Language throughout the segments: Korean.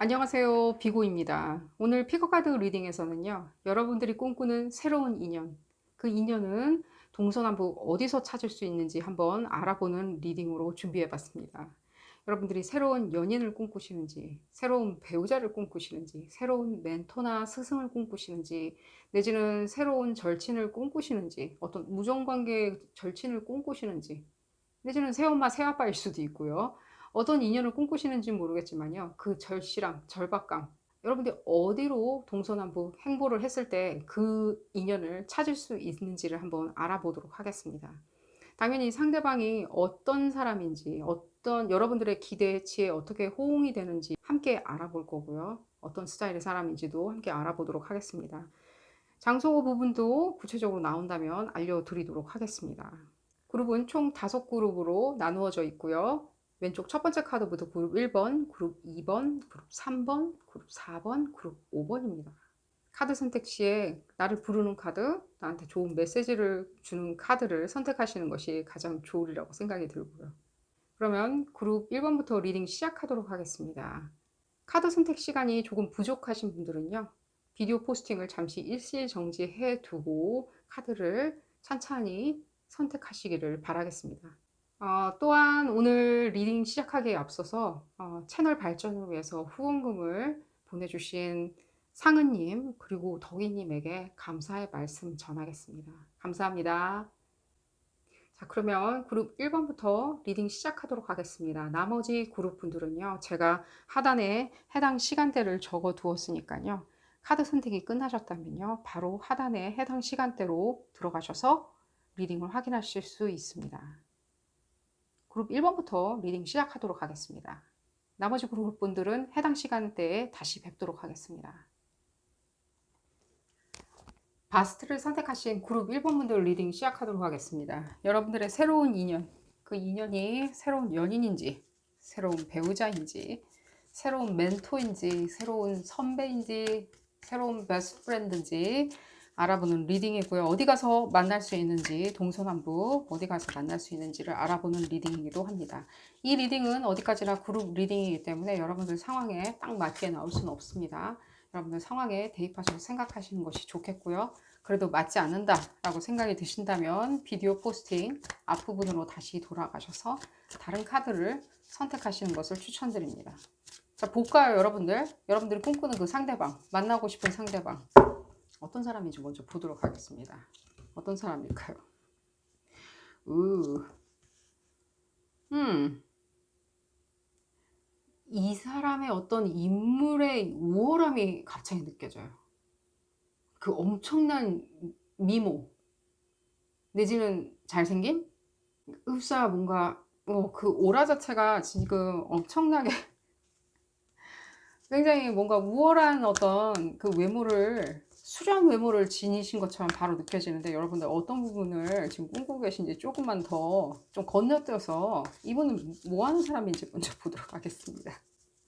안녕하세요. 비고입니다. 오늘 피거카드 리딩에서는요, 여러분들이 꿈꾸는 새로운 인연, 그 인연은 동서남북 어디서 찾을 수 있는지 한번 알아보는 리딩으로 준비해 봤습니다. 여러분들이 새로운 연인을 꿈꾸시는지, 새로운 배우자를 꿈꾸시는지, 새로운 멘토나 스승을 꿈꾸시는지, 내지는 새로운 절친을 꿈꾸시는지, 어떤 우정관계 절친을 꿈꾸시는지, 내지는 새엄마, 새아빠일 수도 있고요. 어떤 인연을 꿈꾸시는지 모르겠지만요. 그 절실함, 절박감. 여러분들이 어디로 동서남북 행보를 했을 때 그 인연을 찾을 수 있는지를 한번 알아보도록 하겠습니다. 당연히 상대방이 어떤 사람인지, 어떤 여러분들의 기대치에 어떻게 호응이 되는지 함께 알아볼 거고요. 어떤 스타일의 사람인지도 함께 알아보도록 하겠습니다. 장소 부분도 구체적으로 나온다면 알려드리도록 하겠습니다. 그룹은 총 5그룹으로 나누어져 있고요. 왼쪽 첫 번째 카드부터 그룹 1번, 그룹 2번, 그룹 3번, 그룹 4번, 그룹 5번입니다. 카드 선택 시에 나를 부르는 카드, 나한테 좋은 메시지를 주는 카드를 선택하시는 것이 가장 좋으리라고 생각이 들고요. 그러면 그룹 1번부터 리딩 시작하도록 하겠습니다. 카드 선택 시간이 조금 부족하신 분들은요. 비디오 포스팅을 잠시 일시 정지해 두고 카드를 찬찬히 선택하시기를 바라겠습니다. 또한 오늘 리딩 시작하기에 앞서서 채널 발전을 위해서 후원금을 보내주신 상은님 그리고 덕이님에게 감사의 말씀 전하겠습니다. 감사합니다. 자, 그러면 그룹 1번부터 리딩 시작하도록 하겠습니다. 나머지 그룹 분들은요, 제가 하단에 해당 시간대를 적어 두었으니까요. 카드 선택이 끝나셨다면요, 바로 하단에 해당 시간대로 들어가셔서 리딩을 확인하실 수 있습니다. 그룹 1번부터 리딩 시작하도록 하겠습니다. 나머지 그룹 분들은 해당 시간대에 다시 뵙도록 하겠습니다. 바스트를 선택하신 그룹 1번 분들 리딩 시작하도록 하겠습니다. 여러분들의 새로운 인연, 그 인연이 새로운 연인인지, 새로운 배우자인지, 새로운 멘토인지, 새로운 선배인지, 새로운 베스트 프렌드인지 알아보는 리딩이고요. 어디 가서 만날 수 있는지, 동서남북 어디 가서 만날 수 있는지를 알아보는 리딩이기도 합니다. 이 리딩은 어디까지나 그룹 리딩이기 때문에 여러분들 상황에 딱 맞게 나올 수는 없습니다. 여러분들 상황에 대입하셔서 생각하시는 것이 좋겠고요. 그래도 맞지 않는다라고 생각이 드신다면 비디오 포스팅 앞부분으로 다시 돌아가셔서 다른 카드를 선택하시는 것을 추천드립니다. 자, 볼까요, 여러분들? 여러분들이 꿈꾸는 그 상대방, 만나고 싶은 상대방. 어떤 사람인지 먼저 보도록 하겠습니다. 어떤 사람일까요? 이 사람의 어떤 인물의 우월함이 갑자기 느껴져요. 그 엄청난 미모, 내지는 잘생김? 흡사 뭔가, 그 오라 자체가 지금 엄청나게 굉장히 뭔가 우월한 어떤 그 외모를, 수려한 외모를 지니신 것처럼 바로 느껴지는데 여러분들 어떤 부분을 지금 꿈꾸고 계신지 조금만 더 좀 건너뛰어서 이분은 뭐 하는 사람인지 먼저 보도록 하겠습니다.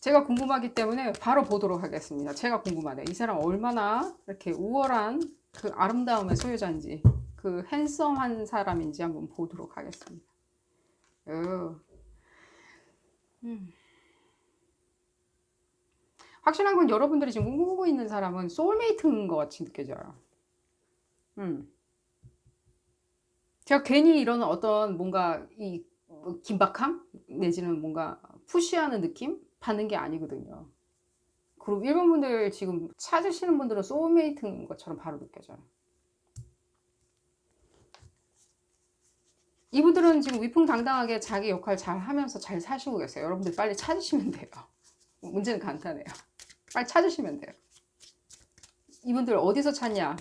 제가 궁금하기 때문에 바로 보도록 하겠습니다. 제가 궁금하네. 이 사람 얼마나 이렇게 우월한 그 아름다움의 소유자인지, 그 핸섬한 사람인지 한번 보도록 하겠습니다. 확실한 건 여러분들이 지금 꿈꾸고 있는 사람은 소울메이트인 것 같이 느껴져요. 제가 괜히 이런 어떤 뭔가 이 긴박함 내지는 뭔가 푸시하는 느낌 받는 게 아니거든요. 그리고 일본 분들 지금 찾으시는 분들은 소울메이트인 것처럼 바로 느껴져요. 이분들은 지금 위풍당당하게 자기 역할 잘 하면서 잘 사시고 계세요. 여러분들 빨리 찾으시면 돼요. 문제는 간단해요. 빨리 찾으시면 돼요. 이분들 어디서 찾냐?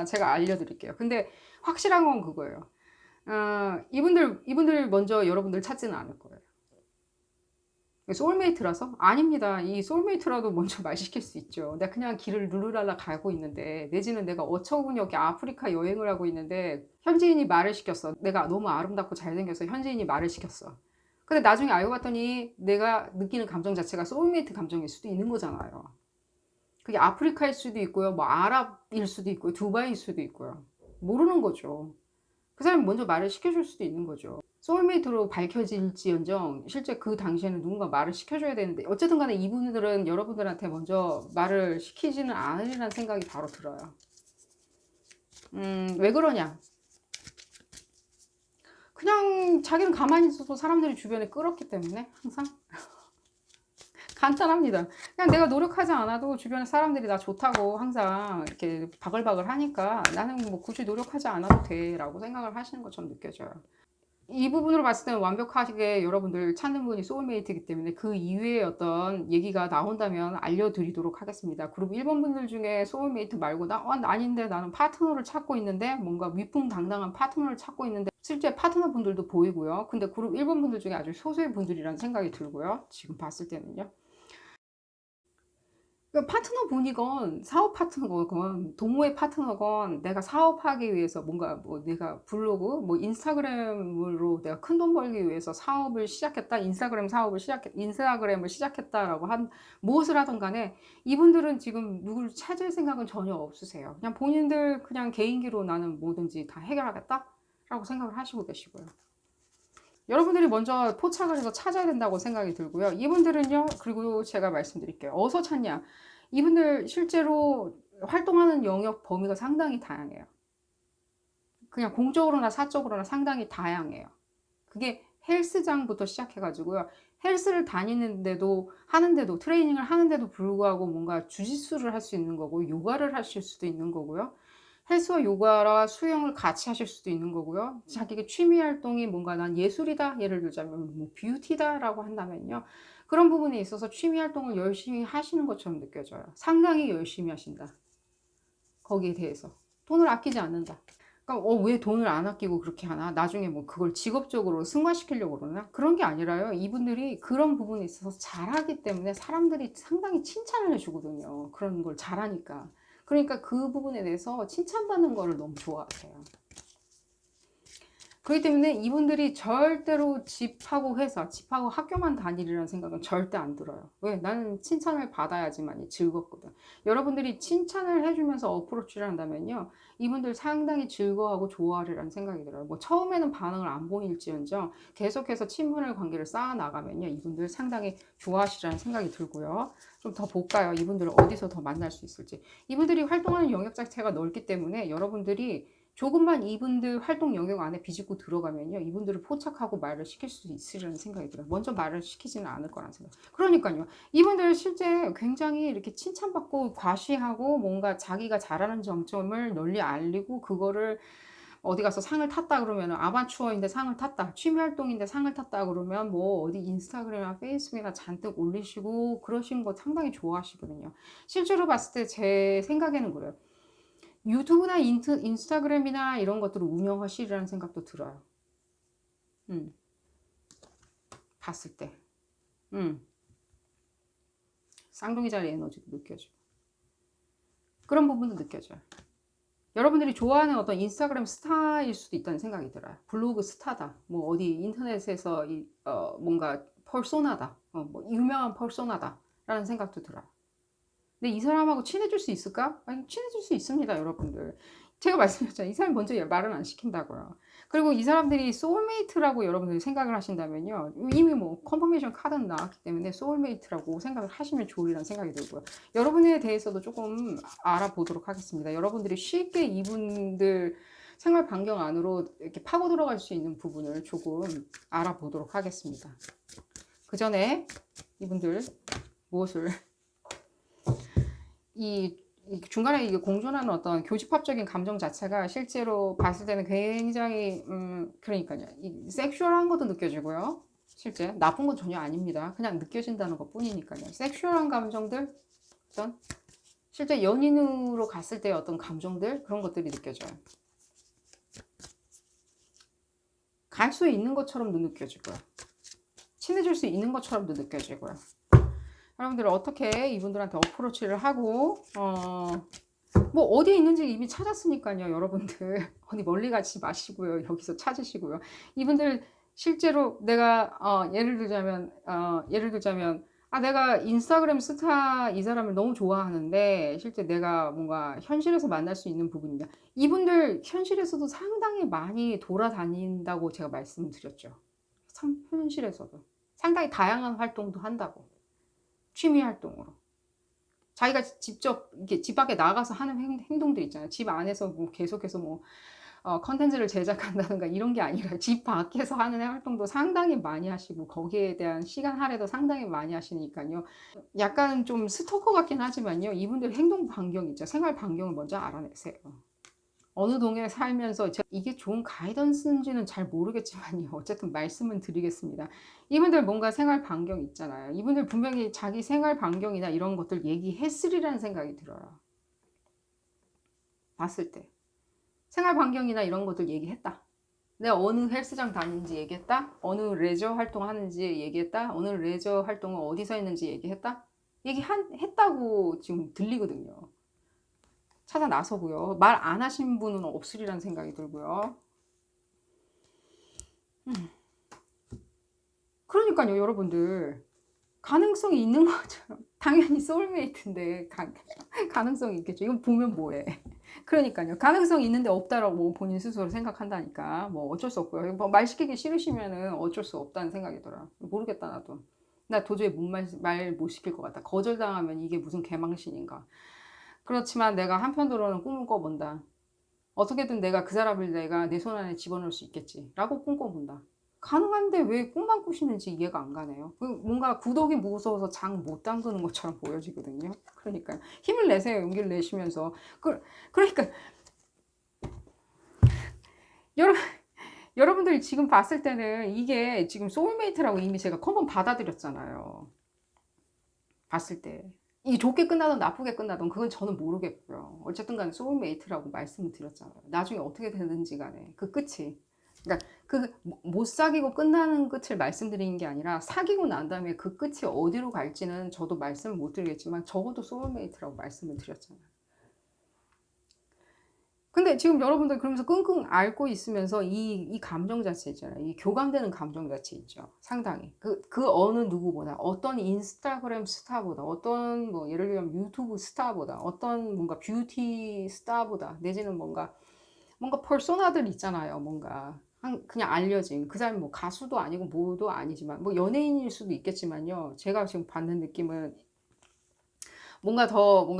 제가 알려드릴게요. 근데 확실한 건 그거예요. 이분들 먼저 여러분들 찾지는 않을 거예요. 소울메이트라서? 아닙니다. 이 소울메이트라도 먼저 말 시킬 수 있죠. 내가 그냥 길을 룰루랄라 가고 있는데, 내지는 내가 어처구니 없게 아프리카 여행을 하고 있는데 현지인이 말을 시켰어. 내가 너무 아름답고 잘생겨서 현지인이 말을 시켰어. 근데 나중에 알고 봤더니 내가 느끼는 감정 자체가 소울메이트 감정일 수도 있는 거잖아요. 그게 아프리카일 수도 있고요, 뭐 아랍일 수도 있고요, 두바이일 수도 있고요. 모르는 거죠. 그 사람이 먼저 말을 시켜줄 수도 있는 거죠. 소울메이트로 밝혀질지언정 실제 그 당시에는 누군가 말을 시켜줘야 되는데 어쨌든 간에 이분들은 여러분들한테 먼저 말을 시키지는 않으리라는 생각이 바로 들어요. 왜 그러냐? 그냥 자기는 가만히 있어도 사람들이 주변에 끌었기 때문에 항상 간단합니다. 그냥 내가 노력하지 않아도 주변에 사람들이 나 좋다고 항상 이렇게 바글바글 하니까 나는 뭐 굳이 노력하지 않아도 돼 라고 생각을 하시는 것처럼 느껴져요. 이 부분으로 봤을 때는 완벽하게 여러분들 찾는 분이 소울메이트이기 때문에 그 이외의 어떤 얘기가 나온다면 알려드리도록 하겠습니다. 그룹 1번 분들 중에 소울메이트 말고 아닌데 나는 파트너를 찾고 있는데 뭔가 위풍당당한 파트너를 찾고 있는데 실제 파트너 분들도 보이고요. 근데 그룹 1번 분들 중에 아주 소수의 분들이라는 생각이 들고요. 지금 봤을 때는요. 그러니까 파트너 분이건 사업 파트너건 동호회 파트너건 내가 사업하기 위해서 뭔가 뭐 내가 블로그 뭐 인스타그램으로 내가 큰 돈 벌기 위해서 사업을 시작했다. 인스타그램을 시작했다라고 한 무엇을 하든 간에 이분들은 지금 누구를 찾을 생각은 전혀 없으세요. 그냥 본인들 그냥 개인기로 나는 뭐든지 다 해결하겠다라고 생각을 하시고 계시고요. 여러분들이 먼저 포착을 해서 찾아야 된다고 생각이 들고요. 이분들은요, 그리고 제가 말씀드릴게요. 어디서 찾냐? 이분들 실제로 활동하는 영역 범위가 상당히 다양해요. 그냥 공적으로나 사적으로나 상당히 다양해요. 그게 헬스장부터 시작해가지고요. 헬스를 다니는데도, 하는데도, 트레이닝을 하는데도 불구하고 뭔가 주짓수를 할 수 있는 거고, 요가를 하실 수도 있는 거고요. 헬스와 요가와 수영을 같이 하실 수도 있는 거고요. 자기의 취미 활동이 뭔가 난 예술이다. 예를 들자면 뭐 뷰티다라고 한다면요. 그런 부분에 있어서 취미 활동을 열심히 하시는 것처럼 느껴져요. 상당히 열심히 하신다. 거기에 대해서. 돈을 아끼지 않는다. 그러니까 왜 돈을 안 아끼고 그렇게 하나? 나중에 뭐 그걸 직업적으로 승화시키려고 그러나? 그런 게 아니라요. 이분들이 그런 부분에 있어서 잘하기 때문에 사람들이 상당히 칭찬을 해주거든요. 그런 걸 잘하니까. 그러니까 그 부분에 대해서 칭찬받는 거를 너무 좋아하세요. 그렇기 때문에 이분들이 절대로 집하고 회사, 집하고 학교만 다니리라는 생각은 절대 안 들어요. 왜? 나는 칭찬을 받아야지만이 즐겁거든. 여러분들이 칭찬을 해주면서 어프로치를 한다면요. 이분들 상당히 즐거워하고 좋아하리라는 생각이 들어요. 뭐 처음에는 반응을 안 보일지언정 계속해서 친분의 관계를 쌓아 나가면요. 이분들 상당히 좋아하시라는 생각이 들고요. 좀 더 볼까요? 이분들을 어디서 더 만날 수 있을지. 이분들이 활동하는 영역 자체가 넓기 때문에 여러분들이 조금만 이분들 활동 영역 안에 비집고 들어가면요. 이분들을 포착하고 말을 시킬 수 있으리라는 생각이 들어요. 먼저 말을 시키지는 않을 거라는 생각. 그러니까요. 이분들 실제 굉장히 이렇게 칭찬받고 과시하고 뭔가 자기가 잘하는 장점을 널리 알리고 그거를 어디 가서 상을 탔다 그러면 아마추어인데 상을 탔다. 취미 활동인데 상을 탔다 그러면 뭐 어디 인스타그램이나 페이스북이나 잔뜩 올리시고 그러신 거 상당히 좋아하시거든요. 실제로 봤을 때 제 생각에는 그래요. 유튜브나 인스타그램이나 이런 것들을 운영하시리라는 생각도 들어요. 음, 봤을 때. 음, 쌍둥이 자리 에너지도 느껴지고. 그런 부분도 느껴져요. 여러분들이 좋아하는 어떤 인스타그램 스타일 수도 있다는 생각이 들어요. 블로그 스타다. 뭐 어디 인터넷에서 뭔가 펄소나다. 뭐 유명한 펄소나다. 라는 생각도 들어요. 근데 이 사람하고 친해질 수 있을까? 아니, 친해질 수 있습니다, 여러분들. 제가 말씀드렸잖아요. 이 사람이 먼저 말은 안 시킨다고요. 그리고 이 사람들이 소울메이트라고 여러분들이 생각을 하신다면요. 이미 뭐 컨퍼메이션 카드는 나왔기 때문에 소울메이트라고 생각을 하시면 좋으리라는 생각이 들고요. 여러분에 대해서도 조금 알아보도록 하겠습니다. 여러분들이 쉽게 이분들 생활 반경 안으로 이렇게 파고 들어갈 수 있는 부분을 조금 알아보도록 하겠습니다. 그 전에 이분들 무엇을 이 중간에 이게 공존하는 어떤 교집합적인 감정 자체가 실제로 봤을 때는 굉장히 그러니까요. 이 섹슈얼한 것도 느껴지고요. 실제 나쁜 건 전혀 아닙니다. 그냥 느껴진다는 것 뿐이니까요. 섹슈얼한 감정들 어떤 실제 연인으로 갔을 때 어떤 감정들 그런 것들이 느껴져요. 갈 수 있는 것처럼도 느껴지고요. 친해질 수 있는 것처럼도 느껴지고요. 여러분들 어떻게 이분들한테 어프로치를 하고 뭐 어디에 있는지 이미 찾았으니까요. 여러분들 어디 멀리 가지 마시고요. 여기서 찾으시고요. 이분들 실제로 내가 예를 들자면 아, 내가 인스타그램 스타 이 사람을 너무 좋아하는데 실제 내가 뭔가 현실에서 만날 수 있는 부분이냐. 이분들 현실에서도 상당히 많이 돌아다닌다고 제가 말씀드렸죠. 현실에서도. 상당히 다양한 활동도 한다고. 취미 활동으로. 자기가 직접 이렇게 집 밖에 나가서 하는 행동들 있잖아요. 집 안에서 뭐 계속해서 뭐 컨텐츠를 제작한다든가 이런 게 아니라 집 밖에서 하는 활동도 상당히 많이 하시고 거기에 대한 시간 할애도 상당히 많이 하시니까요. 약간 좀 스토커 같긴 하지만요. 이분들 행동 반경 있죠. 생활 반경을 먼저 알아내세요. 어느 동에 살면서 이게 좋은 가이던스인지는 잘 모르겠지만요. 어쨌든 말씀은 드리겠습니다. 이분들 뭔가 생활 반경 있잖아요. 이분들 분명히 자기 생활 반경이나 이런 것들 얘기했으리라는 생각이 들어요. 봤을 때. 생활 반경이나 이런 것들 얘기했다. 내가 어느 헬스장 다니는지 얘기했다. 어느 레저 활동하는지 얘기했다. 어느 레저 활동은 어디서 했는지 얘기했다. 얘기했다고 지금 들리거든요. 찾아 나서고요. 말 안 하신 분은 없으리라는 생각이 들고요. 그러니까요, 여러분들. 가능성이 있는 것처럼. 당연히 소울메이트인데, 가능성이 있겠죠. 이건 보면 뭐해. 그러니까요. 가능성이 있는데 없다라고 본인 스스로 생각한다니까. 뭐 어쩔 수 없고요. 뭐 말 시키기 싫으시면은 어쩔 수 없다는 생각이 들어요. 모르겠다, 나도. 나 도저히 말 못 시킬 것 같다. 거절당하면 이게 무슨 개망신인가. 그렇지만 내가 한편으로는 꿈을 꿔본다. 어떻게든 내가 그 사람을 내가 내 손 안에 집어넣을 수 있겠지. 라고 꿈꿔본다. 가능한데 왜 꿈만 꾸시는지 이해가 안 가네요. 뭔가 구더기 무서워서 장 못 담그는 것처럼 보여지거든요. 그러니까 힘을 내세요. 용기를 내시면서. 그러니까 여러분, 여러분들이 지금 봤을 때는 이게 지금 소울메이트라고 이미 제가 컨펌 받아들였잖아요. 봤을 때. 이게 좋게 끝나든 나쁘게 끝나든 그건 저는 모르겠고요. 어쨌든 간에 소울메이트라고 말씀을 드렸잖아요. 나중에 어떻게 되는지 간에 그 끝이. 그러니까 그 못 사귀고 끝나는 끝을 말씀드리는 게 아니라 사귀고 난 다음에 그 끝이 어디로 갈지는 저도 말씀을 못 드리겠지만 적어도 소울메이트라고 말씀을 드렸잖아요. 근데 지금 여러분들 그러면서 끙끙 앓고 있으면서 이 감정 자체 있잖아요. 이 교감되는 감정 자체 있죠. 상당히. 그 어느 누구보다, 어떤 인스타그램 스타보다, 어떤 뭐 예를 들면 유튜브 스타보다, 어떤 뭔가 뷰티 스타보다, 내지는 뭔가 퍼소나들 있잖아요. 뭔가. 그냥 알려진. 그 사람이 뭐 가수도 아니고 뭐도 아니지만, 뭐 연예인일 수도 있겠지만요. 제가 지금 받는 느낌은 뭔가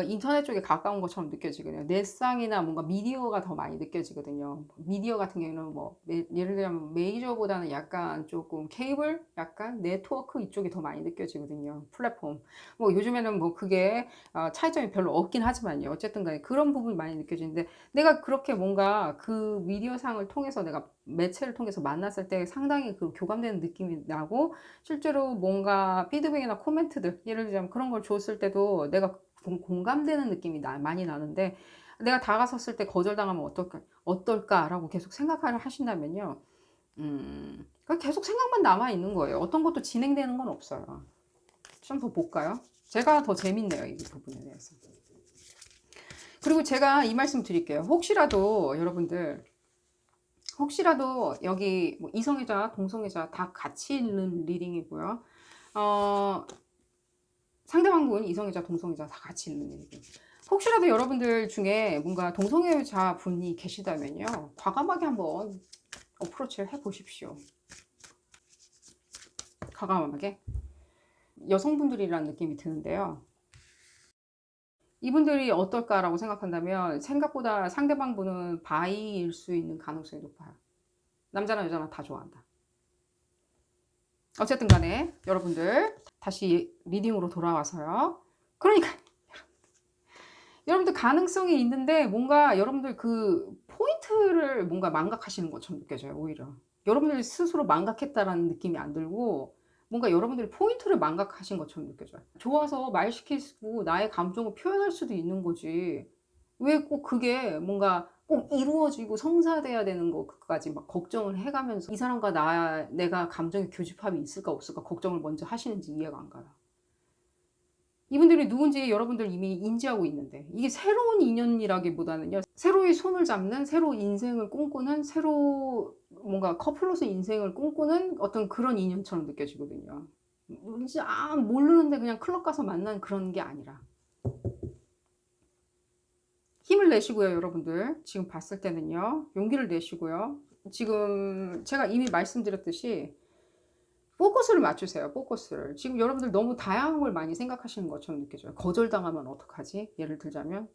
인터넷 쪽에 가까운 것처럼 느껴지거든요. 넷상이나 뭔가 미디어가 더 많이 느껴지거든요. 미디어 같은 경우는 뭐 예를 들면 메이저보다는 약간 조금 케이블, 약간 네트워크 이쪽이 더 많이 느껴지거든요. 플랫폼. 뭐 요즘에는 뭐 그게 차이점이 별로 없긴 하지만요. 어쨌든 간에 그런 부분이 많이 느껴지는데 내가 그렇게 뭔가 그 미디어상을 통해서 내가 매체를 통해서 만났을 때 상당히 그 교감되는 느낌이 나고 실제로 뭔가 피드백이나 코멘트들 예를 들자면 그런 걸 줬을 때도 내가 공감되는 느낌이 많이 나는데 내가 다가섰을 때 거절당하면 어떨까라고 계속 생각을 하신다면요. 계속 생각만 남아 있는 거예요. 어떤 것도 진행되는 건 없어요. 좀 더 볼까요? 제가 더 재밌네요. 이 부분에 대해서. 그리고 제가 이 말씀 드릴게요. 혹시라도 여러분들 혹시라도 여기 뭐 이성애자, 동성애자 다 같이 있는 리딩이고요. 어, 상대방분 이성애자, 동성애자 다 같이 있는 리딩. 혹시라도 여러분들 중에 뭔가 동성애자 분이 계시다면요. 과감하게 한번 어프로치를 해보십시오. 과감하게. 여성분들이라는 느낌이 드는데요. 이분들이 어떨까라고 생각한다면 생각보다 상대방분은 바이일 수 있는 가능성이 높아요. 남자나 여자나 다 좋아한다. 어쨌든 간에 여러분들 다시 리딩으로 돌아와서요. 그러니까 여러분들 가능성이 있는데 뭔가 여러분들 그 포인트를 뭔가 망각하시는 것처럼 느껴져요. 오히려 여러분들이 스스로 망각했다라는 느낌이 안 들고 뭔가 여러분들이 포인트를 망각하신 것처럼 느껴져요. 좋아서 말 시키고 나의 감정을 표현할 수도 있는 거지 왜 꼭 그게 뭔가 꼭 이루어지고 성사돼야 되는 것까지 막 걱정을 해가면서 이 사람과 내가 감정의 교집합이 있을까 없을까 걱정을 먼저 하시는지 이해가 안 가요. 이분들이 누군지 여러분들 이미 인지하고 있는데 이게 새로운 인연이라기보다는요. 새로이 손을 잡는 새로 인생을 꿈꾸는 새로 뭔가 커플로서 인생을 꿈꾸는 어떤 그런 인연처럼 느껴지거든요. 이제 모르는데 그냥 클럽 가서 만난 그런 게 아니라 힘을 내시고요, 여러분들. 지금 봤을 때는요. 용기를 내시고요. 지금 제가 이미 말씀드렸듯이 포커스를 맞추세요. 포커스를. 지금 여러분들 너무 다양한 걸 많이 생각하시는 것처럼 느껴져요. 거절당하면 어떡하지? 예를 들자면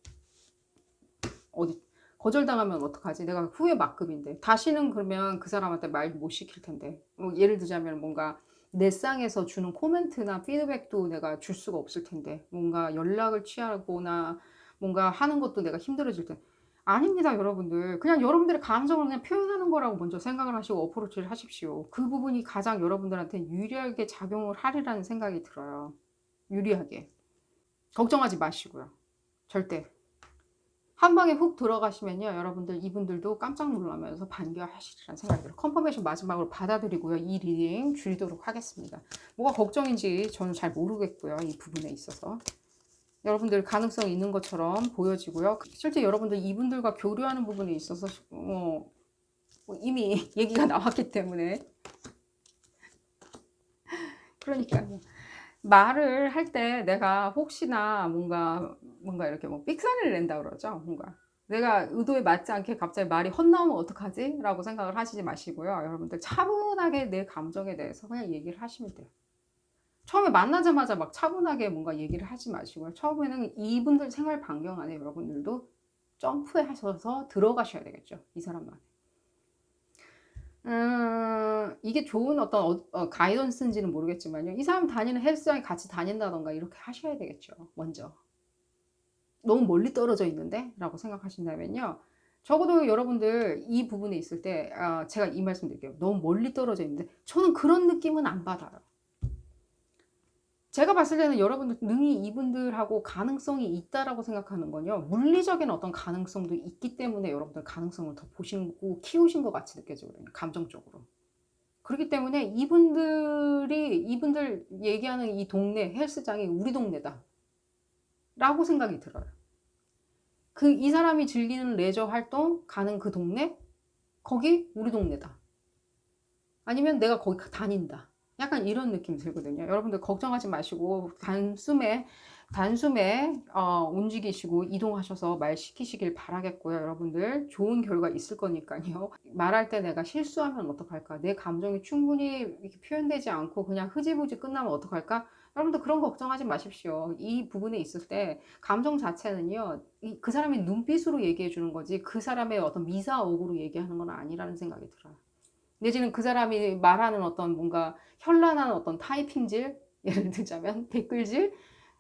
어디 거절당하면 어떡하지? 내가 후회 막급인데 다시는 그러면 그 사람한테 말 못 시킬 텐데. 예를 들자면 뭔가 내 쌍에서 주는 코멘트나 피드백도 내가 줄 수가 없을 텐데 뭔가 연락을 취하거나 뭔가 하는 것도 내가 힘들어질 텐데 아닙니다, 여러분들. 그냥 여러분들의 감정을 그냥 표현하는 거라고 먼저 생각을 하시고 어프로치를 하십시오. 그 부분이 가장 여러분들한테 유리하게 작용을 하리라는 생각이 들어요. 유리하게. 걱정하지 마시고요. 절대. 한 방에 훅 들어가시면요. 여러분들 이분들도 깜짝 놀라면서 반겨하시리라는 생각이 들어요. 컨퍼메이션 마지막으로 받아들이고요. 이 리딩 줄이도록 하겠습니다. 뭐가 걱정인지 저는 잘 모르겠고요. 이 부분에 있어서. 여러분들 가능성이 있는 것처럼 보여지고요. 실제 여러분들 이분들과 교류하는 부분에 있어서 이미 얘기가 나왔기 때문에 그러니까요. 말을 할 때 내가 혹시나 뭔가 이렇게 뭐 삑사리를 낸다 그러죠. 뭔가 내가 의도에 맞지 않게 갑자기 말이 헛나오면 어떡하지? 라고 생각을 하시지 마시고요. 여러분들 차분하게 내 감정에 대해서 그냥 얘기를 하시면 돼요. 처음에 만나자마자 막 차분하게 뭔가 얘기를 하지 마시고요. 처음에는 이분들 생활 반경 안에 여러분들도 점프해 하셔서 들어가셔야 되겠죠. 이 사람만. 이게 좋은 어떤 가이던스인지는 모르겠지만요. 이 사람 다니는 헬스장에 같이 다닌다던가 이렇게 하셔야 되겠죠. 먼저. 너무 멀리 떨어져 있는데? 라고 생각하신다면요. 적어도 여러분들 이 부분에 있을 때 제가 이 말씀 드릴게요. 너무 멀리 떨어져 있는데 저는 그런 느낌은 안 받아요. 제가 봤을 때는 여러분들 능히 이분들하고 가능성이 있다라고 생각하는 건요. 물리적인 어떤 가능성도 있기 때문에 여러분들 가능성을 더 보시고 키우신 것 같이 느껴지거든요. 감정적으로. 그렇기 때문에 이분들 얘기하는 이 동네 헬스장이 우리 동네다 라고 생각이 들어요. 이 사람이 즐기는 레저 활동 가는 그 동네 거기 우리 동네다. 아니면 내가 거기 다닌다. 약간 이런 느낌이 들거든요. 여러분들 걱정하지 마시고 단숨에 움직이시고 이동하셔서 말 시키시길 바라겠고요. 여러분들 좋은 결과 있을 거니까요. 말할 때 내가 실수하면 어떡할까? 내 감정이 충분히 이렇게 표현되지 않고 그냥 흐지부지 끝나면 어떡할까? 여러분들 그런 걱정하지 마십시오. 이 부분에 있을 때 감정 자체는요. 그 사람의 눈빛으로 얘기해 주는 거지 그 사람의 어떤 미사억으로 얘기하는 건 아니라는 생각이 들어요. 내지는 그 사람이 말하는 어떤 뭔가 현란한 어떤 타이핑질, 예를 들자면 댓글질,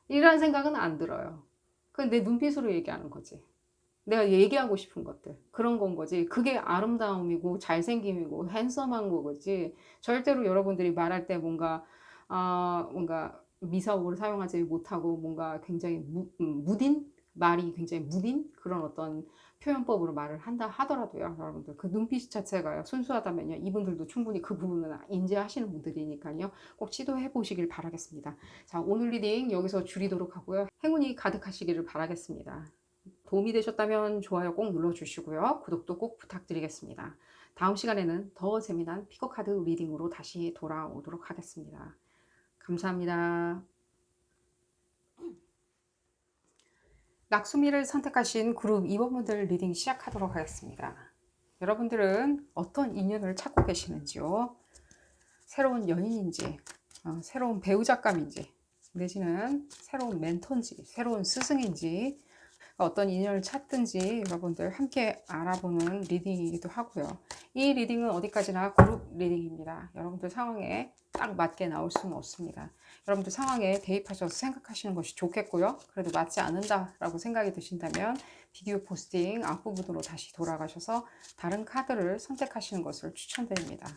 이런 생각은 안 들어요. 그건 내 눈빛으로 얘기하는 거지. 내가 얘기하고 싶은 것들. 그런 건 거지. 그게 아름다움이고 잘생김이고 핸섬한 거지. 절대로 여러분들이 말할 때 뭔가 미사오를 사용하지 못하고 뭔가 굉장히 무딘? 말이 굉장히 무딘? 그런 어떤 표현법으로 말을 한다 하더라도요. 여러분들 그 눈빛 자체가 순수하다면요. 이분들도 충분히 그 부분은 인지하시는 분들이니까요. 꼭 시도해 보시길 바라겠습니다. 자, 오늘 리딩 여기서 줄이도록 하고요. 행운이 가득하시기를 바라겠습니다. 도움이 되셨다면 좋아요 꼭 눌러주시고요. 구독도 꼭 부탁드리겠습니다. 다음 시간에는 더 재미난 피거카드 리딩으로 다시 돌아오도록 하겠습니다. 감사합니다. 낙수미를 선택하신 그룹 2번분들 리딩 시작하도록 하겠습니다. 여러분들은 어떤 인연을 찾고 계시는지요? 새로운 연인인지, 새로운 배우자감인지, 내지는 새로운 멘토인지, 새로운 스승인지, 어떤 인연을 찾든지 여러분들 함께 알아보는 리딩이기도 하고요. 이 리딩은 어디까지나 그룹 리딩입니다. 여러분들 상황에 딱 맞게 나올 수는 없습니다. 여러분들 상황에 대입하셔서 생각하시는 것이 좋겠고요. 그래도 맞지 않는다라고 생각이 드신다면 비디오 포스팅 앞부분으로 다시 돌아가셔서 다른 카드를 선택하시는 것을 추천드립니다.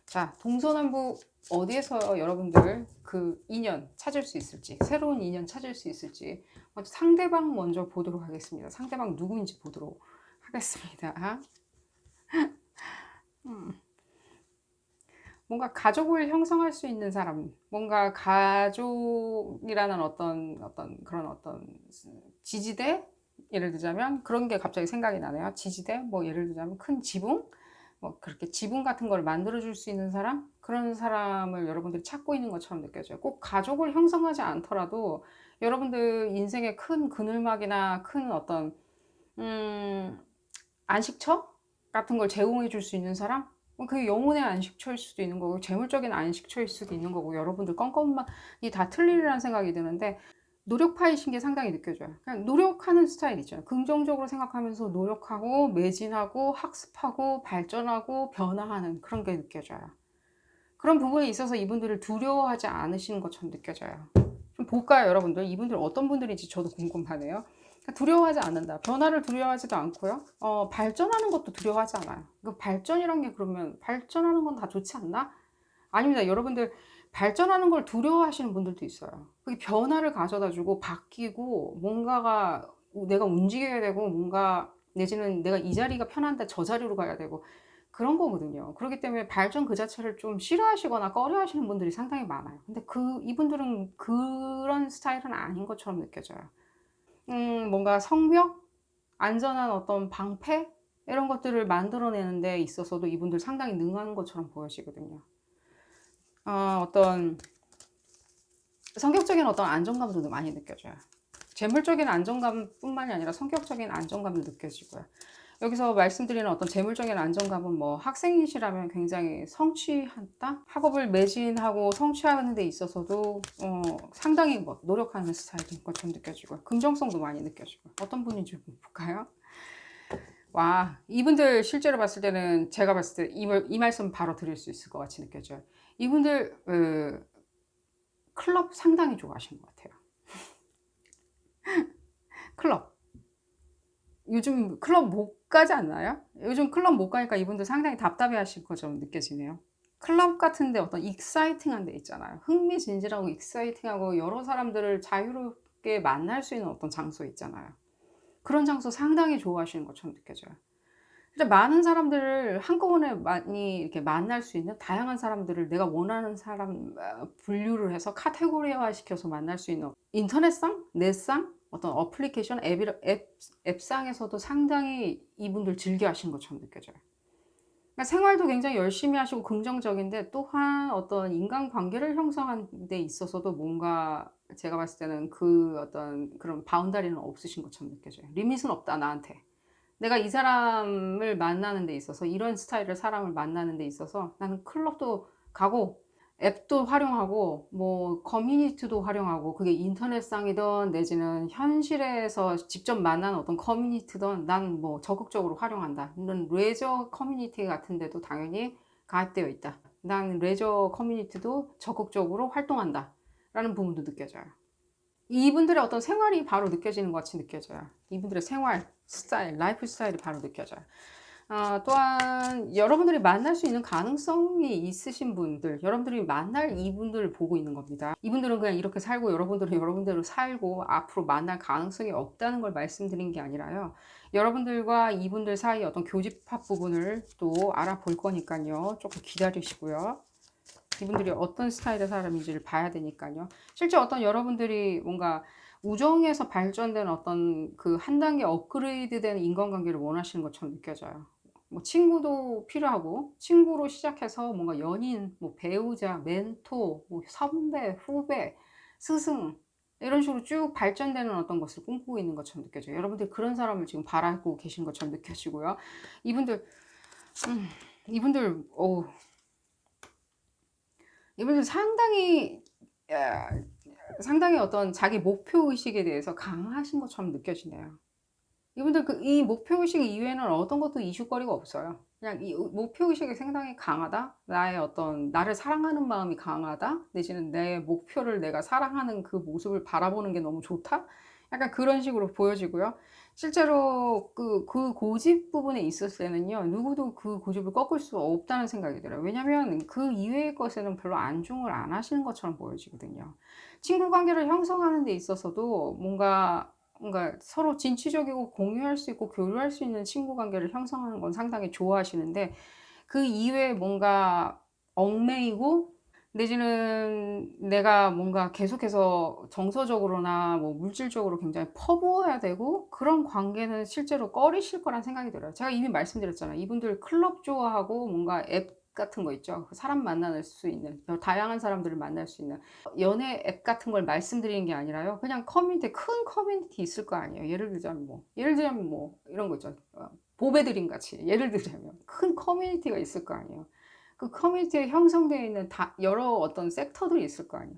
자, 동서남북 어디에서 여러분들 그 인연 찾을 수 있을지, 새로운 인연 찾을 수 있을지 상대방 먼저 보도록 하겠습니다. 상대방 누구인지 보도록 하겠습니다. 뭔가 가족을 형성할 수 있는 사람, 뭔가 가족이라는 어떤 지지대? 예를 들자면 그런 게 갑자기 생각이 나네요. 지지대? 뭐 예를 들자면 큰 지붕? 뭐 그렇게 지붕 같은 걸 만들어 줄 수 있는 사람? 그런 사람을 여러분들이 찾고 있는 것처럼 느껴져요. 꼭 가족을 형성하지 않더라도 여러분들 인생의 큰 그늘막이나 큰 어떤 음 안식처 같은 걸 제공해 줄 수 있는 사람? 그게 영혼의 안식처일 수도 있는 거고 재물적인 안식처일 수도 있는 거고 여러분들 껌껌이 다 틀리리라는 생각이 드는데 노력파이신 게 상당히 느껴져요. 그냥 노력하는 스타일 있잖아요. 긍정적으로 생각하면서 노력하고 매진하고 학습하고 발전하고 변화하는 그런 게 느껴져요. 그런 부분에 있어서 이분들을 두려워하지 않으시는 것처럼 느껴져요. 좀 볼까요, 여러분들? 이분들 어떤 분들인지 저도 궁금하네요. 두려워하지 않는다. 변화를 두려워하지도 않고요. 발전하는 것도 두려워하지 않아요. 그 발전이란 게 그러면 발전하는 건 다 좋지 않나? 아닙니다. 여러분들 발전하는 걸 두려워하시는 분들도 있어요. 그게 변화를 가져다 주고 바뀌고 뭔가가 내가 움직여야 되고 뭔가 내지는 내가 이 자리가 편한데 저 자리로 가야 되고 그런 거거든요. 그렇기 때문에 발전 그 자체를 좀 싫어하시거나 꺼려하시는 분들이 상당히 많아요. 근데 이분들은 그런 스타일은 아닌 것처럼 느껴져요. 뭔가 성벽, 안전한 어떤 방패 이런 것들을 만들어내는 데 있어서도 이분들 상당히 능한 것처럼 보여지거든요. 어떤 성격적인 어떤 안정감도 많이 느껴져요. 재물적인 안정감뿐만이 아니라 성격적인 안정감도 느껴지고요. 여기서 말씀드리는 어떤 재물적인 안정감은 뭐 학생이시라면 굉장히 성취한다? 학업을 매진하고 성취하는 데 있어서도 상당히 뭐 노력하는 스타일인 것처럼 느껴지고요. 긍정성도 많이 느껴지고요. 어떤 분인지 볼까요? 와, 이분들 실제로 봤을 때는 제가 봤을 때 이 말씀 바로 드릴 수 있을 것 같이 느껴져요. 이분들 클럽 상당히 좋아하시는 것 같아요. 클럽. 요즘 클럽 못 가지 않나요? 요즘 클럽 못 가니까 이분들 상당히 답답해 하실 것처럼 느껴지네요. 클럽 같은데 어떤 익사이팅한 데 있잖아요. 흥미진진하고 익사이팅하고 여러 사람들을 자유롭게 만날 수 있는 어떤 장소 있잖아요. 그런 장소 상당히 좋아하시는 것처럼 느껴져요. 진짜 많은 사람들을 한꺼번에 많이 이렇게 만날 수 있는 다양한 사람들을 내가 원하는 사람 분류를 해서 카테고리화 시켜서 만날 수 있는 인터넷상, 넷상, 어떤 어플리케이션 앱상에서도 상당히 이분들 즐겨 하시는 것처럼 느껴져요. 그러니까 생활도 굉장히 열심히 하시고 긍정적인데 또한 어떤 인간관계를 형성하는 데 있어서도 뭔가 제가 봤을 때는 그 어떤 그런 바운다리는 없으신 것처럼 느껴져요. 리밋은 없다, 나한테. 내가 이 사람을 만나는 데 있어서 이런 스타일의 사람을 만나는 데 있어서 나는 클럽도 가고 앱도 활용하고 뭐 커뮤니티도 활용하고 그게 인터넷상이든 내지는 현실에서 직접 만나는 어떤 커뮤니티든 난 뭐 적극적으로 활용한다. 이런 레저 커뮤니티 같은 데도 당연히 가입되어 있다. 난 레저 커뮤니티도 적극적으로 활동한다. 라는 부분도 느껴져요. 이분들의 어떤 생활이 바로 느껴지는 것 같이 느껴져요. 이분들의 생활 스타일, 라이프 스타일이 바로 느껴져요. 또한 여러분들이 만날 수 있는 가능성이 있으신 분들, 여러분들이 만날 이분들을 보고 있는 겁니다. 이분들은 그냥 이렇게 살고 여러분들은 여러분대로 살고 앞으로 만날 가능성이 없다는 걸 말씀드린 게 아니라요. 여러분들과 이분들 사이 어떤 교집합 부분을 또 알아볼 거니까요. 조금 기다리시고요. 이분들이 어떤 스타일의 사람인지를 봐야 되니까요. 실제 어떤 여러분들이 뭔가 우정에서 발전된 어떤 그 한 단계 업그레이드된 인간관계를 원하시는 것처럼 느껴져요. 뭐 친구도 필요하고 친구로 시작해서 뭔가 연인, 뭐 배우자, 멘토, 뭐 선배, 후배, 스승 이런 식으로 쭉 발전되는 어떤 것을 꿈꾸고 있는 것처럼 느껴져요. 여러분들 그런 사람을 지금 바라고 계신 것처럼 느껴지고요. 이분들 이분들 이분들 상당히 어떤 자기 목표 의식에 대해서 강하신 것처럼 느껴지네요. 이분들 이 목표 의식 이외에는 어떤 것도 이슈거리가 없어요. 그냥 이 목표 의식이 상당히 강하다. 나의 어떤 나를 사랑하는 마음이 강하다. 내지는 내 목표를 내가 사랑하는 그 모습을 바라보는 게 너무 좋다. 약간 그런 식으로 보여지고요. 실제로 그 고집 부분에 있었을 때는요. 누구도 그 고집을 꺾을 수 없다는 생각이 들어요. 왜냐면 그 이외의 것에는 별로 안중을 안 하시는 것처럼 보여지거든요. 친구 관계를 형성하는 데 있어서도 뭔가 서로 진취적이고 공유할 수 있고 교류할 수 있는 친구 관계를 형성하는 건 상당히 좋아하시는데 그 이외에 뭔가 얽매이고 내지는 내가 뭔가 계속해서 정서적으로나 뭐 물질적으로 굉장히 퍼부어야 되고 그런 관계는 실제로 꺼리실 거란 생각이 들어요. 제가 이미 말씀드렸잖아요. 이분들 클럽 좋아하고 뭔가 앱 같은 거 있죠. 사람 만날 수 있는, 다양한 사람들을 만날 수 있는 연애 앱 같은 걸 말씀드리는 게 아니라요. 그냥 커뮤니티, 큰 커뮤니티 있을 거 아니에요. 예를 들자면 뭐 이런 거 있죠. 보배드림 같이 예를 들자면 큰 커뮤니티가 있을 거 아니에요. 그 커뮤니티에 형성되어 있는 여러 어떤 섹터들이 있을 거 아니에요.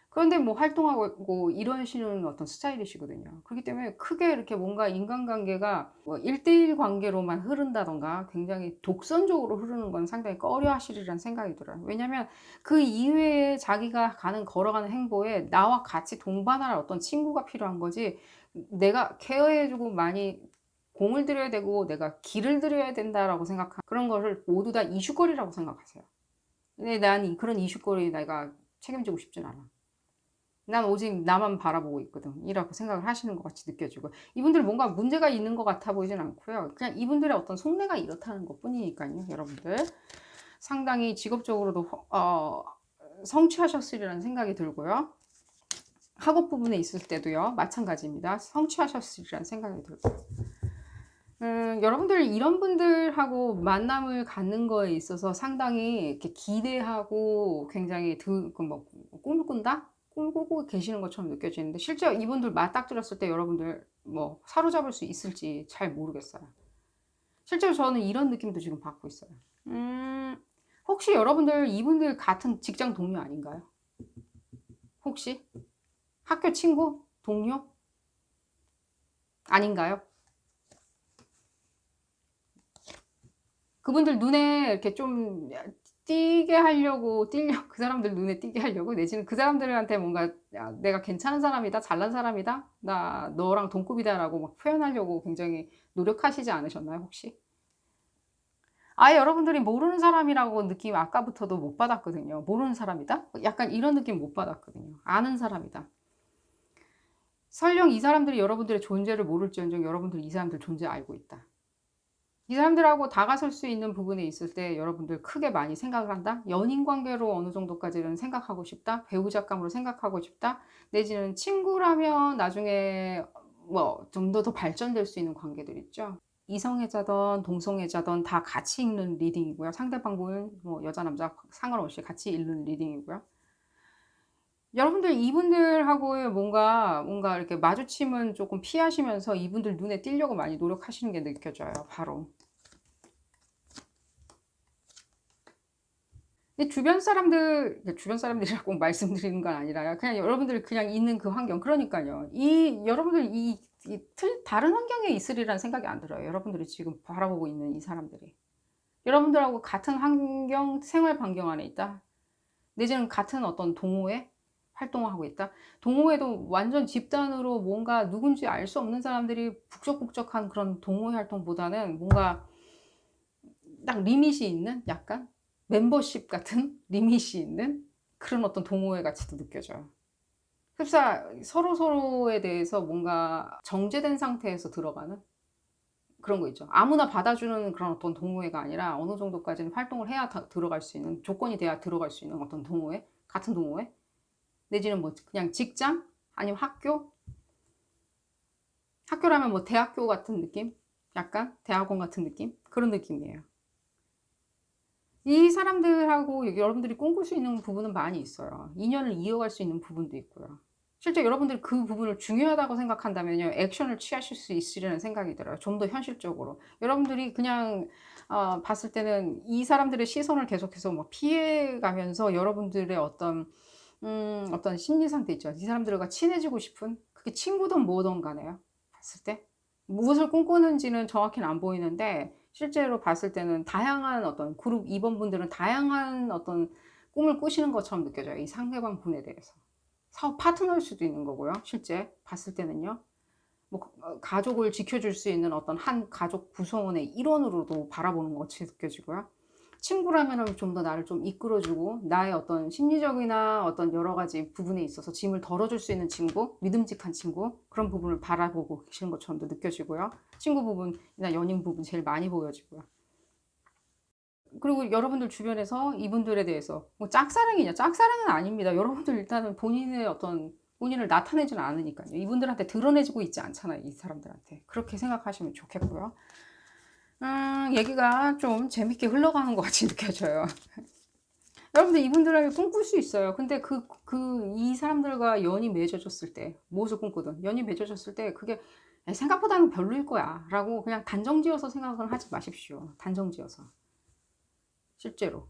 그런데 뭐 활동하고 이러시는 어떤 스타일이시거든요. 그렇기 때문에 크게 이렇게 뭔가 인간관계가 뭐 1대1 관계로만 흐른다던가 굉장히 독선적으로 흐르는 건 상당히 꺼려 하시리라는 생각이 들어요. 왜냐면 그 이외에 자기가 걸어가는 행보에 나와 같이 동반할 어떤 친구가 필요한 거지, 내가 케어해주고 많이 공을 들여야 되고 내가 길을 들여야 된다라고 생각한 그런 거를 모두 다 이슈거리라고 생각하세요. 근데 난 그런 이슈거리 내가 책임지고 싶진 않아. 난 오직 나만 바라보고 있거든 이라고 생각을 하시는 것 같이 느껴지고, 이분들 뭔가 문제가 있는 것 같아 보이진 않고요. 그냥 이분들의 어떤 속내가 이렇다는 것 뿐이니까요. 여러분들 상당히 직업적으로도 성취하셨으리라는 생각이 들고요. 학업 부분에 있을 때도요 마찬가지입니다. 성취하셨으리라는 생각이 들고, 여러분들 이런 분들하고 만남을 갖는 거에 있어서 상당히 이렇게 기대하고 굉장히 뭐 꿈을 꾼다? 꿈꾸고 계시는 것처럼 느껴지는데, 실제 이분들 맞닥뜨렸을 때 여러분들 뭐 사로잡을 수 있을지 잘 모르겠어요. 실제로 저는 이런 느낌도 지금 받고 있어요. 혹시 여러분들 이분들 같은 직장 동료 아닌가요? 혹시 학교 친구? 동료? 아닌가요? 그분들 눈에 이렇게 좀 그 사람들 눈에 띄게 하려고, 내지는 그 사람들한테 뭔가 야, 내가 괜찮은 사람이다, 잘난 사람이다, 나 너랑 동급이다라고 막 표현하려고 굉장히 노력하시지 않으셨나요, 혹시? 아예 여러분들이 모르는 사람이라고 느낌 아까부터도 못 받았거든요. 모르는 사람이다? 약간 이런 느낌 못 받았거든요. 아는 사람이다. 설령 이 사람들이 여러분들의 존재를 모를지언정 여러분들이 이 사람들 존재 알고 있다. 이 사람들하고 다가설 수 있는 부분에 있을 때 여러분들 크게 많이 생각을 한다. 연인 관계로 어느 정도까지는 생각하고 싶다. 배우자감으로 생각하고 싶다. 내지는 친구라면 나중에 뭐 좀 더 발전될 수 있는 관계들 있죠. 이성애자든 동성애자든 다 같이 읽는 리딩이고요. 상대방을 뭐 여자 남자 상관없이 같이 읽는 리딩이고요. 여러분들 이분들하고의 뭔가 이렇게 마주침은 조금 피하시면서 이분들 눈에 띄려고 많이 노력하시는 게 느껴져요. 바로. 근데 주변 사람들이라고 꼭 말씀드리는 건 아니라요. 그냥 여러분들이 그냥 있는 그 환경, 그러니까요. 여러분들 다른 환경에 있으리라는 생각이 안 들어요. 여러분들이 지금 바라보고 있는 이 사람들이. 여러분들하고 같은 환경, 생활 반경 안에 있다. 내지는 같은 어떤 동호회 활동을 하고 있다. 동호회도 완전 집단으로 뭔가 누군지 알 수 없는 사람들이 북적북적한 그런 동호회 활동보다는 뭔가 딱 리밋이 있는, 약간 멤버십 같은 리밋이 있는 그런 어떤 동호회 같이도 느껴져요. 흡사 서로서로에 대해서 뭔가 정제된 상태에서 들어가는 그런 거 있죠. 아무나 받아주는 그런 어떤 동호회가 아니라 어느 정도까지는 활동을 해야 들어갈 수 있는, 조건이 돼야 들어갈 수 있는 어떤 동호회, 같은 동호회, 내지는 뭐 그냥 직장 아니면 학교라면 뭐 대학교 같은 느낌, 약간 대학원 같은 느낌, 그런 느낌이에요. 이 사람들하고 여러분들이 꿈꿀 수 있는 부분은 많이 있어요. 인연을 이어갈 수 있는 부분도 있고요. 실제 여러분들이 그 부분을 중요하다고 생각한다면요, 액션을 취하실 수 있으리라는 생각이 들어요. 좀 더 현실적으로. 여러분들이 그냥 봤을 때는 이 사람들의 시선을 계속해서 뭐 피해가면서 여러분들의 어떤 심리 상태 있죠. 이 사람들과 친해지고 싶은, 그게 친구든 뭐든 간에요. 봤을 때. 무엇을 꿈꾸는지는 정확히는 안 보이는데, 실제로 봤을 때는 다양한 어떤 그룹 2번 분들은 다양한 어떤 꿈을 꾸시는 것처럼 느껴져요. 이 상대방 분에 대해서. 사업 파트너일 수도 있는 거고요. 실제 봤을 때는요. 뭐 가족을 지켜줄 수 있는 어떤 한 가족 구성원의 일원으로도 바라보는 것 같이 느껴지고요. 친구라면은 좀 더 나를 좀 이끌어주고 나의 어떤 심리적이나 어떤 여러 가지 부분에 있어서 짐을 덜어줄 수 있는 친구, 믿음직한 친구, 그런 부분을 바라보고 계시는 것처럼도 느껴지고요. 친구 부분이나 연인 부분 제일 많이 보여지고요. 그리고 여러분들 주변에서 이분들에 대해서 뭐 짝사랑이냐? 짝사랑은 아닙니다. 여러분들 일단은 본인을 나타내지는 않으니까요. 이분들한테 드러내지고 있지 않잖아요. 이 사람들한테. 그렇게 생각하시면 좋겠고요. 얘기가 좀 재밌게 흘러가는 것 같이 느껴져요. 여러분들 이분들을 꿈꿀 수 있어요. 근데 이 사람들과 연이 맺어졌을 때, 무엇을 꿈꾸든 연이 맺어졌을 때 그게 생각보다는 별로일 거야 라고 그냥 단정 지어서 생각을 하지 마십시오. 단정 지어서. 실제로.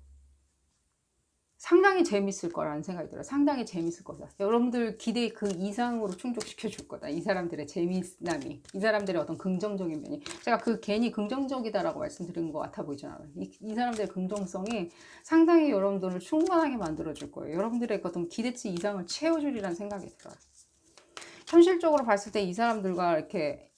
상당히 재밌을 거라는 생각이 들어요. 상당히 재밌을 거다. 여러분들 기대 그 이상으로 충족시켜 줄 거다. 이 사람들의 재미남이, 이 사람들의 어떤 긍정적인 면이. 제가 괜히 긍정적이다라고 말씀드린 것 같아 보이잖아요. 이 사람들의 긍정성이 상당히 여러분들을 충만하게 만들어 줄 거예요. 여러분들의 어떤 기대치 이상을 채워주리라는 생각이 들어요. 현실적으로 봤을 때 이 사람들과 이렇게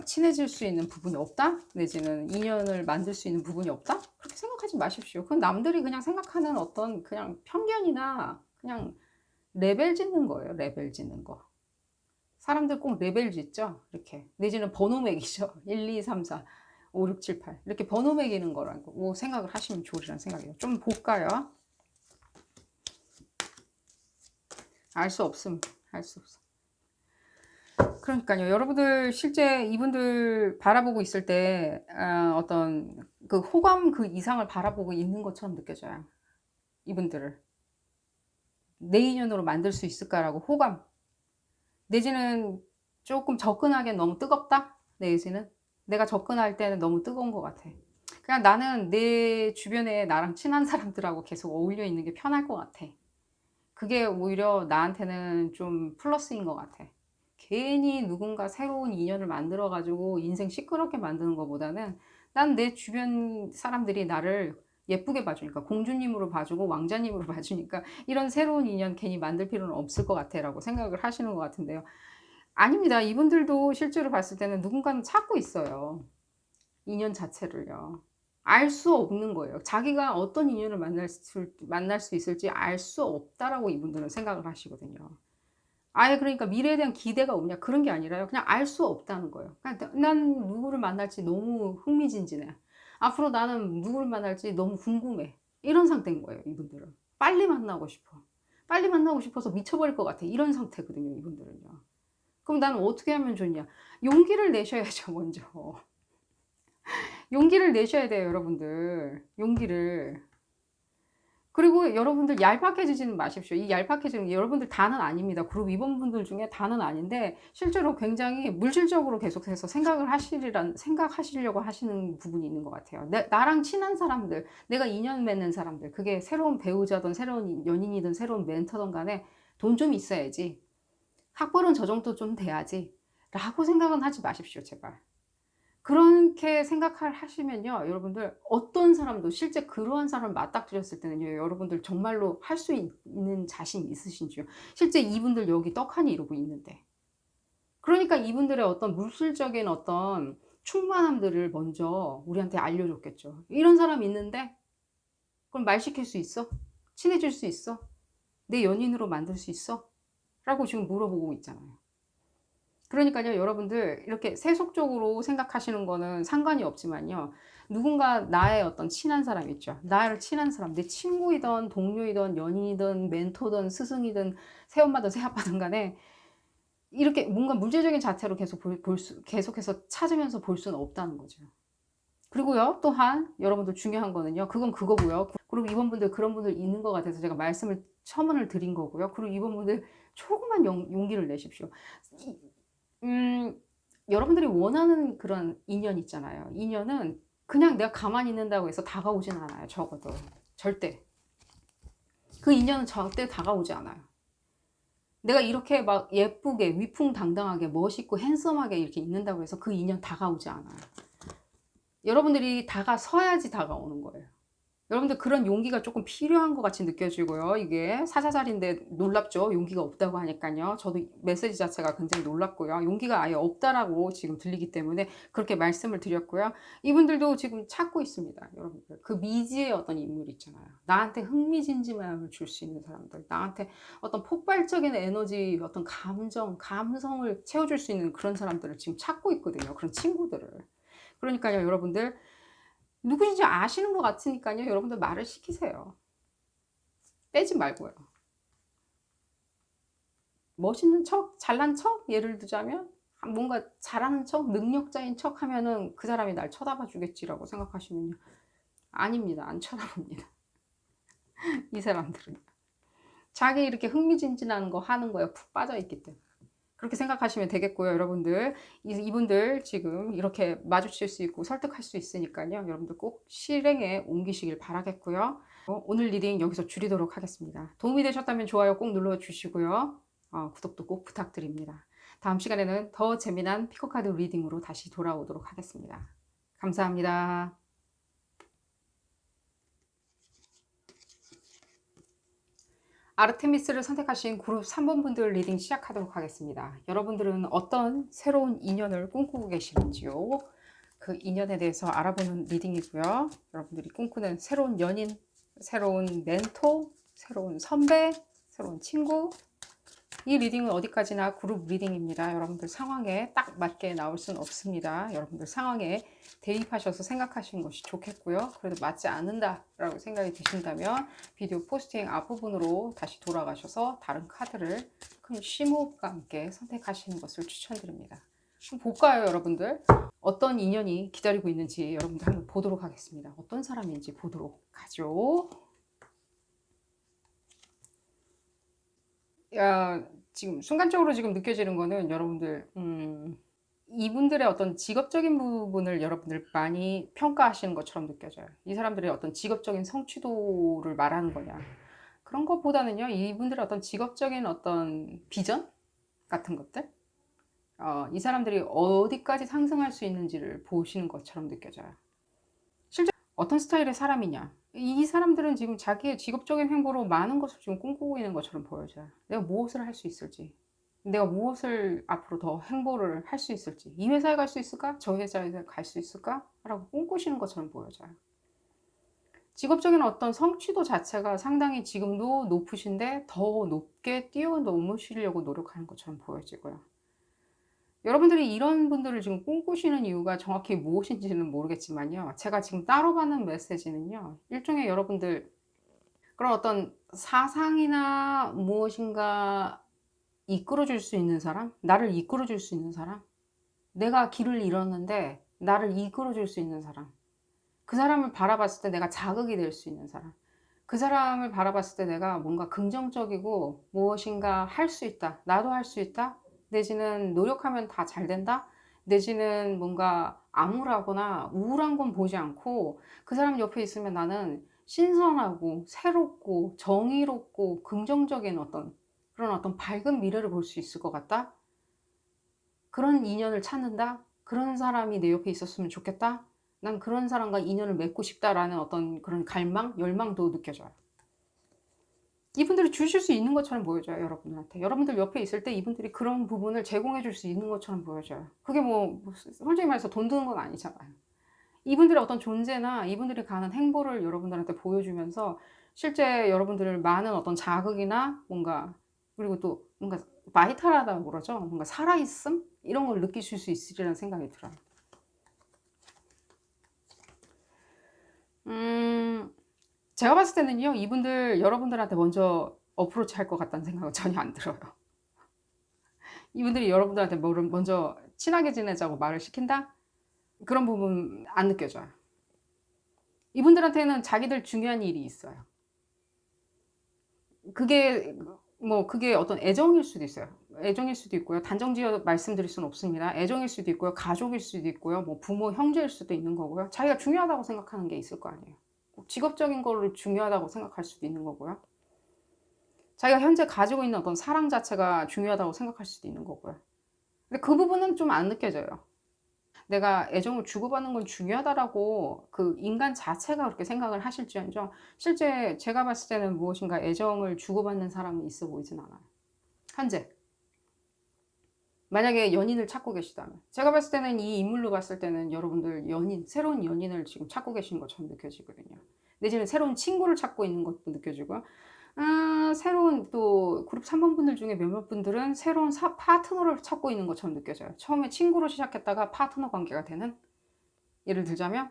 친해질 수 있는 부분이 없다? 내지는 인연을 만들 수 있는 부분이 없다? 그렇게 생각하지 마십시오. 그건 남들이 그냥 생각하는 어떤 그냥 편견이나 그냥 레벨 짓는 거예요. 레벨 짓는 거. 사람들 꼭 레벨 짓죠? 이렇게. 내지는 번호 매기죠. 1, 2, 3, 4, 5, 6, 7, 8. 이렇게 번호 매기는 거라고 생각을 하시면 좋으리라는 생각이에요. 좀 볼까요? 알 수 없음. 알 수 없어. 그러니까요. 여러분들 실제 이분들 바라보고 있을 때 어떤 그 호감 그 이상을 바라보고 있는 것처럼 느껴져요. 이분들을. 내 인연으로 만들 수 있을까라고 호감. 내지는 조금 접근하기엔 너무 뜨겁다? 내지는 내가 접근할 때는 너무 뜨거운 것 같아. 그냥 나는 내 주변에 나랑 친한 사람들하고 계속 어울려 있는 게 편할 것 같아. 그게 오히려 나한테는 좀 플러스인 것 같아. 괜히 누군가 새로운 인연을 만들어 가지고 인생 시끄럽게 만드는 것보다는 난 내 주변 사람들이 나를 예쁘게 봐주니까, 공주님으로 봐주고 왕자님으로 봐주니까 이런 새로운 인연 괜히 만들 필요는 없을 것 같아 라고 생각을 하시는 것 같은데요. 아닙니다. 이분들도 실제로 봤을 때는 누군가는 찾고 있어요. 인연 자체를요. 알 수 없는 거예요. 자기가 어떤 인연을 만날 수 있을지 알 수 없다라고 이분들은 생각을 하시거든요. 아예 그러니까 미래에 대한 기대가 없냐 그런 게 아니라요. 그냥 알 수 없다는 거예요. 그냥 난 누구를 만날지 너무 흥미진진해. 앞으로 나는 누구를 만날지 너무 궁금해. 이런 상태인 거예요, 이분들은. 빨리 만나고 싶어. 빨리 만나고 싶어서 미쳐버릴 것 같아. 이런 상태거든요, 이분들은요. 그럼 나는 어떻게 하면 좋냐? 용기를 내셔야죠, 먼저. 용기를 내셔야 돼요, 여러분들. 용기를. 그리고 여러분들 얄팍해지지는 마십시오. 이 얄팍해지는 게 여러분들 다는 아닙니다. 그룹 입원분들 중에 다는 아닌데 실제로 굉장히 물질적으로 계속해서 생각하시려고 하시는 부분이 있는 것 같아요. 나랑 친한 사람들, 내가 인연 맺는 사람들, 그게 새로운 배우자든 새로운 연인이든 새로운 멘토든 간에 돈 좀 있어야지. 학벌은 저 정도 좀 돼야지. 라고 생각은 하지 마십시오, 제발. 그렇게 생각을 하시면요, 여러분들 어떤 사람도 실제 그러한 사람을 맞닥뜨렸을 때는요, 여러분들 정말로 할 수 있는 자신 있으신지요? 실제 이분들 여기 떡하니 이러고 있는데. 그러니까 이분들의 어떤 물질적인 어떤 충만함들을 먼저 우리한테 알려줬겠죠. 이런 사람 있는데? 그럼 말 시킬 수 있어? 친해질 수 있어? 내 연인으로 만들 수 있어? 라고 지금 물어보고 있잖아요. 그러니까요, 여러분들 이렇게 세속적으로 생각하시는 거는 상관이 없지만요. 누군가 나의 어떤 친한 사람 있죠. 나를 친한 사람, 내 친구이든 동료이든 연인이든 멘토든 스승이든 새엄마든 새아빠든 간에 이렇게 뭔가 물질적인 자체로 계속해서 찾으면서 볼 수는 없다는 거죠. 그리고요, 또한 여러분들 중요한 거는요. 그건 그거고요. 그리고 이번분들 그런 분들 있는 것 같아서 제가 첨언을 드린 거고요. 그리고 이번분들 조금만 용기를 내십시오. 음, 여러분들이 원하는 그런 인연 있잖아요. 인연은 그냥 내가 가만히 있는다고 해서 다가오진 않아요. 적어도. 절대. 그 인연은 절대 다가오지 않아요. 내가 이렇게 막 예쁘게 위풍당당하게 멋있고 핸섬하게 이렇게 있는다고 해서 그 인연 다가오지 않아요. 여러분들이 다가서야지 다가오는 거예요. 여러분들 그런 용기가 조금 필요한 것 같이 느껴지고요. 이게 사사살인데 놀랍죠. 용기가 없다고 하니까요. 저도 메시지 자체가 굉장히 놀랍고요. 용기가 아예 없다라고 지금 들리기 때문에 그렇게 말씀을 드렸고요. 이분들도 지금 찾고 있습니다. 여러분들 그 미지의 어떤 인물 있잖아요. 나한테 흥미진진함을 줄 수 있는 사람들, 나한테 어떤 폭발적인 에너지, 어떤 감성을 채워줄 수 있는 그런 사람들을 지금 찾고 있거든요. 그런 친구들을. 그러니까요, 여러분들 누구인지 아시는 것 같으니까요. 여러분들 말을 시키세요. 빼지 말고요. 멋있는 척, 잘난 척 예를 들자면 뭔가 잘하는 척, 능력자인 척 하면은 그 사람이 날 쳐다봐 주겠지라고 생각하시면요. 아닙니다. 안 쳐다봅니다. 이 사람들은. 자기 이렇게 흥미진진한 거 하는 거에 푹 빠져 있기 때문에. 그렇게 생각하시면 되겠고요, 여러분들. 이분들 지금 이렇게 마주칠 수 있고 설득할 수 있으니까요. 여러분들 꼭 실행에 옮기시길 바라겠고요. 오늘 리딩 여기서 줄이도록 하겠습니다. 도움이 되셨다면 좋아요 꼭 눌러주시고요. 구독도 꼭 부탁드립니다. 다음 시간에는 더 재미난 피코카드 리딩으로 다시 돌아오도록 하겠습니다. 감사합니다. 아르테미스를 선택하신 그룹 3번 분들 리딩 시작하도록 하겠습니다. 여러분들은 어떤 새로운 인연을 꿈꾸고 계시는지요? 그 인연에 대해서 알아보는 리딩이고요. 여러분들이 꿈꾸는 새로운 연인, 새로운 멘토, 새로운 선배, 새로운 친구, 이 리딩은 어디까지나 그룹 리딩입니다. 여러분들 상황에 딱 맞게 나올 수는 없습니다. 여러분들 상황에 대입하셔서 생각하시는 것이 좋겠고요. 그래도 맞지 않는다라고 생각이 드신다면 비디오 포스팅 앞부분으로 다시 돌아가셔서 다른 카드를 큰 심호흡과 함께 선택하시는 것을 추천드립니다. 한번 볼까요, 여러분들? 어떤 인연이 기다리고 있는지 여러분들 한번 보도록 하겠습니다. 어떤 사람인지 보도록 하죠. 지금 순간적으로 지금 느껴지는 거는 여러분들 이분들의 어떤 직업적인 부분을 여러분들 많이 평가하시는 것처럼 느껴져요. 이 사람들의 어떤 직업적인 성취도를 말하는 거냐. 그런 것보다는요, 이분들의 어떤 직업적인 어떤 비전 같은 것들, 이 사람들이 어디까지 상승할 수 있는지를 보시는 것처럼 느껴져요. 실제 어떤 스타일의 사람이냐. 이 사람들은 지금 자기의 직업적인 행보로 많은 것을 지금 꿈꾸고 있는 것처럼 보여져요. 내가 무엇을 할 수 있을지, 내가 무엇을 앞으로 더 행보를 할 수 있을지, 이 회사에 갈 수 있을까? 저 회사에 갈 수 있을까? 라고 꿈꾸시는 것처럼 보여져요. 직업적인 어떤 성취도 자체가 상당히 지금도 높으신데 더 높게 뛰어넘으시려고 노력하는 것처럼 보여지고요. 여러분들이 이런 분들을 지금 꿈꾸시는 이유가 정확히 무엇인지는 모르겠지만요. 제가 지금 따로 받는 메시지는요. 일종의 여러분들 그런 어떤 사상이나 무엇인가 이끌어줄 수 있는 사람? 나를 이끌어줄 수 있는 사람? 내가 길을 잃었는데 나를 이끌어줄 수 있는 사람. 그 사람을 바라봤을 때 내가 자극이 될 수 있는 사람. 그 사람을 바라봤을 때 내가 뭔가 긍정적이고 무엇인가 할 수 있다. 나도 할 수 있다. 내지는 노력하면 다 잘 된다. 내지는 뭔가 암울하거나 우울한 건 보지 않고 그 사람 옆에 있으면 나는 신선하고 새롭고 정의롭고 긍정적인 그런 어떤 밝은 미래를 볼 수 있을 것 같다. 그런 인연을 찾는다. 그런 사람이 내 옆에 있었으면 좋겠다. 난 그런 사람과 인연을 맺고 싶다라는 어떤 그런 갈망, 열망도 느껴져요. 이분들이 주실 수 있는 것처럼 보여져요, 여러분들한테. 여러분들 옆에 있을 때 이분들이 그런 부분을 제공해 줄 수 있는 것처럼 보여져요. 그게 솔직히 말해서 돈 드는 건 아니잖아요. 이분들의 어떤 존재나 이분들이 가는 행보를 여러분들한테 보여주면서 실제 여러분들을 많은 어떤 자극이나 그리고 또 뭔가 바이탈하다고 그러죠. 뭔가 살아있음? 이런 걸 느끼실 수 있으리라는 생각이 들어요. 제가 봤을 때는요, 이분들 여러분들한테 먼저 어프로치 할 것 같다는 생각은 전혀 안 들어요. 이분들이 여러분들한테 먼저 친하게 지내자고 말을 시킨다? 그런 부분 안 느껴져요. 이분들한테는 자기들 중요한 일이 있어요. 그게 어떤 애정일 수도 있어요. 애정일 수도 있고요. 단정지어 말씀드릴 수는 없습니다. 애정일 수도 있고요. 가족일 수도 있고요. 부모, 형제일 수도 있는 거고요. 자기가 중요하다고 생각하는 게 있을 거 아니에요. 직업적인 거를 중요하다고 생각할 수도 있는 거고요. 자기가 현재 가지고 있는 어떤 사랑 자체가 중요하다고 생각할 수도 있는 거고요. 근데 그 부분은 좀 안 느껴져요. 내가 애정을 주고받는 건 중요하다라고 그 인간 자체가 그렇게 생각을 하실지언정 실제 제가 봤을 때는 무엇인가 애정을 주고받는 사람은 있어 보이진 않아요. 현재. 만약에 연인을 찾고 계시다면. 제가 봤을 때는 이 인물로 봤을 때는 여러분들 새로운 연인을 지금 찾고 계신 것처럼 느껴지거든요. 내지는 새로운 친구를 찾고 있는 것도 느껴지고요. 새로운 또 그룹 3번 분들 중에 몇몇 분들은 새로운 파트너를 찾고 있는 것처럼 느껴져요. 처음에 친구로 시작했다가 파트너 관계가 되는? 예를 들자면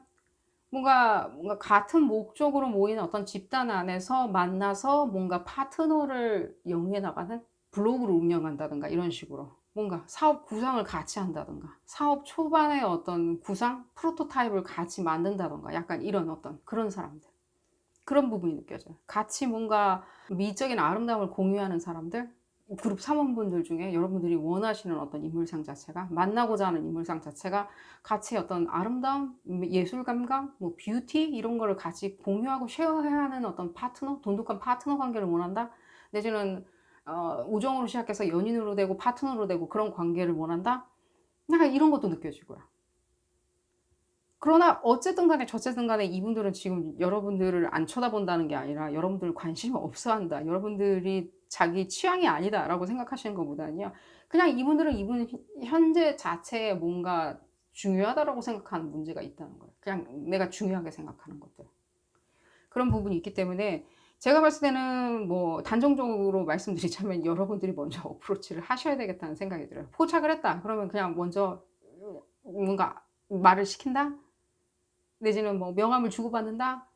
뭔가 같은 목적으로 모이는 어떤 집단 안에서 만나서 뭔가 파트너를 영위해 나가는 블로그를 운영한다든가 이런 식으로. 뭔가 사업 구상을 같이 한다든가 사업 초반에 어떤 구상, 프로토타입을 같이 만든다든가 약간 이런 어떤 그런 사람들. 그런 부분이 느껴져요. 같이 뭔가 미적인 아름다움을 공유하는 사람들, 그룹 사원분들 중에 여러분들이 원하시는 어떤 인물상 자체가, 만나고자 하는 인물상 자체가 같이 어떤 아름다움, 예술 감각, 뭐 뷰티 이런 거를 같이 공유하고 쉐어해야 하는 어떤 파트너, 돈독한 파트너 관계를 원한다. 내지는 우정으로 시작해서 연인으로 되고 파트너로 되고 그런 관계를 원한다. 약간 이런 것도 느껴지고요. 그러나 어쨌든 간에 저쨌든 간에 이분들은 지금 여러분들을 안 쳐다본다는 게 아니라 여러분들 관심이 없어 한다. 여러분들이 자기 취향이 아니다라고 생각하시는 것보다는요. 그냥 이분들은 이분 현재 자체에 뭔가 중요하다라고 생각하는 문제가 있다는 거예요. 그냥 내가 중요하게 생각하는 것들. 그런 부분이 있기 때문에 제가 봤을 때는 뭐 단정적으로 말씀드리자면 여러분들이 먼저 어프로치를 하셔야 되겠다는 생각이 들어요. 포착을 했다. 그러면 그냥 먼저 뭔가 말을 시킨다? 내지는 뭐 명함을 주고받는다,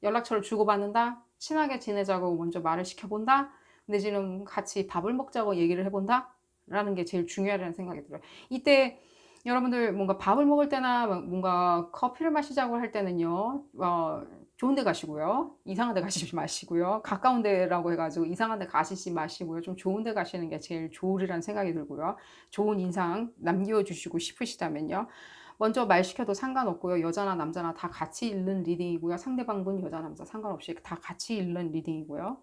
연락처를 주고받는다, 친하게 지내자고 먼저 말을 시켜본다, 내지는 같이 밥을 먹자고 얘기를 해본다 라는 게 제일 중요하다는 생각이 들어요. 이때 여러분들 뭔가 밥을 먹을 때나 뭔가 커피를 마시자고 할 때는요, 좋은 데 가시고요. 이상한 데 가시지 마시고요. 가까운 데라고 해가지고 이상한 데 가시지 마시고요. 좀 좋은 데 가시는 게 제일 좋으리라는 생각이 들고요. 좋은 인상 남겨주시고 싶으시다면요. 먼저 말 시켜도 상관없고요. 여자나 남자나 다 같이 읽는 리딩이고요. 상대방분 여자 남자 상관없이 다 같이 읽는 리딩이고요.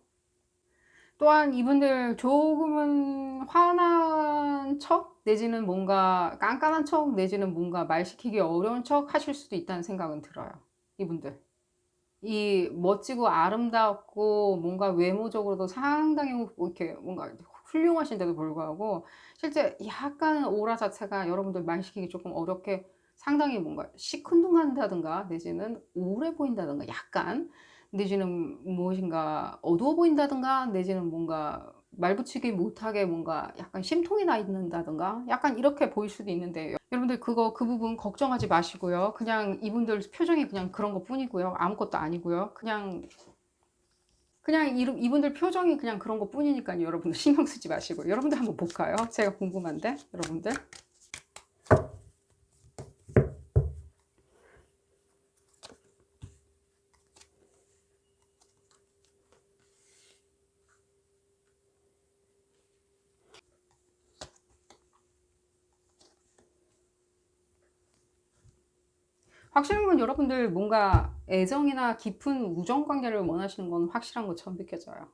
또한 이분들 조금은 화난 척 내지는 뭔가 깐깐한 척 내지는 뭔가 말 시키기 어려운 척 하실 수도 있다는 생각은 들어요. 이분들. 이 멋지고 아름답고 뭔가 외모적으로도 상당히 이렇게 뭔가 훌륭하신데도 불구하고 실제 약간 오라 자체가 여러분들 말 시키기 조금 어렵게 상당히 뭔가 시큰둥한다든가 내지는 우울해 보인다든가 약간 내지는 무엇인가 어두워 보인다든가 내지는 뭔가 말 붙이기 못하게 뭔가 약간 심통이 나 있는다든가 약간 이렇게 보일 수도 있는데 여러분들 그 부분 걱정하지 마시고요. 그냥 이분들 표정이 그냥 그런 것 뿐이고요. 아무것도 아니고요. 그냥 이분들 표정이 그냥 그런 것 뿐이니까요. 여러분들 신경 쓰지 마시고. 여러분들 한번 볼까요? 제가 궁금한데, 여러분들. 확실한 건 여러분들 뭔가 애정이나 깊은 우정 관계를 원하시는 건 확실한 것처럼 느껴져요.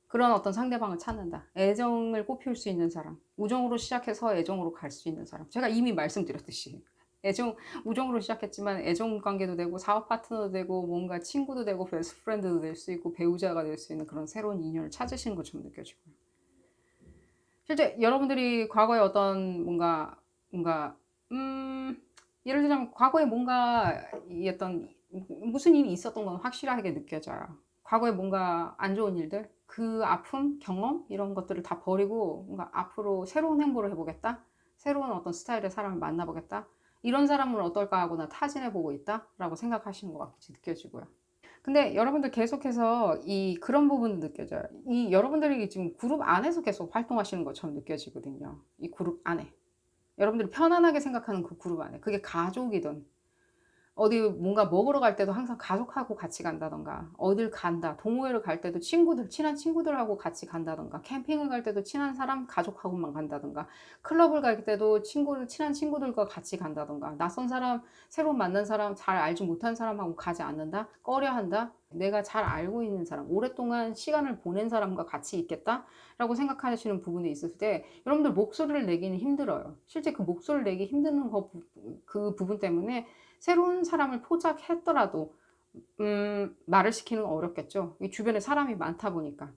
그런 어떤 상대방을 찾는다. 애정을 꽃피울 수 있는 사람. 우정으로 시작해서 애정으로 갈 수 있는 사람. 제가 이미 말씀드렸듯이. 우정으로 시작했지만 애정 관계도 되고 사업 파트너도 되고 뭔가 친구도 되고 베스트 프렌드도 될 수 있고 배우자가 될 수 있는 그런 새로운 인연을 찾으시는 것처럼 느껴지고요. 실제 여러분들이 과거에 어떤 뭔가 예를 들자면 과거에 뭔가 이 어떤 무슨 일이 있었던 건 확실하게 느껴져요. 과거에 뭔가 안 좋은 일들, 그 아픔, 경험 이런 것들을 다 버리고 뭔가 앞으로 새로운 행보를 해보겠다. 새로운 어떤 스타일의 사람을 만나보겠다. 이런 사람은 어떨까 하거나 타진해보고 있다라고 생각하시는 것 같이 느껴지고요. 근데 여러분들 계속해서 그런 부분도 느껴져요. 여러분들이 지금 그룹 안에서 계속 활동하시는 것처럼 느껴지거든요. 이 그룹 안에. 여러분들이 편안하게 생각하는 그 그룹 안에. 그게 가족이든 어디 뭔가 먹으러 갈 때도 항상 가족하고 같이 간다던가 어딜 간다 동호회를 갈 때도 친한 친구들하고 같이 간다던가 캠핑을 갈 때도 친한 사람 가족하고만 간다던가 클럽을 갈 때도 친한 친구들과 같이 간다던가 낯선 사람 새로 만난 사람 잘 알지 못한 사람하고 가지 않는다 꺼려 한다 내가 잘 알고 있는 사람 오랫동안 시간을 보낸 사람과 같이 있겠다라고 생각하시는 부분이 있을 때 여러분들 목소리를 내기는 힘들어요 실제 그 목소리를 내기 힘든 그 부분 때문에 새로운 사람을 포착했더라도 말을 시키는 건 어렵겠죠. 이 주변에 사람이 많다 보니까.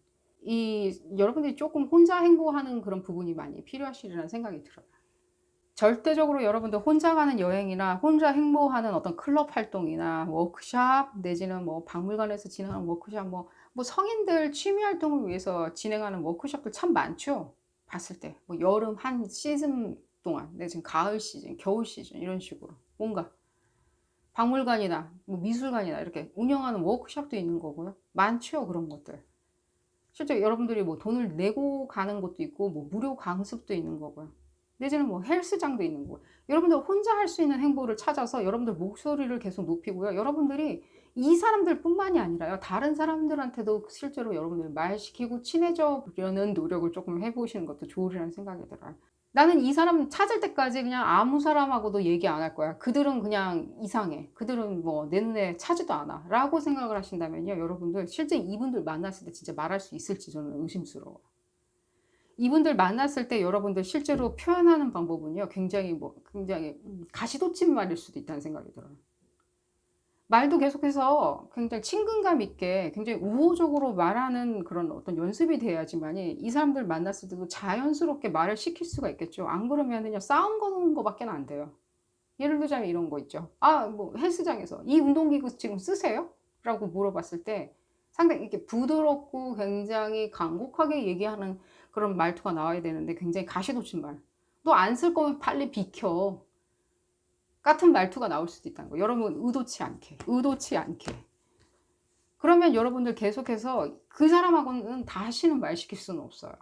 여러분들이 조금 혼자 행보하는 그런 부분이 많이 필요하시리라는 생각이 들어요. 절대적으로 여러분들 혼자 가는 여행이나 혼자 행보하는 어떤 클럽 활동이나 워크샵 내지는 뭐 박물관에서 진행하는 워크샵 뭐 성인들 취미 활동을 위해서 진행하는 워크샵들 참 많죠. 봤을 때. 뭐 여름 한 시즌 동안 내지는 가을 시즌, 겨울 시즌 이런 식으로 뭔가 박물관이나 뭐 미술관이나 이렇게 운영하는 워크숍도 있는 거고요. 많죠, 그런 것들. 실제 여러분들이 뭐 돈을 내고 가는 것도 있고 뭐 무료 강습도 있는 거고요. 내지는 뭐 헬스장도 있는 거고요. 여러분들 혼자 할 수 있는 행보를 찾아서 여러분들 목소리를 계속 높이고요. 여러분들이 이 사람들뿐만이 아니라요. 다른 사람들한테도 실제로 여러분들 말시키고 친해져 보려는 노력을 조금 해 보시는 것도 좋으리라는 생각이 들어요. '나는 이 사람 찾을 때까지 그냥 아무 사람하고도 얘기 안 할 거야. 그들은 그냥 이상해. 그들은 뭐 내 눈에 차지도 않아.'라고 생각을 하신다면요. 여러분들 실제 이분들 만났을 때 진짜 말할 수 있을지 저는 의심스러워요. 이분들 만났을 때 여러분들 실제로 표현하는 방법은요. 굉장히 가시돋친 말일 수도 있다는 생각이 들어요. 말도 계속해서 굉장히 친근감 있게 굉장히 우호적으로 말하는 그런 어떤 연습이 돼야지만이 이 사람들 만났을 때도 자연스럽게 말을 시킬 수가 있겠죠. 안 그러면은요 싸움 거는 거밖에는 안 돼요. 예를 들자면 이런 거 있죠. "아 뭐 헬스장에서 이 운동기구 지금 쓰세요?" 라고 물어봤을 때 상당히 이렇게 부드럽고 굉장히 간곡하게 얘기하는 그런 말투가 나와야 되는데 굉장히 가시돋친 말. "너 안 쓸 거면 빨리 비켜." 같은 말투가 나올 수도 있다는 거예요. 여러분 의도치 않게. 그러면 여러분들 계속해서 그 사람하고는 다시는 말 시킬 수는 없어요.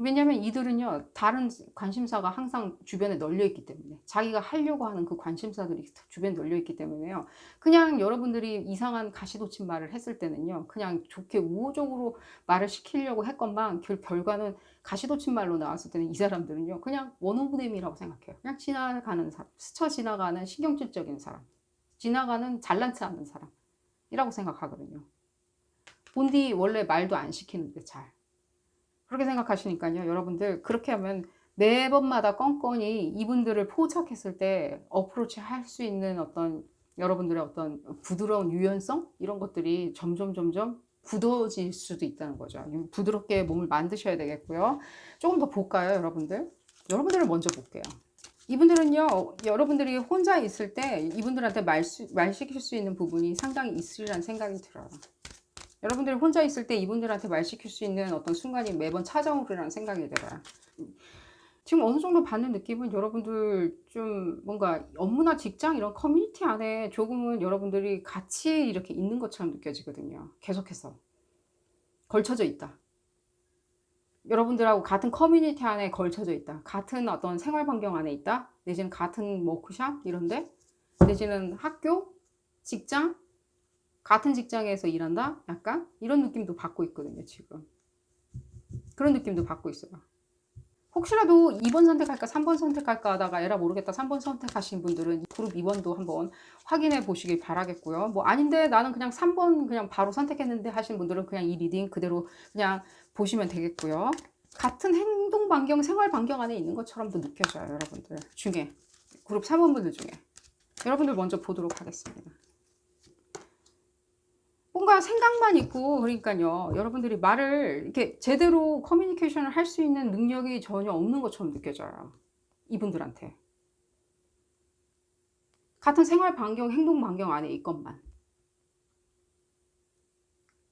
왜냐면 이들은요 다른 관심사가 항상 주변에 널려 있기 때문에 자기가 하려고 하는 그 관심사들이 주변에 널려 있기 때문에요. 그냥 여러분들이 이상한 가시돋친 말을 했을 때는요 그냥 좋게 우호적으로 말을 시키려고 했건만 결과는 가시돋친 말로 나왔을 때는 이 사람들은요 그냥 원 오브 댐이라고 생각해요. 그냥 지나가는 사람, 스쳐 지나가는 신경질적인 사람, 지나가는 잘난 체 하는 사람이라고 생각하거든요. 본디 원래 말도 안 시키는데 잘. 그렇게 생각하시니까요. 여러분들 그렇게 하면 매번마다 껌껌이 이분들을 포착했을 때 어프로치 할 수 있는 어떤 여러분들의 어떤 부드러운 유연성 이런 것들이 점점 굳어질 수도 있다는 거죠. 부드럽게 몸을 만드셔야 되겠고요. 조금 더 볼까요, 여러분들? 여러분들을 먼저 볼게요. 이분들은요, 여러분들이 혼자 있을 때 이분들한테 말 시킬 수 있는 부분이 상당히 있으리라는 생각이 들어요. 여러분들이 혼자 있을 때 이분들한테 말 시킬 수 있는 어떤 순간이 매번 찾아오리라는 생각이 들어요. 지금 어느 정도 받는 느낌은 여러분들 좀 뭔가 업무나 직장 이런 커뮤니티 안에 조금은 여러분들이 같이 이렇게 있는 것처럼 느껴지거든요. 계속해서 걸쳐져 있다. 여러분들하고 같은 커뮤니티 안에 걸쳐져 있다. 같은 어떤 생활 반경 안에 있다. 내지는 같은 워크샵 이런데, 내지는 학교, 직장, 같은 직장에서 일한다? 약간 이런 느낌도 받고 있거든요, 지금. 그런 느낌도 받고 있어요. 혹시라도 2번 선택할까 3번 선택할까 하다가 에라 모르겠다 3번 선택하신 분들은 그룹 2번도 한번 확인해 보시길 바라겠고요. 뭐 아닌데 나는 그냥 3번 그냥 바로 선택했는데 하신 분들은 그냥 이 리딩 그대로 그냥 보시면 되겠고요. 같은 행동 반경, 생활 반경 안에 있는 것처럼도 느껴져요, 여러분들 중에. 그룹 3번 분들 중에. 여러분들 먼저 보도록 하겠습니다. 뭔가 생각만 있고 그러니까요. 여러분들이 말을 이렇게 제대로 커뮤니케이션을 할 수 있는 능력이 전혀 없는 것처럼 느껴져요. 이분들한테. 같은 생활 반경, 행동 반경 안에 있건만.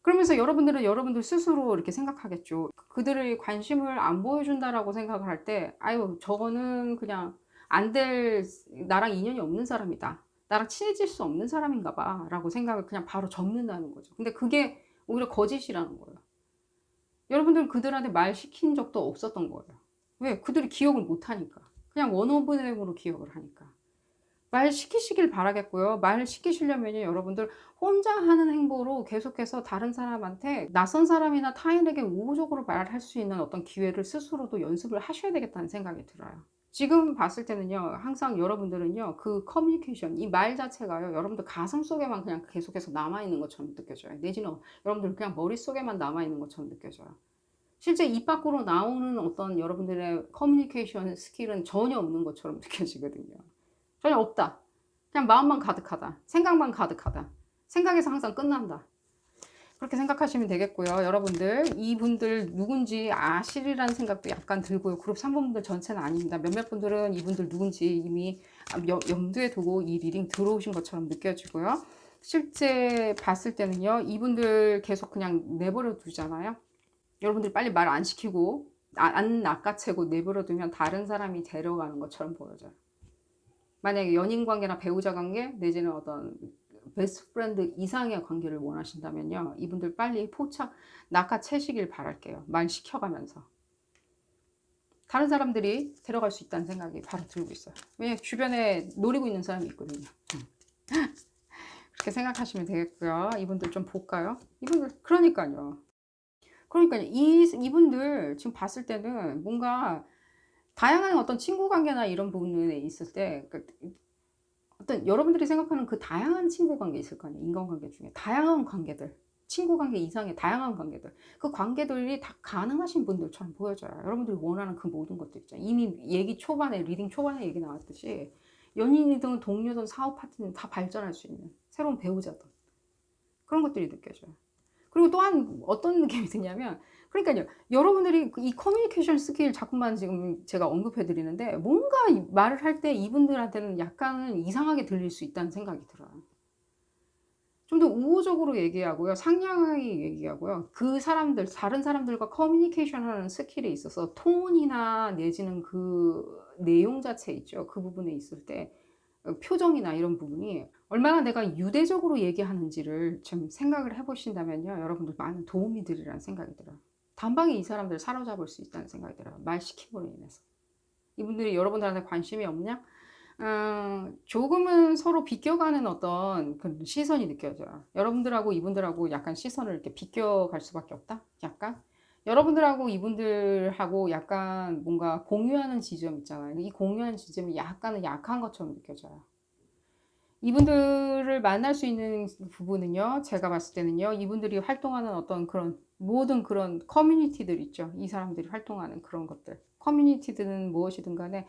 그러면서 여러분들은 여러분들 스스로 이렇게 생각하겠죠. 그들의 관심을 안 보여준다라고 생각을 할 때, 아유, 저거는 그냥 안 될, 나랑 인연이 없는 사람이다. 나랑 친해질 수 없는 사람인가 봐. 라고 생각을 그냥 바로 접는다는 거죠. 근데 그게 오히려 거짓이라는 거예요. 여러분들은 그들한테 말 시킨 적도 없었던 거예요. 왜? 그들이 기억을 못 하니까. 그냥 원 오브 댐으로 기억을 하니까. 말 시키시길 바라겠고요. 말 시키시려면요, 여러분들 혼자 하는 행보로 계속해서 다른 사람한테 낯선 사람이나 타인에게 우호적으로 말할 수 있는 어떤 기회를 스스로도 연습을 하셔야 되겠다는 생각이 들어요. 지금 봤을 때는요, 항상 여러분들은요, 그 커뮤니케이션, 이 말 자체가요, 여러분들 가슴 속에만 그냥 계속해서 남아있는 것처럼 느껴져요. 내지는 여러분들 그냥 머릿속에만 남아있는 것처럼 느껴져요. 실제 입 밖으로 나오는 어떤 여러분들의 커뮤니케이션 스킬은 전혀 없는 것처럼 느껴지거든요. 전혀 없다. 그냥 마음만 가득하다. 생각만 가득하다. 생각에서 항상 끝난다. 그렇게 생각하시면 되겠고요. 여러분들 이분들 누군지 아시리라는 생각도 약간 들고요. 그룹 3번 분들 전체는 아닙니다. 몇몇 분들은 이분들 누군지 이미 염두에 두고 이 리딩 들어오신 것처럼 느껴지고요. 실제 봤을 때는요. 이분들 계속 그냥 내버려 두잖아요. 여러분들 빨리 말 안 시키고 안 낚아채고 내버려 두면 다른 사람이 데려가는 것처럼 보여져요. 만약에 연인 관계나 배우자 관계 내지는 어떤 베스트 프렌드 이상의 관계를 원하신다면요. 이분들 빨리 포착, 낚아채시길 바랄게요. 말 시켜가면서. 다른 사람들이 데려갈 수 있다는 생각이 바로 들고 있어요. 왜냐면 주변에 노리고 있는 사람이 있거든요. 그렇게 생각하시면 되겠고요. 이분들 좀 볼까요? 이분들, 그러니까요. 이분들 지금 봤을 때는 뭔가 다양한 어떤 친구 관계나 이런 부분에 있을 때, 그러니까 어떤 여러분들이 생각하는 그 다양한 친구 관계 있을 거 아니에요. 인간관계 중에 다양한 관계들, 친구 관계 이상의 다양한 관계들, 그 관계들이 다 가능하신 분들처럼 보여져요. 여러분들이 원하는 그 모든 것들 있잖아요. 이미 얘기 초반에, 리딩 초반에 얘기 나왔듯이 연인이든 동료든 사업 파트너든 다 발전할 수 있는 새로운 배우자든 그런 것들이 느껴져요. 그리고 또한 어떤 느낌이 드냐면, 그러니까요, 여러분들이 이 커뮤니케이션 스킬 자꾸만 지금 제가 언급해 드리는데, 뭔가 말을 할 때 이분들한테는 약간은 이상하게 들릴 수 있다는 생각이 들어요. 좀 더 우호적으로 얘기하고요, 상냥하게 얘기하고요, 그 사람들, 다른 사람들과 커뮤니케이션 하는 스킬에 있어서 톤이나 내지는 그 내용 자체 있죠. 그 부분에 있을 때 표정이나 이런 부분이 얼마나 내가 유대적으로 얘기하는지를 좀 생각을 해 보신다면요, 여러분들 많은 도움이 되리라는 생각이 들어요. 단방에 이 사람들을 사로잡을 수 있다는 생각이 들어요. 말 시킴으로 인해서. 이분들이 여러분들한테 관심이 없냐? 조금은 서로 비껴가는 어떤 그 시선이 느껴져요. 여러분들하고 이분들하고 약간 시선을 이렇게 비껴갈 수밖에 없다? 약간? 여러분들하고 이분들하고 약간 뭔가 공유하는 지점 있잖아요. 이 공유하는 지점이 약간은 약한 것처럼 느껴져요. 이분들을 만날 수 있는 부분은요, 제가 봤을 때는요, 이분들이 활동하는 어떤 그런 모든 그런 커뮤니티들 있죠. 이 사람들이 활동하는 그런 것들. 커뮤니티든 무엇이든 간에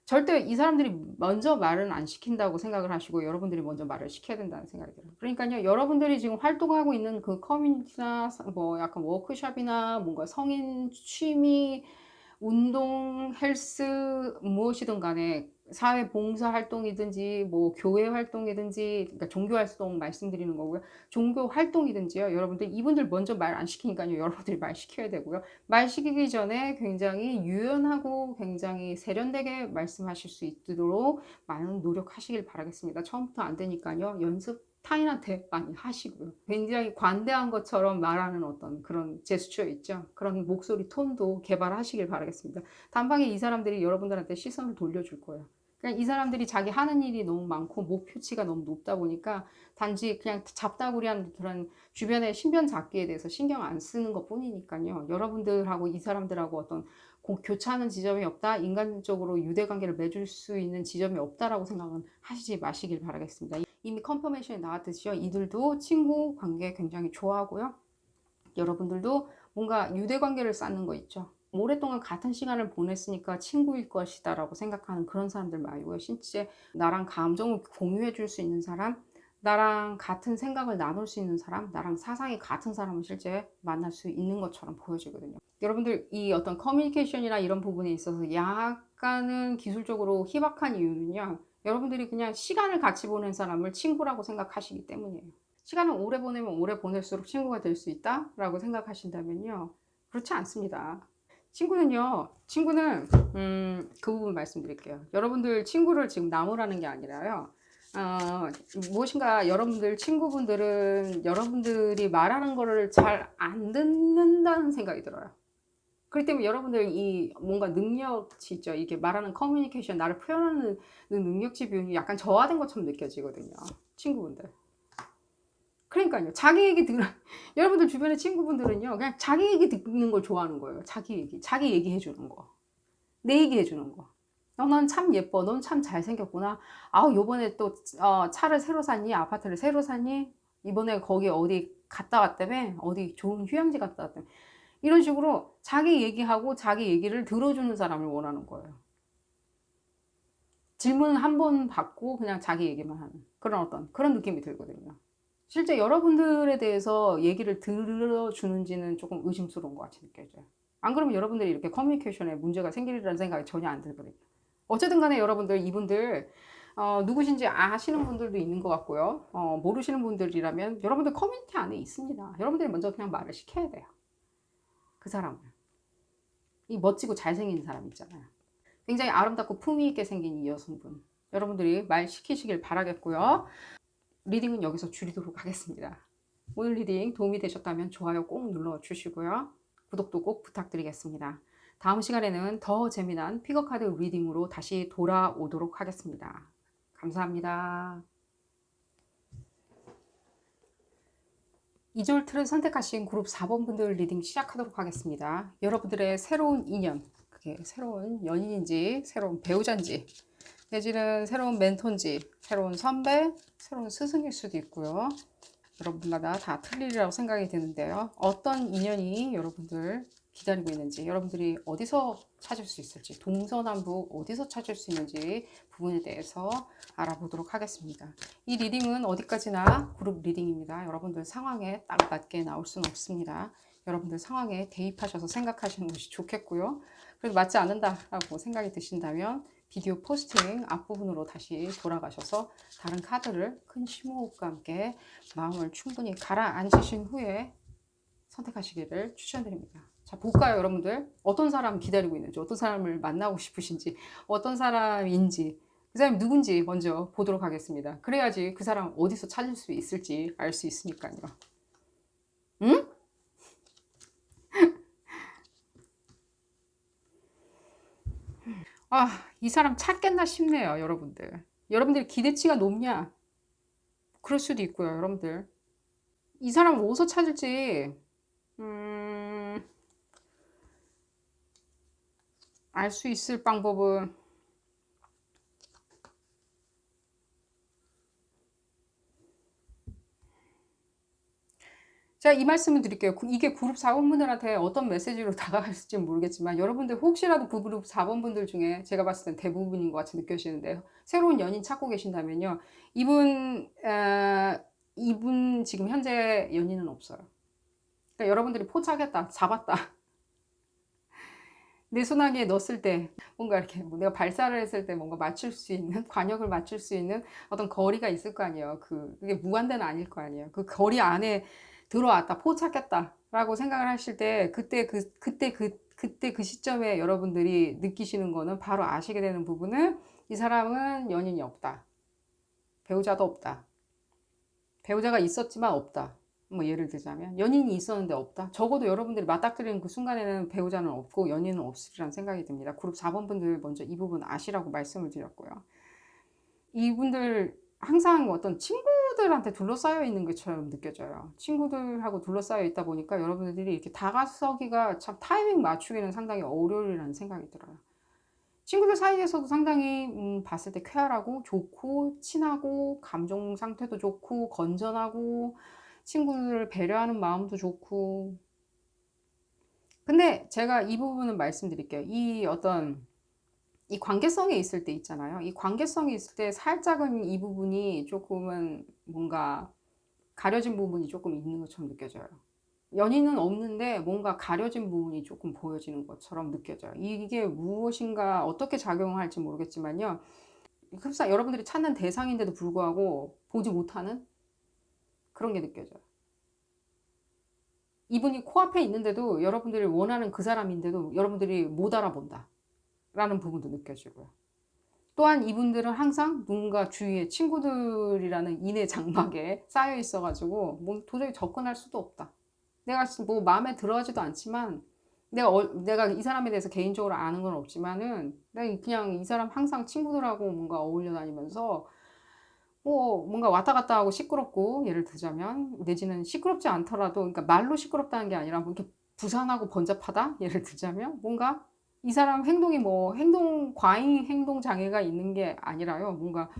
절대 이 사람들이 먼저 말은 안 시킨다고 생각을 하시고 여러분들이 먼저 말을 시켜야 된다는 생각이 들어요. 그러니까요, 여러분들이 지금 활동하고 있는 그 커뮤니티나 뭐 약간 워크숍이나 뭔가 성인 취미, 운동, 헬스, 무엇이든 간에 사회 봉사 활동이든지 뭐 교회 활동이든지, 그러니까 종교 활동 말씀드리는 거고요. 종교 활동이든지요. 여러분들 이분들 먼저 말 안 시키니까요. 여러분들이 말 시켜야 되고요. 말 시키기 전에 굉장히 유연하고 굉장히 세련되게 말씀하실 수 있도록 많은 노력하시길 바라겠습니다. 처음부터 안 되니까요. 연습 타인한테 많이 하시고요. 굉장히 관대한 것처럼 말하는 어떤 그런 제스처 있죠. 그런 목소리 톤도 개발하시길 바라겠습니다. 단방에 이 사람들이 여러분들한테 시선을 돌려줄 거예요. 그냥 이 사람들이 자기 하는 일이 너무 많고 목표치가 너무 높다 보니까 단지 그냥 잡다구리한 그런 주변의 신변 잡기에 대해서 신경 안 쓰는 것 뿐이니까요. 여러분들하고 이 사람들하고 어떤 교차하는 지점이 없다, 인간적으로 유대관계를 맺을 수 있는 지점이 없다라고 생각은 하시지 마시길 바라겠습니다. 이미 컨퍼메이션에 나왔듯이요, 이들도 친구 관계 굉장히 좋아하고요, 여러분들도 뭔가 유대관계를 쌓는 거 있죠. 오랫동안 같은 시간을 보냈으니까 친구일 것이다 라고 생각하는 그런 사람들 말고요, 실제 나랑 감정을 공유해 줄 수 있는 사람, 나랑 같은 생각을 나눌 수 있는 사람, 나랑 사상이 같은 사람을 실제 만날 수 있는 것처럼 보여지거든요. 여러분들 이 어떤 커뮤니케이션이나 이런 부분에 있어서 약간은 기술적으로 희박한 이유는요, 여러분들이 그냥 시간을 같이 보낸 사람을 친구라고 생각하시기 때문이에요. 시간을 오래 보내면 오래 보낼수록 친구가 될 수 있다라고 생각하신다면요, 그렇지 않습니다. 친구는 그 부분 말씀드릴게요. 여러분들 친구를 지금 나무라는 게 아니라요, 어, 무엇인가 여러분들 친구분들은 여러분들이 말하는 거를 잘 안 듣는다는 생각이 들어요. 그렇기 때문에 여러분들 이 뭔가 능력치 있죠. 이게 말하는 커뮤니케이션, 나를 표현하는 능력치 비율이 약간 저하된 것처럼 느껴지거든요. 친구분들. 그러니까요. 자기 얘기 들으 여러분들 주변의 친구분들은요, 그냥 자기 얘기 듣는 걸 좋아하는 거예요. 자기 얘기해 주는 거. 내 얘기해 주는 거. 넌 참 예뻐. 넌 참 잘생겼구나. 아우, 요번에 또 차를 새로 샀니? 아파트를 새로 샀니? 이번에 거기 어디 갔다 왔다며? 어디 좋은 휴양지 갔다 왔다며? 이런 식으로 자기 얘기하고 자기 얘기를 들어주는 사람을 원하는 거예요. 질문 한 번 받고 그냥 자기 얘기만 하는 그런 어떤 그런 느낌이 들거든요. 실제 여러분들에 대해서 얘기를 들어주는지는 조금 의심스러운 것 같이 느껴져요. 안 그러면 여러분들이 이렇게 커뮤니케이션에 문제가 생기리라는 생각이 전혀 안 들거든요. 어쨌든 간에 여러분들 이분들 누구신지 아시는 분들도 있는 것 같고요. 모르시는 분들이라면 여러분들 커뮤니티 안에 있습니다. 여러분들이 먼저 그냥 말을 시켜야 돼요. 그 사람을. 이 멋지고 잘생긴 사람 있잖아요. 굉장히 아름답고 품위 있게 생긴 이 여성분. 여러분들이 말 시키시길 바라겠고요. 리딩은 여기서 줄이도록 하겠습니다. 오늘 리딩 도움이 되셨다면 좋아요 꼭 눌러주시고요. 구독도 꼭 부탁드리겠습니다. 다음 시간에는 더 재미난 픽업카드 리딩으로 다시 돌아오도록 하겠습니다. 감사합니다. 2절 틀을 선택하신 그룹 4번 분들 리딩 시작하도록 하겠습니다. 여러분들의 새로운 인연, 그게 새로운 연인인지 새로운 배우자인지 내지는 새로운 멘토인지 새로운 선배, 새로운 스승일 수도 있고요. 여러분마다 다 틀리리라고 생각이 드는데요. 어떤 인연이 여러분들 기다리고 있는지, 여러분들이 어디서 찾을 수 있을지, 동서남북 어디서 찾을 수 있는지 부분에 대해서 알아보도록 하겠습니다. 이 리딩은 어디까지나 그룹 리딩입니다. 여러분들 상황에 딱 맞게 나올 수는 없습니다. 여러분들 상황에 대입하셔서 생각하시는 것이 좋겠고요. 그래도 맞지 않는다라고 생각이 드신다면 비디오 포스팅 앞부분으로 다시 돌아가셔서 다른 카드를 큰 심호흡과 함께 마음을 충분히 가라앉히신 후에 선택하시기를 추천드립니다. 자, 볼까요, 여러분들? 어떤 사람 기다리고 있는지, 어떤 사람을 만나고 싶으신지, 어떤 사람인지, 그 사람이 누군지 먼저 보도록 하겠습니다. 그래야지 그 사람 어디서 찾을 수 있을지 알 수 있으니까요. 응? 아, 이 사람 찾겠나 싶네요, 여러분들. 여러분들 기대치가 높냐? 그럴 수도 있고요, 여러분들. 이 사람 어디서 찾을지, 알 수 있을 방법은 제가 이 말씀을 드릴게요. 이게 그룹 4번분들한테 어떤 메시지로 다가갈지 모르겠지만 여러분들 혹시라도 그 그룹 4번분들 중에 제가 봤을 땐 대부분인 것 같이 느껴지는데요. 새로운 연인 찾고 계신다면요. 이분 지금 현재 연인은 없어요. 그러니까 여러분들이 포착했다, 잡았다. 내 손아귀에 넣었을 때 뭔가 이렇게 내가 발사를 했을 때 뭔가 맞출 수 있는 관역을 맞출 수 있는 어떤 거리가 있을 거 아니에요. 그게 무한대는 아닐 거 아니에요. 그 거리 안에 들어왔다, 포착했다라고 생각을 하실 때 그때 그 시점에 여러분들이 느끼시는 거는 바로 아시게 되는 부분은 이 사람은 연인이 없다. 배우자도 없다. 배우자가 있었지만 없다. 뭐 예를 들자면 연인이 있었는데 없다. 적어도 여러분들이 맞닥뜨리는 그 순간에는 배우자는 없고 연인은 없으리라는 생각이 듭니다. 그룹 4번 분들 먼저 이 부분 아시라고 말씀을 드렸고요. 이분들 항상 어떤 친구들한테 둘러싸여 있는 것처럼 느껴져요. 친구들하고 둘러싸여 있다 보니까 여러분들이 이렇게 다가서기가 참 타이밍 맞추기는 상당히 어려울이라는 생각이 들어요. 친구들 사이에서도 상당히 봤을 때 쾌활하고 좋고 친하고 감정 상태도 좋고 건전하고 친구들을 배려하는 마음도 좋고. 근데 제가 이 부분은 말씀드릴게요. 이 관계성에 있을 때 있잖아요. 이 관계성이 있을 때 살짝은 이 부분이 조금은 뭔가 가려진 부분이 조금 있는 것처럼 느껴져요. 연인은 없는데 뭔가 가려진 부분이 조금 보여지는 것처럼 느껴져요. 이게 무엇인가 어떻게 작용할지 모르겠지만요. 흡사 여러분들이 찾는 대상인데도 불구하고 보지 못하는 그런 게 느껴져요. 이분이 코앞에 있는데도 여러분들이 원하는 그 사람인데도 여러분들이 못 알아본다 라는 부분도 느껴지고요. 또한 이분들은 항상 누군가 주위에 친구들이라는 인의 장막에 쌓여 있어 가지고 뭐 도저히 접근할 수도 없다. 내가 뭐 마음에 들어하지도 않지만 내가 이 사람에 대해서 개인적으로 아는 건 없지만은 내가 그냥 이 사람 항상 친구들하고 뭔가 어울려 다니면서 뭐 뭔가 왔다 갔다 하고 시끄럽고 예를 들자면 내지는 시끄럽지 않더라도 그러니까 말로 시끄럽다는 게 아니라 뭐 이렇게 부산하고 번잡하다 예를 들자면 뭔가 이 사람 행동이 뭐 과잉 행동 장애가 있는 게 아니라요. 뭔가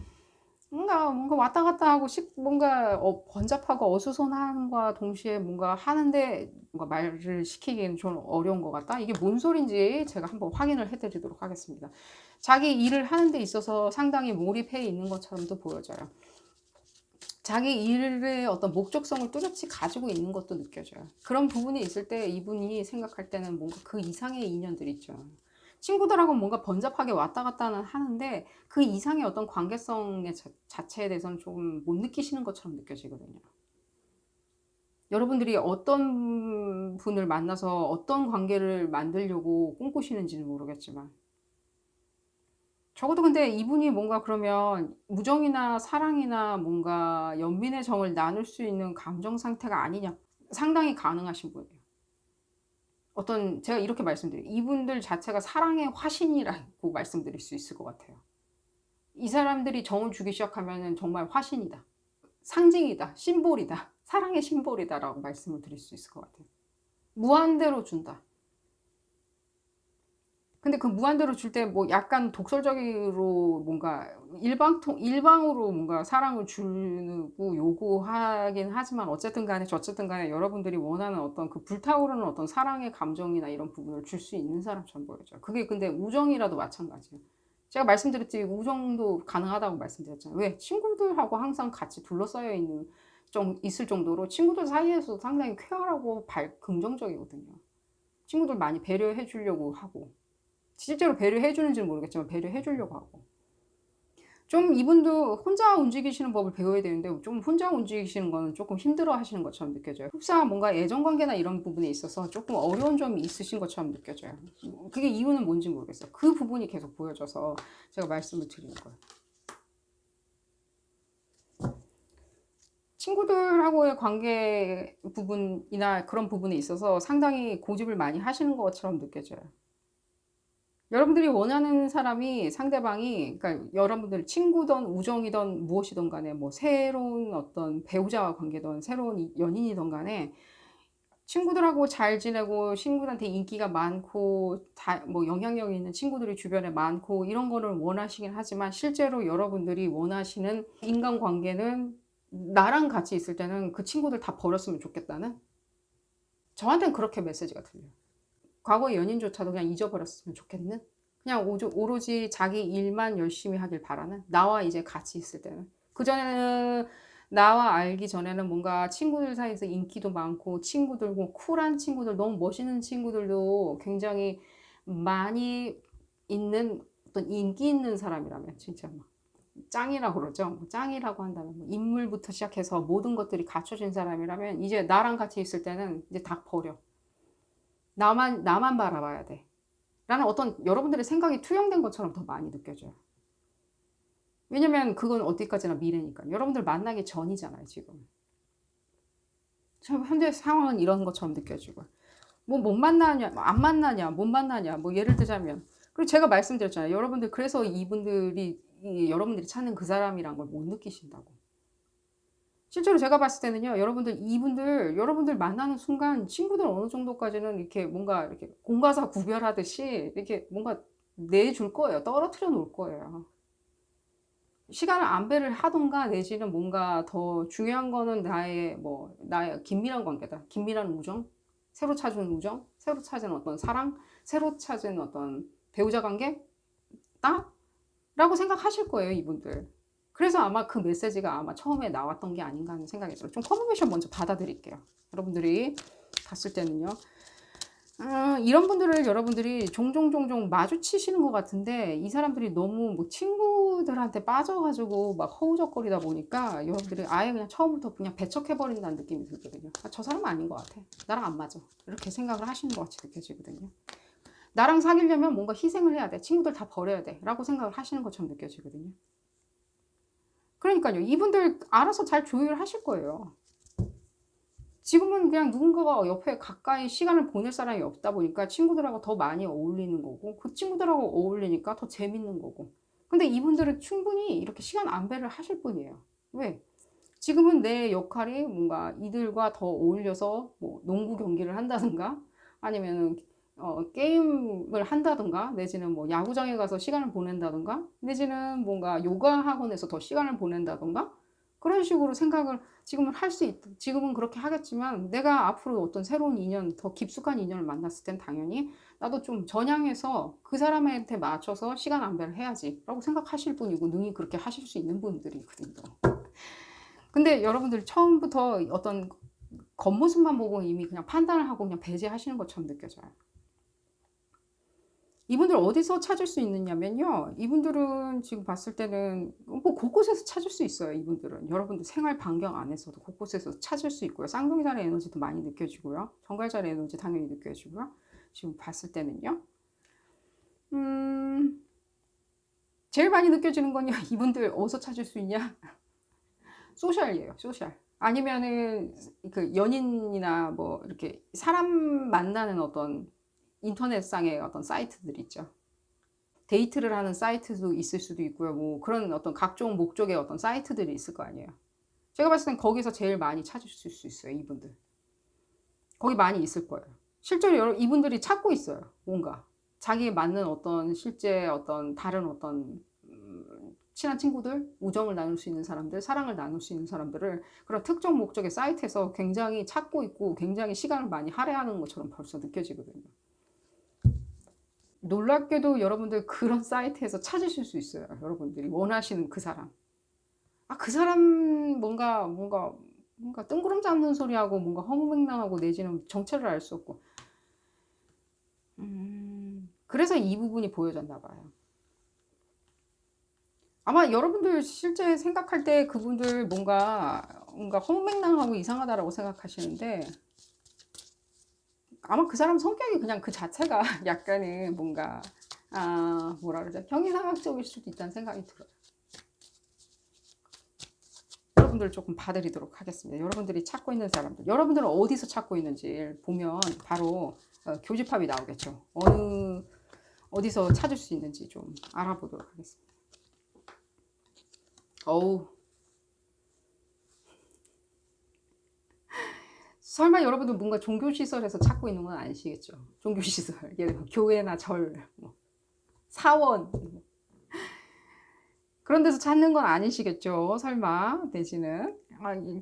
왔다 갔다 하고 뭔가 번잡하고 어수선함과 동시에 뭔가 하는데 뭔가 말을 시키기에는 좀 어려운 것 같다. 이게 뭔 소린지 제가 한번 확인을 해드리도록 하겠습니다. 자기 일을 하는 데 있어서 상당히 몰입해 있는 것처럼도 보여져요. 자기 일의 어떤 목적성을 뚜렷이 가지고 있는 것도 느껴져요. 그런 부분이 있을 때 이분이 생각할 때는 뭔가 그 이상의 인연들이 있죠. 친구들하고 뭔가 번잡하게 왔다 갔다는 하는데 그 이상의 어떤 관계성의 자체에 대해서는 조금 못 느끼시는 것처럼 느껴지거든요. 여러분들이 어떤 분을 만나서 어떤 관계를 만들려고 꿈꾸시는지는 모르겠지만 적어도 근데 이분이 뭔가 그러면 무정이나 사랑이나 뭔가 연민의 정을 나눌 수 있는 감정 상태가 아니냐. 상당히 가능하신 분이에요. 어떤 제가 이렇게 말씀드려요. 이분들 자체가 사랑의 화신이라고 말씀드릴 수 있을 것 같아요. 이 사람들이 정을 주기 시작하면은 정말 화신이다. 상징이다. 심볼이다. 사랑의 심볼이다라고 말씀을 드릴 수 있을 것 같아요. 무한대로 준다. 근데 그 무한대로 줄 때 뭐 약간 독설적으로 뭔가 일방으로 뭔가 사랑을 주고 요구하긴 하지만 어쨌든 간에 저쨌든 간에 여러분들이 원하는 어떤 그 불타오르는 어떤 사랑의 감정이나 이런 부분을 줄 수 있는 사람처럼 보여져요. 그게 근데 우정이라도 마찬가지예요. 제가 말씀드렸지 우정도 가능하다고 말씀드렸잖아요. 왜? 친구들하고 항상 같이 둘러싸여 있을 정도로 친구들 사이에서도 상당히 쾌활하고 긍정적이거든요. 친구들 많이 배려해 주려고 하고 실제로 배려해 주는지는 모르겠지만 배려해 주려고 하고. 좀 이분도 혼자 움직이시는 법을 배워야 되는데 좀 혼자 움직이시는 거는 조금 힘들어 하시는 것처럼 느껴져요. 흡사 뭔가 애정 관계나 이런 부분에 있어서 조금 어려운 점이 있으신 것처럼 느껴져요. 그게 이유는 뭔지 모르겠어요. 그 부분이 계속 보여져서 제가 말씀을 드리는 거예요. 친구들하고의 관계 부분이나 그런 부분에 있어서 상당히 고집을 많이 하시는 것처럼 느껴져요. 여러분들이 원하는 사람이 상대방이 그러니까 여러분들 친구든 우정이든 무엇이든 간에 뭐 새로운 어떤 배우자와 관계든 새로운 연인이든 간에 친구들하고 잘 지내고 친구들한테 인기가 많고 뭐 영향력 있는 친구들이 주변에 많고 이런 거를 원하시긴 하지만 실제로 여러분들이 원하시는 인간관계는 나랑 같이 있을 때는 그 친구들 다 버렸으면 좋겠다는 저한테는 그렇게 메시지가 들려요. 과거의 연인조차도 그냥 잊어버렸으면 좋겠는? 그냥 오로지 자기 일만 열심히 하길 바라는? 나와 이제 같이 있을 때는. 그전에는 나와 알기 전에는 뭔가 친구들 사이에서 인기도 많고 친구들, 뭐 쿨한 친구들, 너무 멋있는 친구들도 굉장히 많이 있는 어떤 인기 있는 사람이라면 진짜 막 짱이라고 그러죠. 뭐 짱이라고 한다면 뭐 인물부터 시작해서 모든 것들이 갖춰진 사람이라면 이제 나랑 같이 있을 때는 이제 다 버려. 나만 바라봐야 돼. 라는 어떤 여러분들의 생각이 투영된 것처럼 더 많이 느껴져요. 왜냐면 그건 어디까지나 미래니까. 여러분들 만나기 전이잖아요, 지금. 현재 상황은 이런 것처럼 느껴지고. 뭐 못 만나냐, 안 만나냐, 못 만나냐, 뭐 예를 들자면. 그리고 제가 말씀드렸잖아요. 여러분들, 그래서 여러분들이 찾는 그 사람이란 걸 못 느끼신다고. 실제로 제가 봤을 때는요, 여러분들 만나는 순간 친구들 어느 정도까지는 이렇게 뭔가 이렇게 공과사 구별하듯이 이렇게 뭔가 내줄 거예요. 떨어뜨려 놓을 거예요. 시간을 안배를 하던가 내지는 뭔가 더 중요한 거는 나의 긴밀한 관계다. 긴밀한 우정, 새로 찾은 우정, 새로 찾은 어떤 사랑, 새로 찾은 어떤 배우자 관계다? 라고 생각하실 거예요, 이분들. 그래서 아마 그 메시지가 아마 처음에 나왔던 게 아닌가 하는 생각이 들어요. 좀 커뮤니케이션 먼저 받아드릴게요. 여러분들이 봤을 때는요. 이런 분들을 여러분들이 종종 마주치시는 것 같은데 이 사람들이 너무 뭐 친구들한테 빠져가지고 막 허우적거리다 보니까 여러분들이 아예 그냥 처음부터 그냥 배척해버린다는 느낌이 들거든요. 저 사람은 아닌 것 같아. 나랑 안 맞아. 이렇게 생각을 하시는 것 같이 느껴지거든요. 나랑 사귀려면 뭔가 희생을 해야 돼. 친구들 다 버려야 돼. 라고 생각을 하시는 것처럼 느껴지거든요. 그러니까요. 이분들 알아서 잘 조율하실 거예요. 지금은 그냥 누군가가 옆에 가까이 시간을 보낼 사람이 없다 보니까 친구들하고 더 많이 어울리는 거고 그 친구들하고 어울리니까 더 재밌는 거고. 근데 이분들은 충분히 이렇게 시간 안배를 하실 분이에요. 왜? 지금은 내 역할이 뭔가 이들과 더 어울려서 뭐 농구 경기를 한다든가 아니면은 게임을 한다든가 내지는 뭐 야구장에 가서 시간을 보낸다든가 내지는 뭔가 요가 학원에서 더 시간을 보낸다든가 그런 식으로 생각을 지금은 그렇게 하겠지만 내가 앞으로 어떤 새로운 인연, 더 깊숙한 인연을 만났을 땐 당연히 나도 좀 전향해서 그 사람한테 맞춰서 시간 안배를 해야지 라고 생각하실 분이고 능히 그렇게 하실 수 있는 분들이거든요. 근데 여러분들 처음부터 어떤 겉모습만 보고 이미 그냥 판단을 하고 그냥 배제하시는 것처럼 느껴져요. 이분들 어디서 찾을 수 있느냐면요. 이분들은 지금 봤을 때는 뭐 곳곳에서 찾을 수 있어요. 이분들은 여러분들 생활 반경 안에서도 곳곳에서 찾을 수 있고요. 쌍둥이자의 에너지도 많이 느껴지고요. 정갈자의 에너지 당연히 느껴지고요. 지금 봤을 때는요. 음, 제일 많이 느껴지는 건요. 이분들 어디서 찾을 수 있냐? 소셜이에요, 소셜. 아니면은 그 연인이나 뭐 이렇게 사람 만나는 어떤 인터넷상의 어떤 사이트들 있죠. 데이트를 하는 사이트도 있을 수도 있고요. 뭐 그런 어떤 각종 목적의 어떤 사이트들이 있을 거 아니에요. 제가 봤을 땐 거기서 제일 많이 찾으실 수 있어요, 이분들. 거기 많이 있을 거예요. 실제로 이분들이 찾고 있어요, 뭔가. 자기에 맞는 어떤 실제 어떤 다른 어떤 친한 친구들, 우정을 나눌 수 있는 사람들, 사랑을 나눌 수 있는 사람들을 그런 특정 목적의 사이트에서 굉장히 찾고 있고 굉장히 시간을 많이 할애하는 것처럼 벌써 느껴지거든요. 놀랍게도 여러분들 그런 사이트에서 찾으실 수 있어요. 여러분들이 원하시는 그 사람. 아, 그 사람 뭔가 뜬구름 잡는 소리하고 뭔가 허무맹랑하고 내지는 정체를 알 수 없고. 그래서 이 부분이 보여졌나 봐요. 아마 여러분들 실제 생각할 때 그분들 뭔가 허무맹랑하고 이상하다라고 생각하시는데 아마 그 사람 성격이 그냥 그 자체가 약간은 뭔가 뭐라 그러죠? 형이상학적일 수도 있다는 생각이 들어요. 여러분들 조금 봐드리도록 하겠습니다. 여러분들이 찾고 있는 사람들, 여러분들은 어디서 찾고 있는지 보면 바로 교집합이 나오겠죠. 어디서 찾을 수 있는지 좀 알아보도록 하겠습니다. 어우, 설마 여러분들 뭔가 종교시설에서 찾고 있는 건 아니시겠죠? 종교시설, 예를 들면 교회나 절, 뭐, 사원, 그런 데서 찾는 건 아니시겠죠? 설마, 내지는.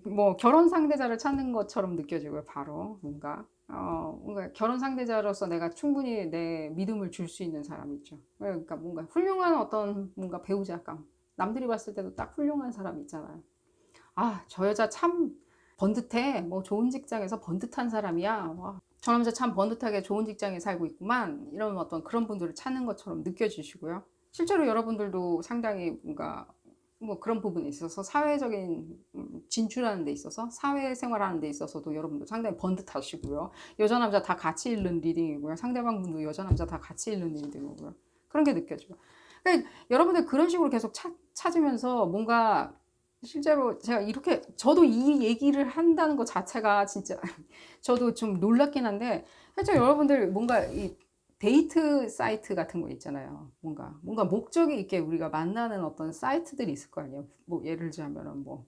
뭐, 결혼 상대자를 찾는 것처럼 느껴지고요, 바로. 뭔가 결혼 상대자로서 내가 충분히 내 믿음을 줄 수 있는 사람 있죠. 그러니까 뭔가 훌륭한 어떤 뭔가 배우자감. 남들이 봤을 때도 딱 훌륭한 사람 있잖아요. 아, 저 여자 참 번듯해. 뭐 좋은 직장에서 번듯한 사람이야. 와, 저 남자 참 번듯하게 좋은 직장에 살고 있구만. 이런 어떤 그런 분들을 찾는 것처럼 느껴지시고요. 실제로 여러분들도 상당히 뭔가 뭐 그런 부분에 있어서 사회적인 진출하는 데 있어서 사회생활하는 데 있어서도 여러분들 상당히 번듯하시고요. 여자 남자 다 같이 읽는 리딩이고요. 상대방 분도 여자 남자 다 같이 읽는 리딩이고요. 그런 게 느껴져요. 그러니까 여러분들 그런 식으로 계속 찾으면서 뭔가 실제로 제가 이렇게 저도 이 얘기를 한다는 것 자체가 진짜 저도 좀 놀랍긴 한데 실제 여러분들 뭔가 이 데이트 사이트 같은 거 있잖아요. 뭔가 목적이 있게 우리가 만나는 어떤 사이트들이 있을 거 아니에요. 뭐 예를 들자면은 뭐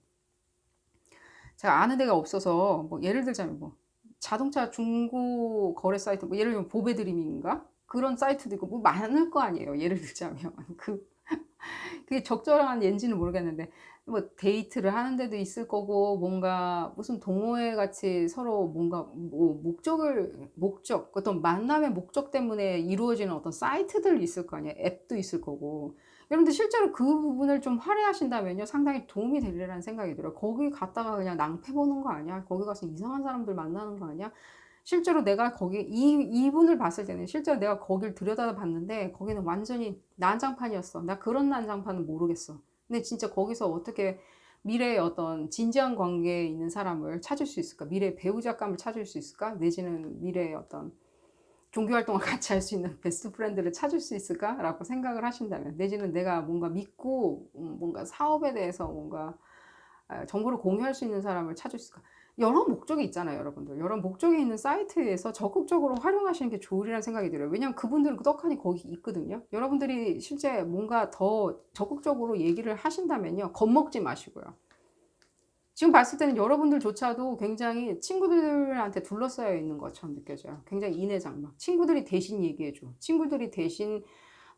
제가 아는 데가 없어서 뭐 예를 들자면 뭐 자동차 중고 거래 사이트 뭐 예를 들면 보배드림인가 그런 사이트도 있고 뭐 많을 거 아니에요. 예를 들자면 그게 적절한 예인지는 모르겠는데 뭐 데이트를 하는 데도 있을 거고 뭔가 무슨 동호회 같이 서로 뭔가 뭐 목적 어떤 만남의 목적 때문에 이루어지는 어떤 사이트들이 있을 거 아니에요. 앱도 있을 거고 여러분들 실제로 그 부분을 좀 활용하신다면요 상당히 도움이 되리라는 생각이 들어요. 거기 갔다가 그냥 낭패 보는 거 아니야? 거기 가서 이상한 사람들 만나는 거 아니야? 실제로 내가 거기 이분을 봤을 때는 실제로 내가 거길 들여다봤는데 거기는 완전히 난장판이었어. 나 그런 난장판은 모르겠어. 근데 진짜 거기서 어떻게 미래의 어떤 진지한 관계에 있는 사람을 찾을 수 있을까? 미래의 배우자감을 찾을 수 있을까? 내지는 미래의 어떤 종교 활동을 같이 할 수 있는 베스트 프렌드를 찾을 수 있을까라고 생각을 하신다면 내지는 내가 뭔가 믿고 뭔가 사업에 대해서 뭔가 정보를 공유할 수 있는 사람을 찾을 수 있을까? 여러 목적이 있잖아요, 여러분들. 여러 목적이 있는 사이트에서 적극적으로 활용하시는 게 좋으리라는 생각이 들어요. 왜냐면 그분들은 떡하니 거기 있거든요. 여러분들이 실제 뭔가 더 적극적으로 얘기를 하신다면요, 겁먹지 마시고요. 지금 봤을 때는 여러분들조차도 굉장히 친구들한테 둘러싸여 있는 것처럼 느껴져요. 굉장히 인해장막. 친구들이 대신 얘기해줘. 친구들이 대신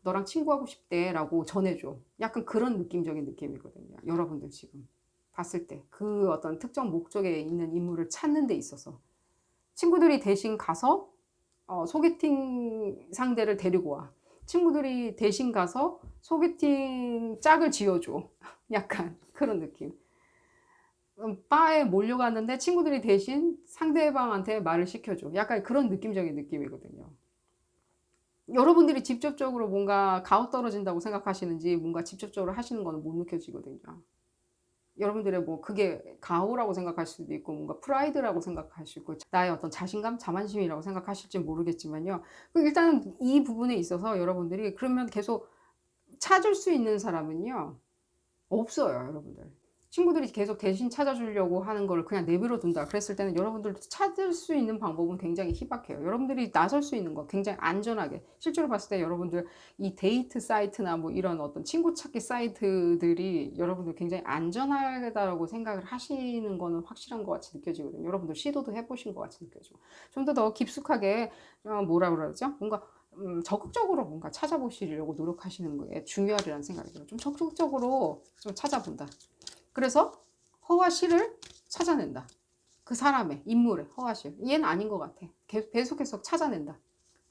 너랑 친구하고 싶대 라고 전해줘. 약간 그런 느낌적인 느낌이거든요. 여러분들 지금 봤을 때 그 어떤 특정 목적에 있는 인물을 찾는 데 있어서 친구들이 대신 가서 소개팅 상대를 데리고 와. 친구들이 대신 가서 소개팅 짝을 지어줘. 약간 그런 느낌. 바에 몰려갔는데 친구들이 대신 상대방한테 말을 시켜줘. 약간 그런 느낌적인 느낌이거든요. 여러분들이 직접적으로 뭔가 가오 떨어진다고 생각하시는지 뭔가 직접적으로 하시는 거는 못 느껴지거든요. 여러분들의 뭐 그게 가오라고 생각할 수도 있고 뭔가 프라이드라고 생각하시고 나의 어떤 자신감, 자만심이라고 생각하실지 모르겠지만요. 일단은 이 부분에 있어서 여러분들이 그러면 계속 찾을 수 있는 사람은요 없어요, 여러분들. 친구들이 계속 대신 찾아주려고 하는 걸 그냥 내버려 둔다 그랬을 때는 여러분들도 찾을 수 있는 방법은 굉장히 희박해요. 여러분들이 나설 수 있는 거 굉장히 안전하게, 실제로 봤을 때 여러분들 이 데이트 사이트나 뭐 이런 어떤 친구 찾기 사이트들이 여러분들 굉장히 안전하다고 생각을 하시는 거는 확실한 것 같이 느껴지거든요. 여러분들 시도도 해보신 것 같이 느껴지고, 좀 더 깊숙하게 뭐라 그러죠? 뭔가 적극적으로 뭔가 찾아보시려고 노력하시는 게 중요하리라는 생각이 들어요. 좀 적극적으로 좀 찾아본다. 그래서 허와 실을 찾아낸다. 그 사람의, 인물의 허와 실. 얘는 아닌 것 같아. 계속해서 찾아낸다.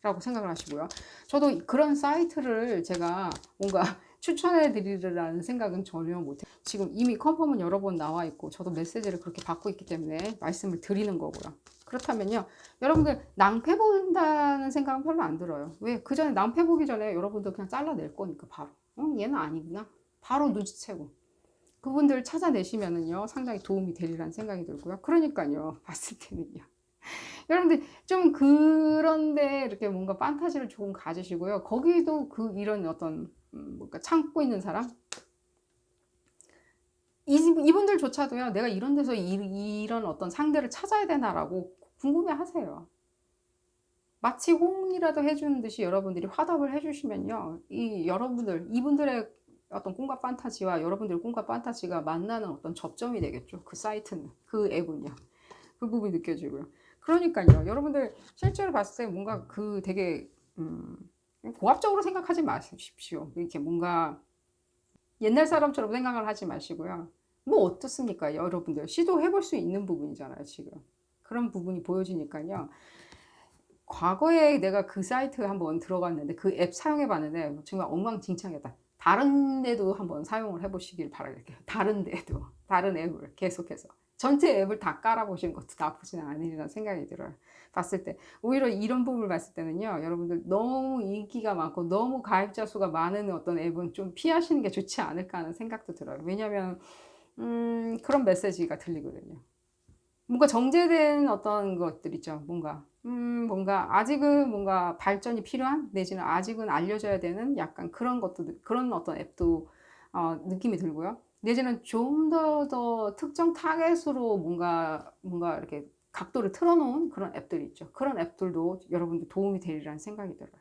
라고 생각을 하시고요. 저도 그런 사이트를 제가 뭔가 추천해 드리려는 생각은 전혀 못해요. 지금 이미 컨펌은 여러 번 나와 있고 저도 메시지를 그렇게 받고 있기 때문에 말씀을 드리는 거고요. 그렇다면요, 여러분들 낭패 본다는 생각은 별로 안 들어요. 왜? 그 전에 낭패 보기 전에 여러분들 그냥 잘라낼 거니까 바로. 얘는 아니구나. 바로 눈치채고. 그분들 찾아내시면은요, 상당히 도움이 되리라는 생각이 들고요. 그러니까요, 봤을 때는요. 여러분들 좀 그런데 이렇게 뭔가 판타지를 조금 가지시고요. 거기도 이런 어떤 뭔가 참고 있는 사람, 이분들조차도요, 내가 이런 데서 이런 어떤 상대를 찾아야 되나라고 궁금해 하세요. 마치 호응이라도 해주는 듯이 여러분들이 화답을 해주시면요, 이분들의 어떤 꿈과 판타지와 여러분들의 꿈과 판타지가 만나는 어떤 접점이 되겠죠. 그 사이트는, 그 앱은요. 그 부분이 느껴지고요. 그러니까요, 여러분들 실제로 봤을 때 뭔가 되게 고압적으로 생각하지 마십시오. 이렇게 뭔가 옛날 사람처럼 생각을 하지 마시고요. 뭐 어떻습니까? 여러분들 시도해 볼 수 있는 부분이잖아요, 지금. 그런 부분이 보여지니까요. 과거에 내가 그 사이트에 한번 들어갔는데 그 앱 사용해 봤는데 정말 엉망진창이다. 다른 데도 한번 사용을 해 보시길 바랄게요. 다른 데도, 다른 앱을 계속해서 전체 앱을 다 깔아보시는 것도 나쁘진 않으리라는 생각이 들어요. 봤을 때 오히려 이런 부분을 봤을 때는요, 여러분들 너무 인기가 많고 너무 가입자 수가 많은 어떤 앱은 좀 피하시는 게 좋지 않을까 하는 생각도 들어요. 왜냐하면 그런 메시지가 들리거든요. 뭔가 정제된 어떤 것들 있죠. 뭔가 아직은 뭔가 발전이 필요한, 내지는 아직은 알려져야 되는 약간 그런 것도, 그런 어떤 앱도 느낌이 들고요. 내지는 좀 더 특정 타겟으로 뭔가 이렇게 각도를 틀어놓은 그런 앱들이 있죠. 그런 앱들도 여러분들 도움이 되리라는 생각이 들어요.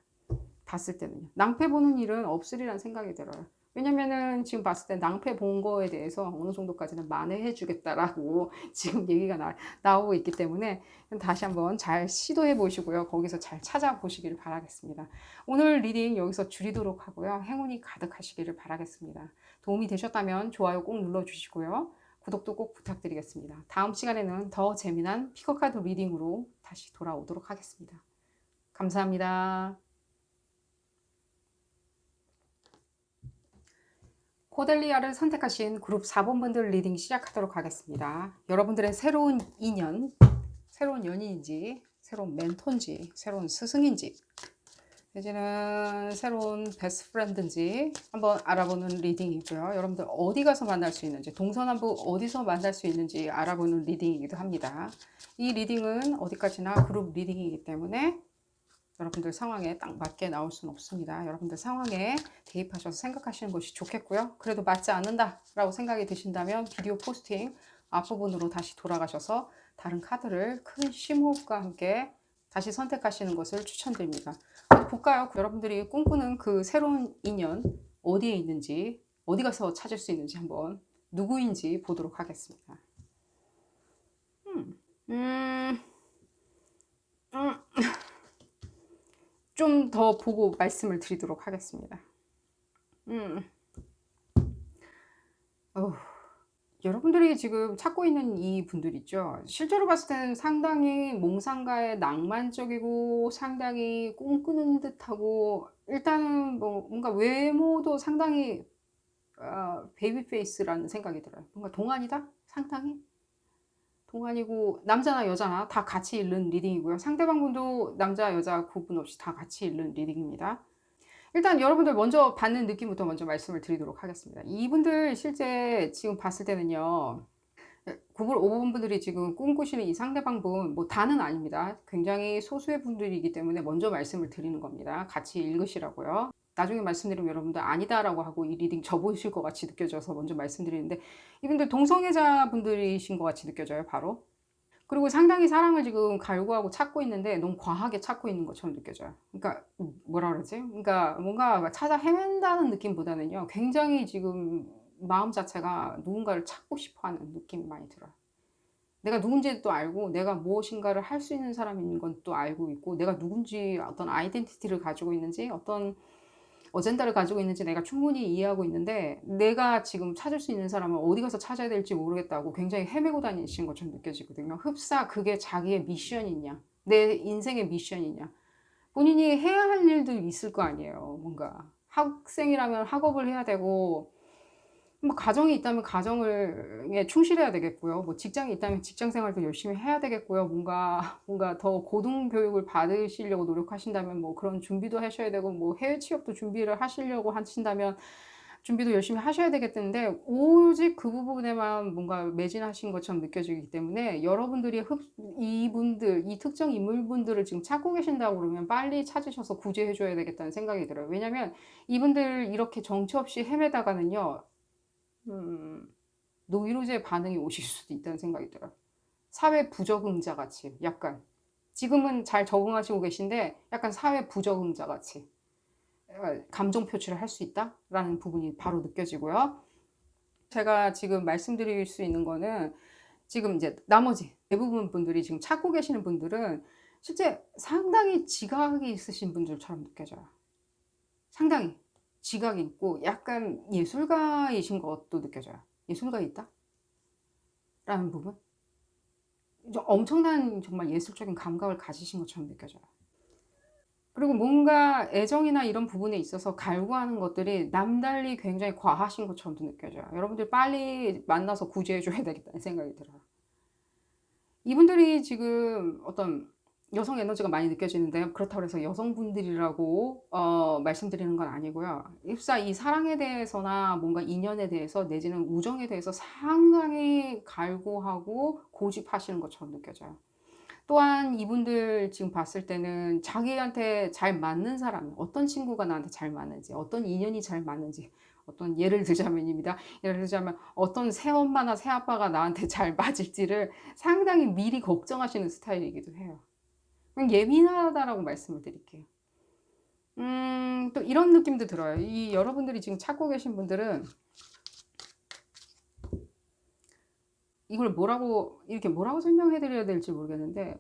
봤을 때는요. 낭패 보는 일은 없으리라는 생각이 들어요. 왜냐면은 지금 봤을 때 낭패 본 거에 대해서 어느 정도까지는 만회해 주겠다라고 지금 얘기가 나오고 있기 때문에 다시 한번 잘 시도해 보시고요. 거기서 잘 찾아보시기를 바라겠습니다. 오늘 리딩 여기서 줄이도록 하고요. 행운이 가득하시기를 바라겠습니다. 도움이 되셨다면 좋아요 꼭 눌러주시고요. 구독도 꼭 부탁드리겠습니다. 다음 시간에는 더 재미난 피커카드 리딩으로 다시 돌아오도록 하겠습니다. 감사합니다. 코델리아를 선택하신 그룹 4번 분들 리딩 시작하도록 하겠습니다. 여러분들의 새로운 인연, 새로운 연인인지, 새로운 멘토인지, 새로운 스승인지, 이제는 새로운 베스트 프렌드인지 한번 알아보는 리딩이고요. 여러분들 어디 가서 만날 수 있는지, 동서남북 어디서 만날 수 있는지 알아보는 리딩이기도 합니다. 이 리딩은 어디까지나 그룹 리딩이기 때문에 여러분들 상황에 딱 맞게 나올 수는 없습니다. 여러분들 상황에 대입하셔서 생각하시는 것이 좋겠고요. 그래도 맞지 않는다 라고 생각이 드신다면 비디오 포스팅 앞부분으로 다시 돌아가셔서 다른 카드를 큰 심호흡과 함께 다시 선택하시는 것을 추천드립니다. 어디 볼까요? 여러분들이 꿈꾸는 그 새로운 인연 어디에 있는지, 어디 가서 찾을 수 있는지 한번 누구인지 보도록 하겠습니다. 좀 더 보고 말씀을 드리도록 하겠습니다. 여러분들이 지금 찾고 있는 이 분들 있죠. 실제로 봤을 때는 상당히 몽상가의 낭만적이고 상당히 꿈꾸는 듯하고, 일단은 뭔가 외모도 상당히 베이비 페이스라는 생각이 들어요. 뭔가 동안이다? 상당히? 동안이고 남자나 여자나 다 같이 읽는 리딩이고요. 상대방분도 남자 여자 구분 없이 다 같이 읽는 리딩입니다. 일단 여러분들 먼저 받는 느낌부터 먼저 말씀을 드리도록 하겠습니다. 이분들 실제 지금 봤을 때는요, 9번, 5번 분들이 지금 꿈꾸시는 이 상대방분 뭐 다는 아닙니다. 굉장히 소수의 분들이기 때문에 먼저 말씀을 드리는 겁니다. 같이 읽으시라고요. 나중에 말씀드리면 여러분들 아니다라고 하고 이 리딩 접으실 것 같이 느껴져서 먼저 말씀드리는데, 이분들 동성애자분들이신 것 같이 느껴져요, 바로. 그리고 상당히 사랑을 지금 갈구하고 찾고 있는데 너무 과하게 찾고 있는 것처럼 느껴져요. 그러니까 뭐라 그러지? 그러니까 뭔가 찾아 헤맨다는 느낌보다는요, 굉장히 지금 마음 자체가 누군가를 찾고 싶어 하는 느낌이 많이 들어요. 내가 누군지도 알고 내가 무엇인가를 할 수 있는 사람인 건 또 알고 있고, 내가 누군지 어떤 아이덴티티를 가지고 있는지, 어떤 어젠다를 가지고 있는지 내가 충분히 이해하고 있는데, 내가 지금 찾을 수 있는 사람을 어디 가서 찾아야 될지 모르겠다고 굉장히 헤매고 다니시는 것처럼 느껴지거든요. 흡사 그게 자기의 미션이냐, 내 인생의 미션이냐. 본인이 해야 할 일도 있을 거 아니에요. 뭔가 학생이라면 학업을 해야 되고, 뭐 가정이 있다면 가정에 충실해야 되겠고요. 뭐 직장이 있다면 직장 생활도 열심히 해야 되겠고요. 뭔가 더 고등 교육을 받으시려고 노력하신다면 뭐 그런 준비도 하셔야 되고, 뭐 해외 취업도 준비를 하시려고 하신다면 준비도 열심히 하셔야 되겠는데, 오직 그 부분에만 뭔가 매진하신 것처럼 느껴지기 때문에, 여러분들이 이분들, 이 특정 인물분들을 지금 찾고 계신다고 그러면 빨리 찾으셔서 구제해 줘야 되겠다는 생각이 들어요. 왜냐면 이분들 이렇게 정처 없이 헤매다가는요, 노이로제 반응이 오실 수도 있다는 생각이 들어요. 사회 부적응자 같이, 약간 지금은 잘 적응하시고 계신데 약간 사회 부적응자 같이 감정 표출을 할 수 있다라는 부분이 바로 느껴지고요. 제가 지금 말씀드릴 수 있는 거는, 지금 이제 나머지 대부분 분들이 지금 찾고 계시는 분들은 실제 상당히 지각이 있으신 분들처럼 느껴져요. 상당히 지각이 있고 약간 예술가이신 것도 느껴져요. 예술가 있다? 라는 부분? 엄청난 정말 예술적인 감각을 가지신 것처럼 느껴져요. 그리고 뭔가 애정이나 이런 부분에 있어서 갈구하는 것들이 남달리 굉장히 과하신 것처럼도 느껴져요. 여러분들 빨리 만나서 구제해 줘야 되겠다는 생각이 들어요. 이분들이 지금 어떤 여성 에너지가 많이 느껴지는데요. 그렇다고 해서 여성분들이라고 말씀드리는 건 아니고요. 흡사 이 사랑에 대해서나 뭔가 인연에 대해서 내지는 우정에 대해서 상당히 갈구하고 고집하시는 것처럼 느껴져요. 또한 이분들 지금 봤을 때는 자기한테 잘 맞는 사람, 어떤 친구가 나한테 잘 맞는지, 어떤 인연이 잘 맞는지, 어떤 예를 들자면입니다. 예를 들자면 어떤 새엄마나 새아빠가 나한테 잘 맞을지를 상당히 미리 걱정하시는 스타일이기도 해요. 그냥 예민하다라고 말씀을 드릴게요. 또 이런 느낌도 들어요. 이 여러분들이 지금 찾고 계신 분들은 이걸 이렇게 뭐라고 설명해 드려야 될지 모르겠는데,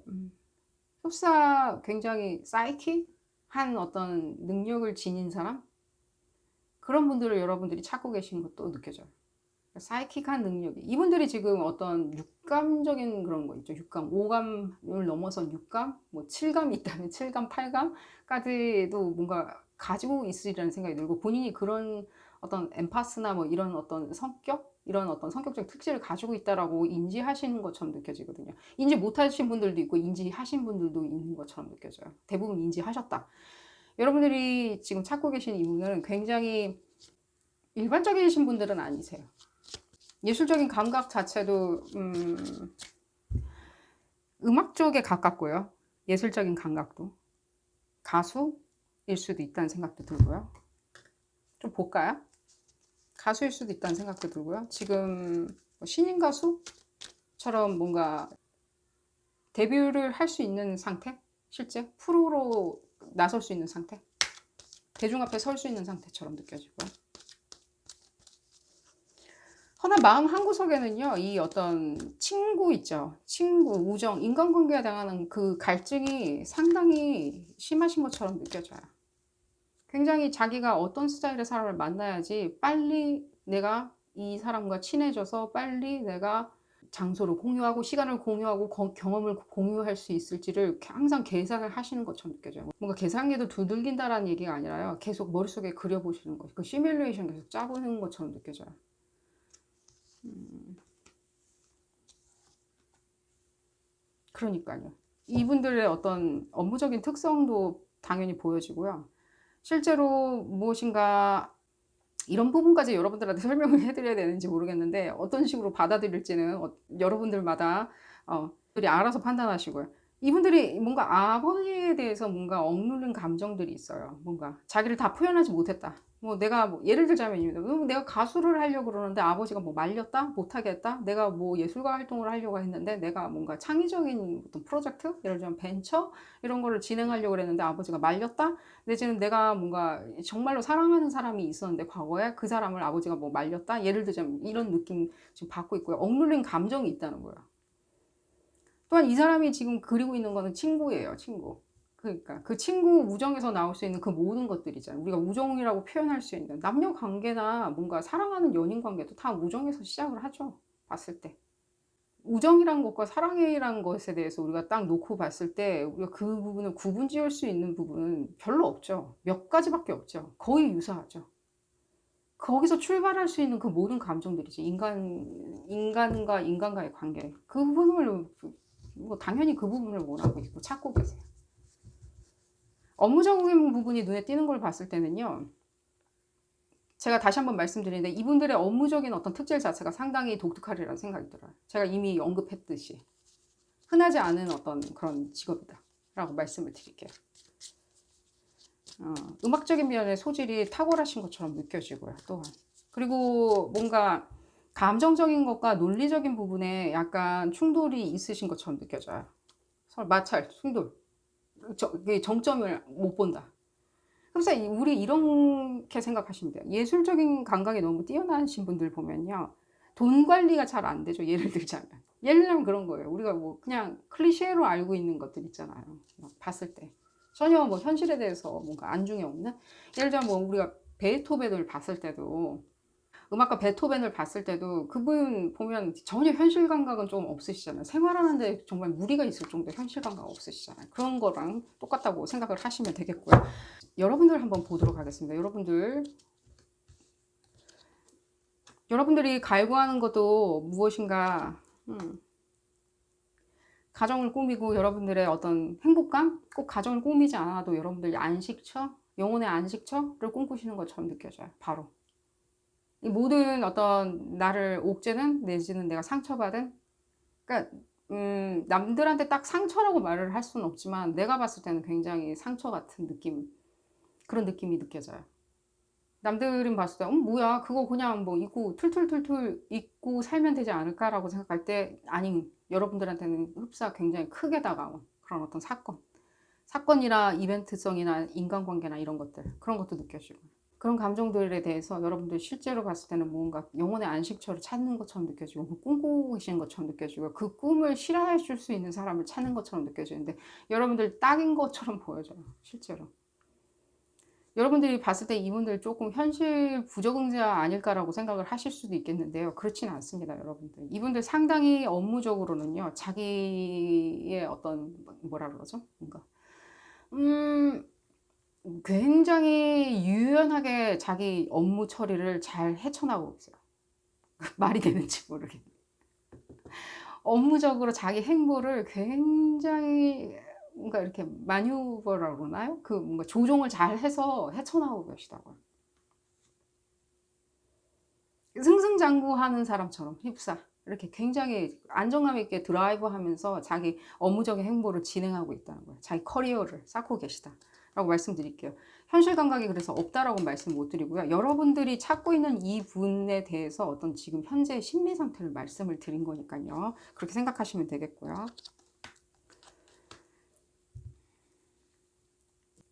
흡사 굉장히 사이키한 어떤 능력을 지닌 사람? 그런 분들을 여러분들이 찾고 계신 것도 느껴져요. 사이킥한 능력이. 이분들이 지금 어떤 육감적인 그런 거 있죠. 육감, 오감을 넘어선 육감, 뭐 칠감이 있다면 칠감, 팔감까지도 뭔가 가지고 있으리라는 생각이 들고, 본인이 그런 어떤 엠파스나 뭐 이런 어떤 성격, 이런 어떤 성격적 특질을 가지고 있다라고 인지하시는 것처럼 느껴지거든요. 인지 못하신 분들도 있고 인지하신 분들도 있는 것처럼 느껴져요. 대부분 인지하셨다. 여러분들이 지금 찾고 계신 이분은 굉장히 일반적이신 분들은 아니세요. 예술적인 감각 자체도 음악 쪽에 가깝고요. 예술적인 감각도 가수일 수도 있다는 생각도 들고요. 좀 볼까요? 가수일 수도 있다는 생각도 들고요. 지금 신인 가수처럼 뭔가 데뷔를 할 수 있는 상태? 실제 프로로 나설 수 있는 상태? 대중 앞에 설 수 있는 상태처럼 느껴지고요. 허나 마음 한구석에는요, 이 어떤 친구 있죠. 친구, 우정, 인간관계에 대한 그 갈증이 상당히 심하신 것처럼 느껴져요. 굉장히 자기가 어떤 스타일의 사람을 만나야지 빨리 내가 이 사람과 친해져서 빨리 내가 장소를 공유하고 시간을 공유하고 경험을 공유할 수 있을지를 항상 계산을 하시는 것처럼 느껴져요. 뭔가 계산기도 두들긴다라는 얘기가 아니라요, 계속 머릿속에 그려보시는 거, 그 시뮬레이션 계속 짜보는 것처럼 느껴져요. 그러니까요. 이분들의 어떤 업무적인 특성도 당연히 보여지고요. 실제로 무엇인가 이런 부분까지 여러분들한테 설명을 해드려야 되는지 모르겠는데, 어떤 식으로 받아들일지는 여러분들마다 들이 알아서 판단하시고요. 이분들이 뭔가 아버지에 대해서 뭔가 억누른 감정들이 있어요. 뭔가 자기를 다 표현하지 못했다. 뭐 내가 뭐 예를 들자면입니다. 내가 가수를 하려고 그러는데 아버지가 뭐 말렸다? 못하게 했다? 내가 뭐 예술가 활동을 하려고 했는데 내가 뭔가 창의적인 어떤 프로젝트? 예를 들면 벤처? 이런 거를 진행하려고 그랬는데 아버지가 말렸다? 내지는 내가 뭔가 정말로 사랑하는 사람이 있었는데 과거에 그 사람을 아버지가 뭐 말렸다? 예를 들자면 이런 느낌 지금 받고 있고요. 억눌린 감정이 있다는 거예요. 또한 이 사람이 지금 그리고 있는 거는 친구예요, 친구. 그러니까 그 친구 우정에서 나올 수 있는 그 모든 것들이잖아요. 우리가 우정이라고 표현할 수 있는 남녀 관계나 뭔가 사랑하는 연인 관계도 다 우정에서 시작을 하죠. 봤을 때. 우정이란 것과 사랑이란 것에 대해서 우리가 딱 놓고 봤을 때 우리가 그 부분을 구분 지을 수 있는 부분은 별로 없죠. 몇 가지밖에 없죠. 거의 유사하죠. 거기서 출발할 수 있는 그 모든 감정들이지. 인간과 인간과의 관계. 그 부분을 뭐 당연히 그 부분을 원하고 있고 찾고 계세요. 업무적인 부분이 눈에 띄는 걸 봤을 때는요. 제가 다시 한번 말씀드리는데 이분들의 업무적인 어떤 특질 자체가 상당히 독특하리라는 생각이 들어요. 제가 이미 언급했듯이 흔하지 않은 어떤 그런 직업이다 라고 말씀을 드릴게요. 음악적인 면의 소질이 탁월하신 것처럼 느껴지고요. 또한 그리고 뭔가 감정적인 것과 논리적인 부분에 약간 충돌이 있으신 것처럼 느껴져요. 서로 마찰, 충돌, 정점을 못 본다. 그래서 우리 이렇게 생각하시면 돼요. 예술적인 감각이 너무 뛰어나신 분들 보면요. 돈 관리가 잘 안 되죠. 예를 들자면. 예를 들면 그런 거예요. 우리가 뭐 그냥 클리셰로 알고 있는 것들 있잖아요. 봤을 때. 전혀 뭐 현실에 대해서 뭔가 안중에 없는? 예를 들면 뭐 우리가 베토벤을 봤을 때도 음악가 베토벤을 봤을 때도 그분 보면 전혀 현실 감각은 좀 없으시잖아요. 생활하는데 정말 무리가 있을 정도 현실 감각 없으시잖아요. 그런 거랑 똑같다고 생각을 하시면 되겠고요. 여러분들 한번 보도록 하겠습니다. 여러분들이 갈구하는 것도 무엇인가, 가정을 꾸미고 여러분들의 어떤 행복감, 꼭 가정을 꾸미지 않아도 여러분들 안식처, 영혼의 안식처를 꿈꾸시는 것처럼 느껴져요. 바로. 이 모든 어떤 나를 옥죄는 내지는 내가 상처받은, 그러니까 남들한테 딱 상처라고 말을 할 수는 없지만 내가 봤을 때는 굉장히 상처 같은 느낌, 그런 느낌이 느껴져요. 남들은 봤을 때, 뭐야, 그거 그냥 뭐 입고 툴툴툴툴 입고 살면 되지 않을까라고 생각할 때, 아니, 여러분들한테는 흡사 굉장히 크게 다가온 그런 어떤 사건이나 이벤트성이나 인간관계나 이런 것들, 그런 것도 느껴지고. 그런 감정들에 대해서 여러분들 실제로 봤을 때는 뭔가 영혼의 안식처를 찾는 것처럼 느껴지고, 꿈꾸고 계시는 것처럼 느껴지고, 그 꿈을 실현해 줄 수 있는 사람을 찾는 것처럼 느껴지는데, 여러분들 딱인 것처럼 보여져요, 실제로. 여러분들이 봤을 때 이분들 조금 현실 부적응자 아닐까라고 생각을 하실 수도 있겠는데요. 그렇지는 않습니다, 여러분들. 이분들 상당히 업무적으로는요, 자기의 어떤, 뭐라 그러죠? 뭔가, 굉장히 유연하게 자기 업무 처리를 잘 헤쳐나가고 있어요. 말이 되는지 모르겠네요. 업무적으로 자기 행보를 굉장히 뭔가 이렇게 마뉴버라고 그러나요? 그 뭔가 조종을 잘 해서 헤쳐나오고 계시다고요. 승승장구하는 사람처럼 휩싸 이렇게 굉장히 안정감 있게 드라이브 하면서 자기 업무적인 행보를 진행하고 있다는 거예요. 자기 커리어를 쌓고 계시다 라고 말씀드릴게요. 현실 감각이 그래서 없다라고 말씀 못 드리고요. 여러분들이 찾고 있는 이 분에 대해서 어떤 지금 현재 심리 상태를 말씀을 드린 거니까요. 그렇게 생각하시면 되겠고요.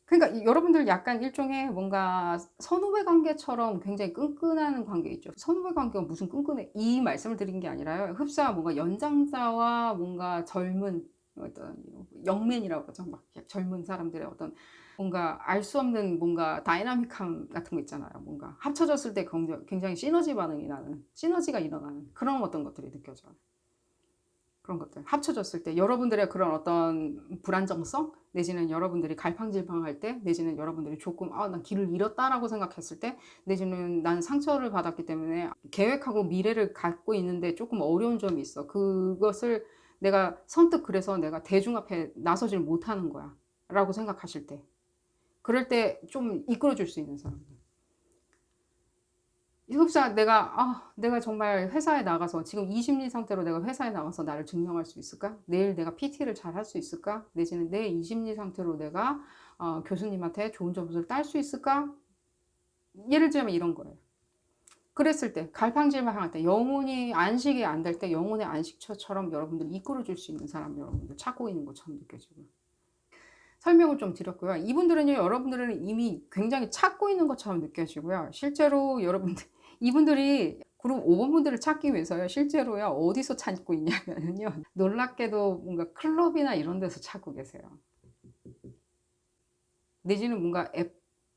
그러니까 여러분들 약간 일종의 뭔가 선후배 관계처럼 굉장히 끈끈한 관계 있죠. 선후배 관계가 무슨 끈끈해? 이 말씀을 드린 게 아니라요. 흡사 뭔가 연장자와 뭔가 젊은 어떤 영맨이라고 하죠. 막 젊은 사람들의 어떤 뭔가 알 수 없는 뭔가 다이나믹함 같은 거 있잖아요. 뭔가 합쳐졌을 때 굉장히 시너지 반응이 나는, 시너지가 일어나는 그런 어떤 것들이 느껴져요. 그런 것들 합쳐졌을 때 여러분들의 그런 어떤 불안정성 내지는 여러분들이 갈팡질팡할 때 내지는 여러분들이 조금 난 길을 잃었다라고 생각했을 때 내지는 난 상처를 받았기 때문에 계획하고 미래를 갖고 있는데 조금 어려운 점이 있어. 그것을 내가 선뜻 그래서 내가 대중 앞에 나서질 못하는 거야 라고 생각하실 때 그럴 때 좀 이끌어 줄 수 있는 사람. 이급사 내가 정말 회사에 나가서 지금 이 심리 상태로 내가 회사에 나가서 나를 증명할 수 있을까? 내일 내가 PT를 잘 할 수 있을까? 내지는 내 이 심리 상태로 내가 교수님한테 좋은 점수를 딸 수 있을까? 예를 들면 이런 거예요. 그랬을 때 갈팡질팡할 때 영혼이 안식이 안 될 때 영혼의 안식처처럼 여러분들 이끌어 줄 수 있는 사람 여러분들 찾고 있는 것처럼 느껴지고요. 설명을 좀 드렸고요. 이분들은요, 여러분들은 이미 굉장히 찾고 있는 것처럼 느껴지고요. 실제로 여러분들, 이분들이 그룹 5번 분들을 찾기 위해서요, 실제로요, 어디서 찾고 있냐면요, 놀랍게도 뭔가 클럽이나 이런 데서 찾고 계세요. 내지는 뭔가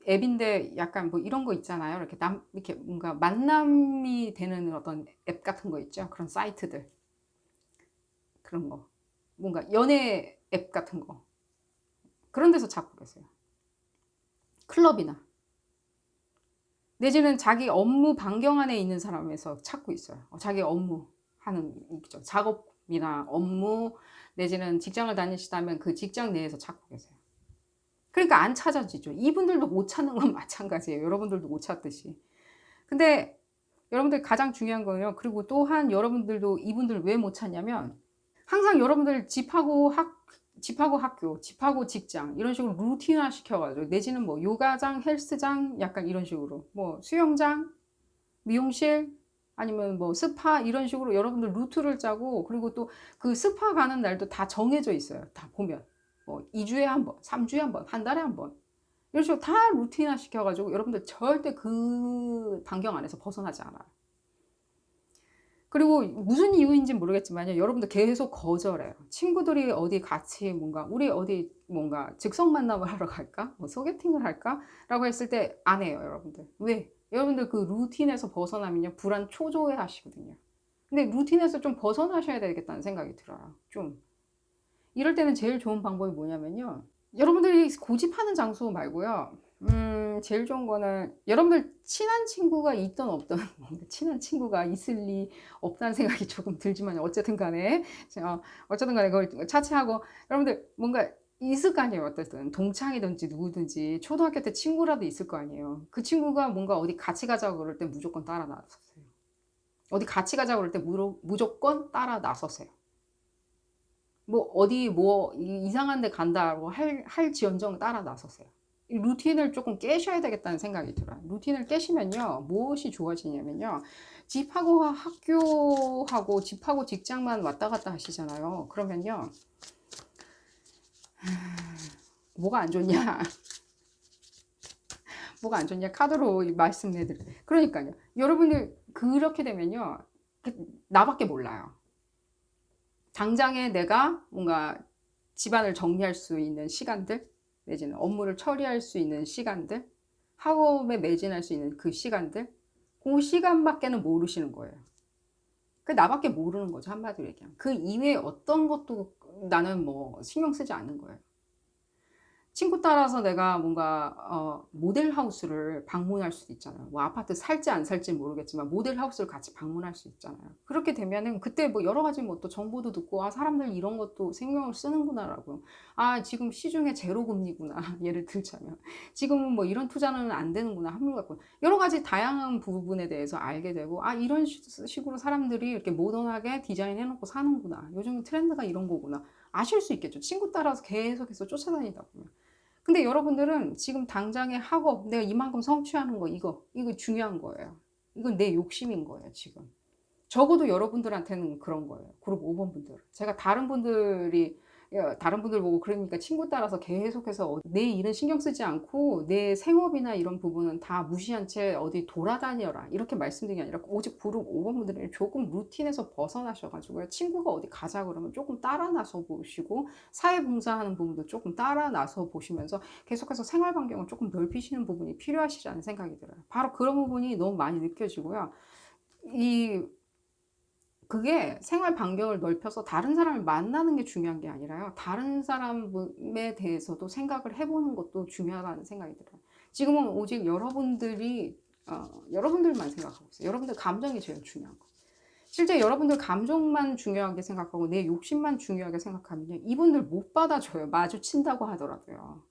앱인데 약간 뭐 이런 거 있잖아요. 이렇게 뭔가 만남이 되는 어떤 앱 같은 거 있죠. 그런 사이트들. 그런 거. 뭔가 연애 앱 같은 거. 그런 데서 찾고 계세요. 클럽이나. 내지는 자기 업무 반경 안에 있는 사람에서 찾고 있어요. 자기 업무 하는 있죠. 작업이나 업무 내지는 직장을 다니시다면 그 직장 내에서 찾고 계세요. 그러니까 안 찾아지죠. 이분들도 못 찾는 건 마찬가지예요. 여러분들도 못 찾듯이. 근데 여러분들 가장 중요한 거예요. 그리고 또한 여러분들도 이분들 왜 못 찾냐면 항상 여러분들 집하고 학교, 집하고 직장 이런 식으로 루틴화 시켜가지고 내지는 뭐 요가장, 헬스장 약간 이런 식으로 뭐 수영장, 미용실 아니면 뭐 스파 이런 식으로 여러분들 루트를 짜고 그리고 또 그 스파 가는 날도 다 정해져 있어요. 다 보면 뭐 2주에 한 번, 3주에 한 번, 한 달에 한 번 이런 식으로 다 루틴화 시켜가지고 여러분들 절대 그 반경 안에서 벗어나지 않아요. 그리고 무슨 이유인지 모르겠지만요. 여러분들 계속 거절해요. 친구들이 어디 같이 뭔가 우리 어디 뭔가 즉석 만남을 하러 갈까? 뭐 소개팅을 할까? 라고 했을 때 안 해요, 여러분들. 왜? 여러분들 그 루틴에서 벗어나면요. 불안 초조해 하시거든요. 근데 루틴에서 좀 벗어나셔야 되겠다는 생각이 들어요. 좀. 이럴 때는 제일 좋은 방법이 뭐냐면요. 여러분들이 고집하는 장소 말고요. 제일 좋은 거는 여러분들 친한 친구가 있든 없든 친한 친구가 있을 리 없다는 생각이 조금 들지만 어쨌든 간에 그걸 차치하고 여러분들 뭔가 있을 거 아니에요. 어쨌든 동창이든지 누구든지 초등학교 때 친구라도 있을 거 아니에요. 그 친구가 뭔가 어디 같이 가자고 그럴 때 무조건 따라 나서세요. 어디 같이 가자고 그럴 때 무조건 따라 나서세요. 뭐 어디 뭐 이상한 데 간다고 할지언정 따라 나서세요. 이 루틴을 조금 깨셔야 되겠다는 생각이 들어요. 루틴을 깨시면요. 무엇이 좋아지냐면요. 집하고 학교하고 집하고 직장만 왔다 갔다 하시잖아요. 그러면요. 뭐가 안 좋냐? 뭐가 안 좋냐? 카드로 말씀해드려요. 그러니까요. 여러분들 그렇게 되면요. 나밖에 몰라요. 당장에 내가 뭔가 집안을 정리할 수 있는 시간들, 내지는 업무를 처리할 수 있는 시간들, 학업에 매진할 수 있는 그 시간들, 그 시간밖에는 모르시는 거예요. 그 나밖에 모르는 거죠. 한마디로 얘기하면. 그 이외에 어떤 것도 나는 뭐 신경 쓰지 않는 거예요. 친구 따라서 내가 뭔가 모델하우스를 방문할 수도 있잖아요. 뭐 아파트 살지 안 살지 모르겠지만 모델하우스를 같이 방문할 수 있잖아요. 그렇게 되면은 그때 뭐 여러 가지 뭐 또 정보도 듣고 사람들 이런 것도 생명을 쓰는구나라고. 지금 시중에 제로 금리구나. 예를 들자면 지금은 뭐 이런 투자는 안 되는구나. 한물 같고 여러 가지 다양한 부분에 대해서 알게 되고 이런 식으로 사람들이 이렇게 모던하게 디자인해 놓고 사는구나. 요즘 트렌드가 이런 거구나. 아실 수 있겠죠. 친구 따라서 계속해서 쫓아다니다 보면. 근데 여러분들은 지금 당장의 학업, 내가 이만큼 성취하는 거, 이거 중요한 거예요. 이건 내 욕심인 거예요, 지금. 적어도 여러분들한테는 그런 거예요. 그룹 5번 분들. 제가 다른 분들 보고 그러니까 친구 따라서 계속해서 내 일은 신경 쓰지 않고 내 생업이나 이런 부분은 다 무시한 채 어디 돌아다녀라. 이렇게 말씀드린 게 아니라 오직 그룹 5번 분들은 조금 루틴에서 벗어나셔가지고요. 친구가 어디 가자 그러면 조금 따라 나서 보시고 사회봉사하는 부분도 조금 따라 나서 보시면서 계속해서 생활 반경을 조금 넓히시는 부분이 필요하시라는 생각이 들어요. 바로 그런 부분이 너무 많이 느껴지고요. 그게 생활 반경을 넓혀서 다른 사람을 만나는 게 중요한 게 아니라요. 다른 사람에 대해서도 생각을 해보는 것도 중요하다는 생각이 들어요. 지금은 오직 여러분들만 생각하고 있어요. 여러분들 감정이 제일 중요한 거. 실제 여러분들 감정만 중요하게 생각하고 내 욕심만 중요하게 생각하면요. 이분들 못 받아줘요. 마주친다고 하더라도요.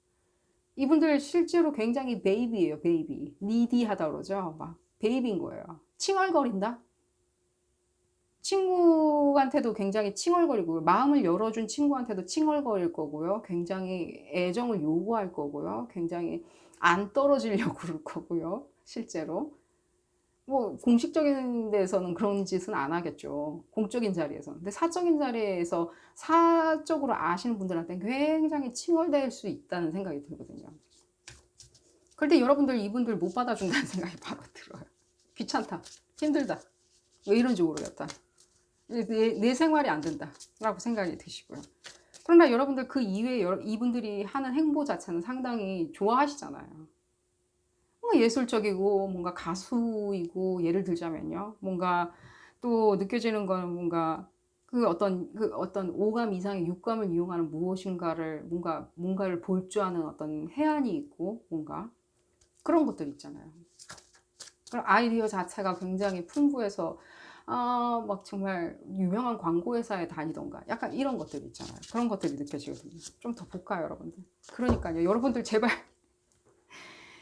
이분들 실제로 굉장히 베이비예요, 베이비. 니디하다 그러죠. 막 베이비인 거예요. 칭얼거린다? 친구한테도 굉장히 칭얼거리고요. 마음을 열어준 친구한테도 칭얼거릴 거고요. 굉장히 애정을 요구할 거고요. 굉장히 안 떨어지려고 그럴 거고요. 실제로. 뭐 공식적인 데서는 그런 짓은 안 하겠죠. 공적인 자리에서는. 근데 사적인 자리에서 사적으로 아시는 분들한테는 굉장히 칭얼댈 수 있다는 생각이 들거든요. 그런데 여러분들 이분들 못 받아준다는 생각이 바로 들어요. 귀찮다. 힘들다. 왜 이런지 모르겠다. 내 생활이 안 된다 라고 생각이 드시고요. 그러나 여러분들 그 이외에 이분들이 하는 행보 자체는 상당히 좋아하시잖아요. 예술적이고 뭔가 가수이고, 예를 들자면요, 뭔가 또 느껴지는 건 뭔가 그 어떤 오감 이상의 육감을 이용하는 무엇인가를 뭔가를 볼 줄 아는 어떤 해안이 있고, 뭔가 그런 것들 있잖아요. 그런 아이디어 자체가 굉장히 풍부해서 막 정말 유명한 광고회사에 다니던가 약간 이런 것들 있잖아요. 그런 것들이 느껴지거든요. 좀 더 볼까요, 여러분들? 그러니까요, 여러분들 제발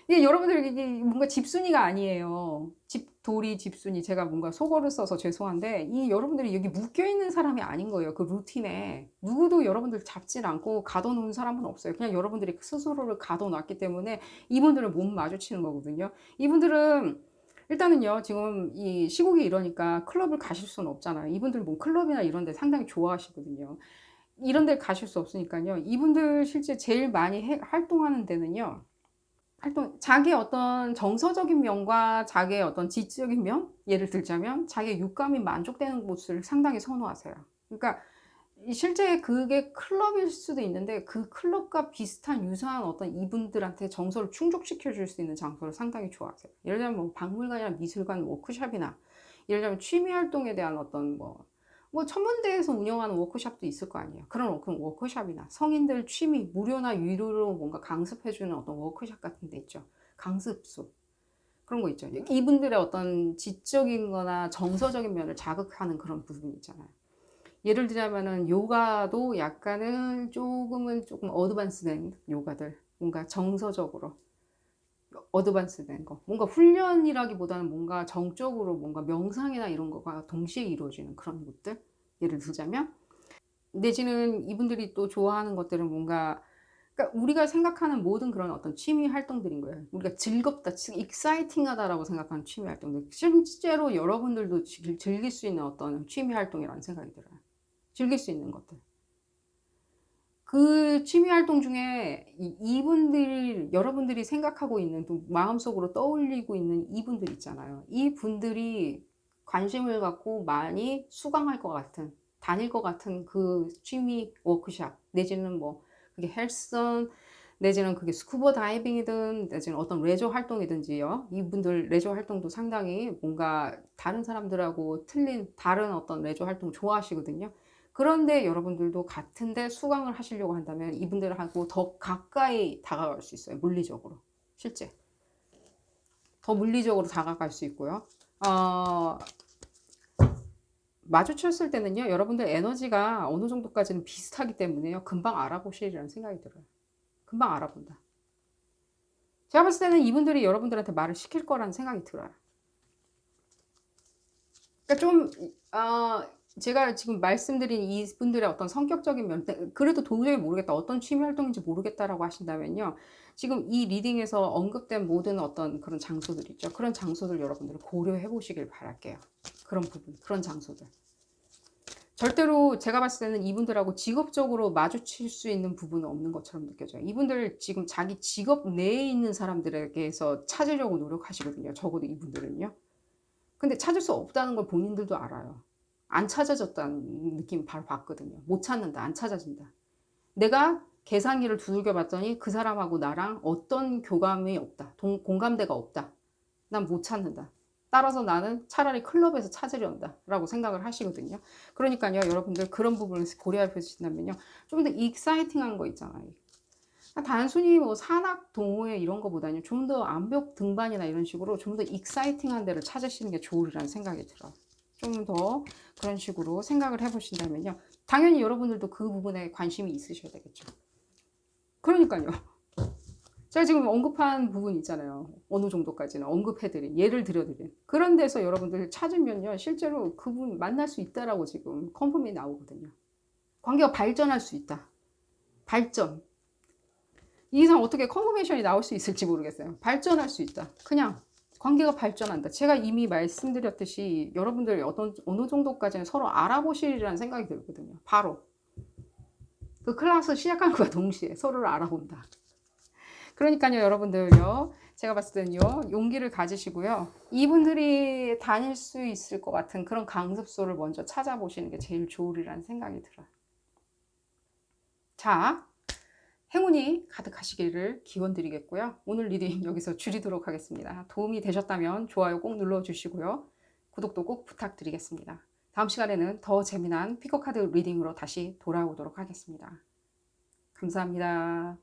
이게 여러분들 이게 뭔가 집순이가 아니에요. 집돌이 집순이. 제가 뭔가 속어를 써서 죄송한데, 이 여러분들이 여기 묶여 있는 사람이 아닌 거예요. 그 루틴에 누구도 여러분들 잡질 않고 가둬놓은 사람은 없어요. 그냥 여러분들이 스스로를 가둬놨기 때문에 이분들은 못 마주치는 거거든요. 이분들은 일단은요, 지금 이 시국이 이러니까 클럽을 가실 수는 없잖아요. 이분들 뭐 클럽이나 이런 데 상당히 좋아하시거든요. 이런 데 가실 수 없으니까요. 이분들 실제 제일 많이 활동하는 데는요, 자기의 어떤 정서적인 면과 자기의 어떤 지적인 면, 예를 들자면 자기의 육감이 만족되는 곳을 상당히 선호하세요. 그러니까 실제 그게 클럽일 수도 있는데, 그 클럽과 비슷한 유사한 어떤 이분들한테 정서를 충족시켜 줄 수 있는 장소를 상당히 좋아하세요. 예를 들면 뭐 박물관이나 미술관 워크숍이나, 예를 들면 취미 활동에 대한 어떤 뭐 천문대에서 운영하는 워크숍도 있을 거 아니에요. 그런 워크숍이나 성인들 취미 무료나 유료로 뭔가 강습해주는 어떤 워크숍 같은 데 있죠. 강습소. 그런 거 있죠. 이분들의 어떤 지적인 거나 정서적인 면을 자극하는 그런 부분이 있잖아요. 예를 들자면은 요가도 약간은 조금 어드밴스된 요가들, 뭔가 정서적으로 어드밴스된 거, 뭔가 훈련이라기보다는 뭔가 정적으로 뭔가 명상이나 이런 거가 동시에 이루어지는 그런 것들. 예를 들자면, 내지는 이분들이 또 좋아하는 것들은 뭔가, 그러니까 우리가 생각하는 모든 그런 어떤 취미 활동들인 거예요. 우리가 즐겁다, 익사이팅하다라고 생각하는 취미 활동들, 실제로 여러분들도 즐길 수 있는 어떤 취미 활동이라는 생각이 들어요. 즐길 수 있는 것들. 그 취미 활동 중에 이분들, 여러분들이 생각하고 있는, 또 마음속으로 떠올리고 있는 이분들 있잖아요. 이 분들이 관심을 갖고 많이 수강할 것 같은, 다닐 것 같은 그 취미 워크샵, 내지는 뭐 그게 헬스든, 내지는 그게 스쿠버 다이빙이든, 내지는 어떤 레저 활동이든지요. 이분들 레저 활동도 상당히 뭔가 다른 사람들하고 틀린 다른 어떤 레저 활동 좋아하시거든요. 그런데 여러분들도 같은데 수강을 하시려고 한다면 이분들하고 더 가까이 다가갈 수 있어요. 물리적으로. 실제. 더 물리적으로 다가갈 수 있고요. 어, 마주쳤을 때는요, 여러분들 에너지가 어느 정도까지는 비슷하기 때문에요, 금방 알아보시리라는 생각이 들어요. 금방 알아본다. 제가 봤을 때는 이분들이 여러분들한테 말을 시킬 거라는 생각이 들어요. 그러니까 좀, 제가 지금 말씀드린 이분들의 어떤 성격적인 면, 그래도 도저히 모르겠다, 어떤 취미 활동인지 모르겠다라고 하신다면요, 지금 이 리딩에서 언급된 모든 어떤 그런 장소들 있죠. 그런 장소들 여러분들 고려해 보시길 바랄게요. 그런 부분, 그런 장소들. 절대로 제가 봤을 때는 이분들하고 직업적으로 마주칠 수 있는 부분은 없는 것처럼 느껴져요. 이분들 지금 자기 직업 내에 있는 사람들에게서 찾으려고 노력하시거든요. 적어도 이분들은요. 근데 찾을 수 없다는 걸 본인들도 알아요. 안 찾아졌다는 느낌 바로 받거든요. 못 찾는다, 안 찾아진다. 내가 계산기를 두들겨 봤더니 그 사람하고 나랑 어떤 교감이 없다, 공감대가 없다, 난 못 찾는다. 따라서 나는 차라리 클럽에서 찾으려한다 라고 생각을 하시거든요. 그러니까요, 여러분들 그런 부분을 고려해 보신다면요, 좀 더 익사이팅한 거 있잖아요. 단순히 뭐 산악 동호회 이런 거보다는 좀 더 암벽 등반이나 이런 식으로 좀 더 익사이팅한 데를 찾으시는 게 좋으리라는 생각이 들어요. 좀 더 그런 식으로 생각을 해보신다면요, 당연히 여러분들도 그 부분에 관심이 있으셔야 되겠죠. 그러니까요. 제가 지금 언급한 부분 있잖아요. 어느 정도까지는 언급해드린, 예를 들어드린. 그런 데서 여러분들 찾으면요. 실제로 그분 만날 수 있다라고 지금 컨펌이 나오거든요. 관계가 발전할 수 있다. 발전. 이 이상 어떻게 컨퍼메이션이 나올 수 있을지 모르겠어요. 발전할 수 있다. 그냥 관계가 발전한다. 제가 이미 말씀드렸듯이 여러분들 어느 정도까지는 서로 알아보시리라는 생각이 들거든요. 바로 그 클래스 시작한 것과 동시에 서로를 알아본다. 그러니까요, 여러분들요. 제가 봤을 때는요, 용기를 가지시고요. 이분들이 다닐 수 있을 것 같은 그런 강습소를 먼저 찾아보시는 게 제일 좋으리라는 생각이 들어요. 자, 행운이 가득하시기를 기원드리겠고요. 오늘 리딩 여기서 줄이도록 하겠습니다. 도움이 되셨다면 좋아요 꼭 눌러주시고요. 구독도 꼭 부탁드리겠습니다. 다음 시간에는 더 재미난 피커카드 리딩으로 다시 돌아오도록 하겠습니다. 감사합니다.